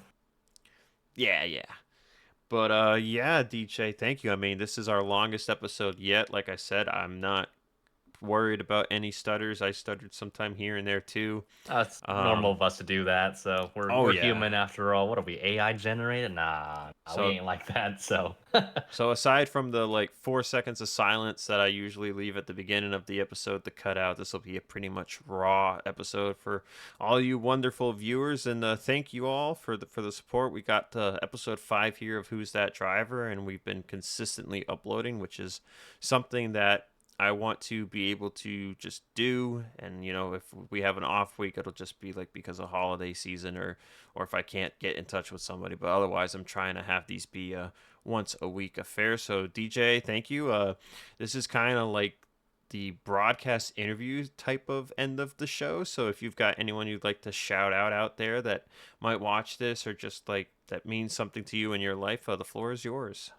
yeah, yeah. But yeah, DJ, thank you. I mean, this is our longest episode yet. Like I said, I'm not worried about any stutters. I stuttered sometime here and there too. It's normal Um, of us to do that. So we're oh we're yeah. human after all. What are we, AI generated? Nah, we So ain't like that. So so aside from the like 4 seconds of silence that I usually leave at the beginning of the episode to cut out, this will be a pretty much raw episode for all you wonderful viewers. And thank you all for the support. We got episode 5 here of Who's That Driver, and we've been consistently uploading, which is something that I want to be able to just do. And if we have an off week, it'll just be like because of holiday season, or if I can't get in touch with somebody. But otherwise, I'm trying to have these be once a week affair. So DJ, thank you. This is kind of like the broadcast interview type of end of the show. So if you've got anyone you'd like to shout out there that might watch this, or just like that means something to you in your life, the floor is yours.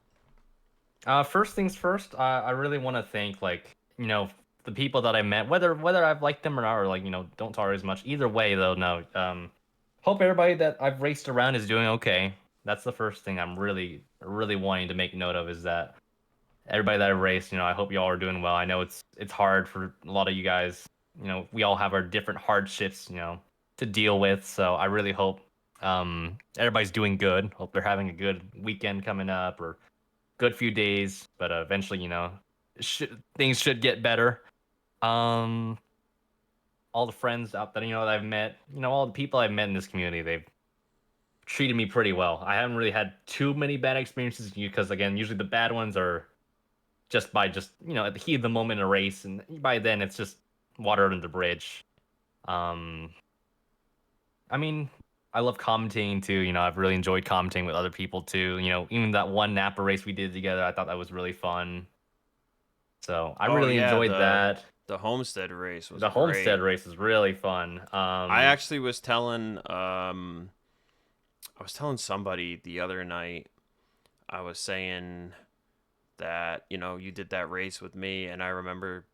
first things first, I really want to thank, like, the people that I met, whether I've liked them or not, or, like, don't talk as much. Either way, though, no. hope everybody that I've raced around is doing okay. That's the first thing I'm really wanting to make note of is that everybody that I've raced, I hope y'all are doing well. I know it's hard for a lot of you guys. We all have our different hardships, to deal with. So I really hope everybody's doing good. Hope they're having a good weekend coming up or good few days. But eventually, things should get better. Um, all the friends out there, that I've met, all the people I've met in this community, they've treated me pretty well. I haven't really had too many bad experiences because again, usually the bad ones are just at the heat of the moment in a race, and by then it's just water under the bridge. Um, I mean, I love commentating too. I've really enjoyed commentating with other people too. Even that one Napa race we did together, I thought that was really fun. So I Oh really yeah, enjoyed the that. the Homestead race was The Homestead great. race is really fun. I actually was telling I was telling somebody the other night. I was saying that you did that race with me, and I remember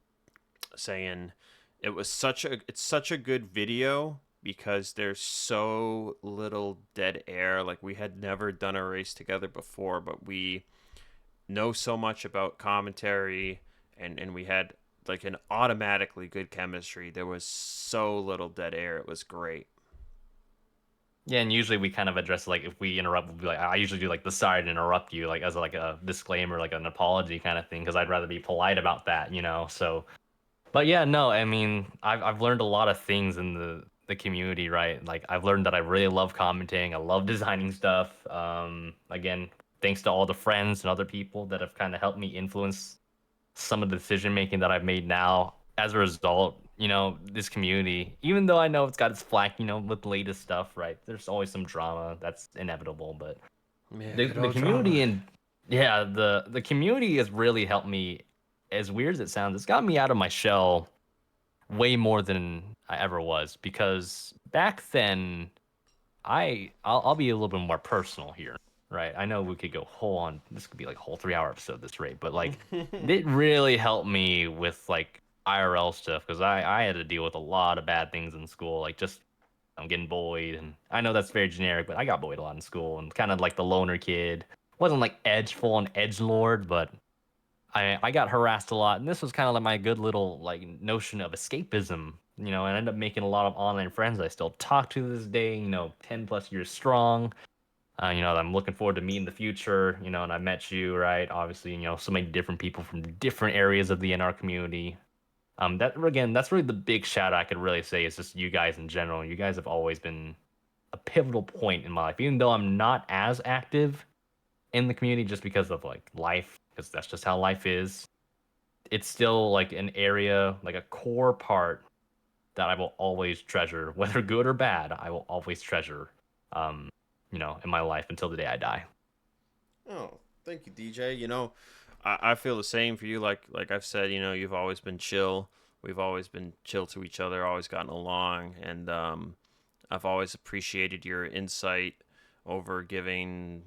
saying it's such a good video because there's so little dead air. Like, we had never done a race together before, but we know so much about commentary, and we had like an automatically good chemistry. There was so little dead air. It was great. Yeah, and usually we kind of address like if we interrupt, we'll be like I usually do like the sorry to interrupt you like as like a disclaimer, like an apology kind of thing, because I'd rather be polite about that. So, but yeah, no, I mean I've learned a lot of things in the community, right? Like I've learned that I really love commenting, I love designing stuff. Again, thanks to all the friends and other people that have kind of helped me influence some of the decision making that I've made now as a result, this community, even though I know it's got its flack, with the latest stuff, right? There's always some drama that's inevitable, but Yeah, the good the old drama. community and yeah, the community has really helped me. As weird as it sounds, it's got me out of my shell way more than I ever was because back then I'll be a little bit more personal here, right? I know we could go whole on this could be like a whole 3 hour episode this rate, but like it really helped me with like IRL stuff because I had to deal with a lot of bad things in school, like just I'm getting bullied, and I know that's very generic, but I got bullied a lot in school and kind of like the loner kid. Wasn't like edge full on edge lord, but I got harassed a lot, and this was kind of like my good little like notion of escapism. And I ended up making a lot of online friends I still talk to this day. 10+ years strong. I'm looking forward to meet in the future. And I met you, right? Obviously, so many different people from different areas of the NR community. That again, that's really the big shout I could really say is just you guys in general. You guys have always been a pivotal point in my life, even though I'm not as active in the community just because of like life, because that's just how life is. It's still like an area, like a core part that I will always treasure, whether good or bad. I will always treasure, in my life until the day I die. Oh, thank you, DJ. I feel the same for you. Like I've said, you've always been chill. We've always been chill to each other, always gotten along, and I've always appreciated your insight over giving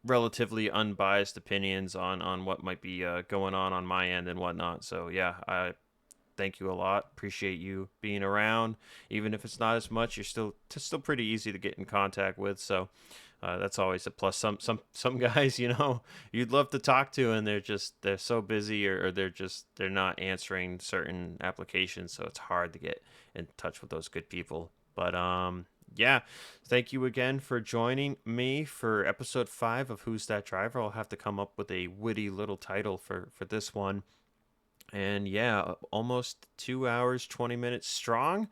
relatively unbiased opinions on what might be going on my end and whatnot. So yeah, I thank you a lot. Appreciate you being around, even if it's not as much. You're still pretty easy to get in contact with. So that's always a plus. Some guys, you'd love to talk to, and they're so busy, or they're not answering certain applications, so it's hard to get in touch with those good people. But yeah, thank you again for joining me for episode 5 of Who's That Driver. I'll have to come up with a witty little title for this one. And yeah, almost 2 hours, 20 minutes strong.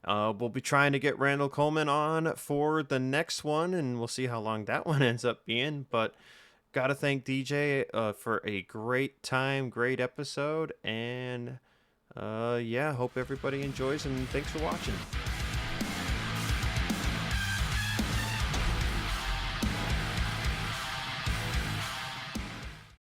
We'll be trying to get Randall Coleman on for the next one, and we'll see how long that one ends up being. But gotta thank DJ for a great time, great episode, and yeah, hope everybody enjoys, and thanks for watching.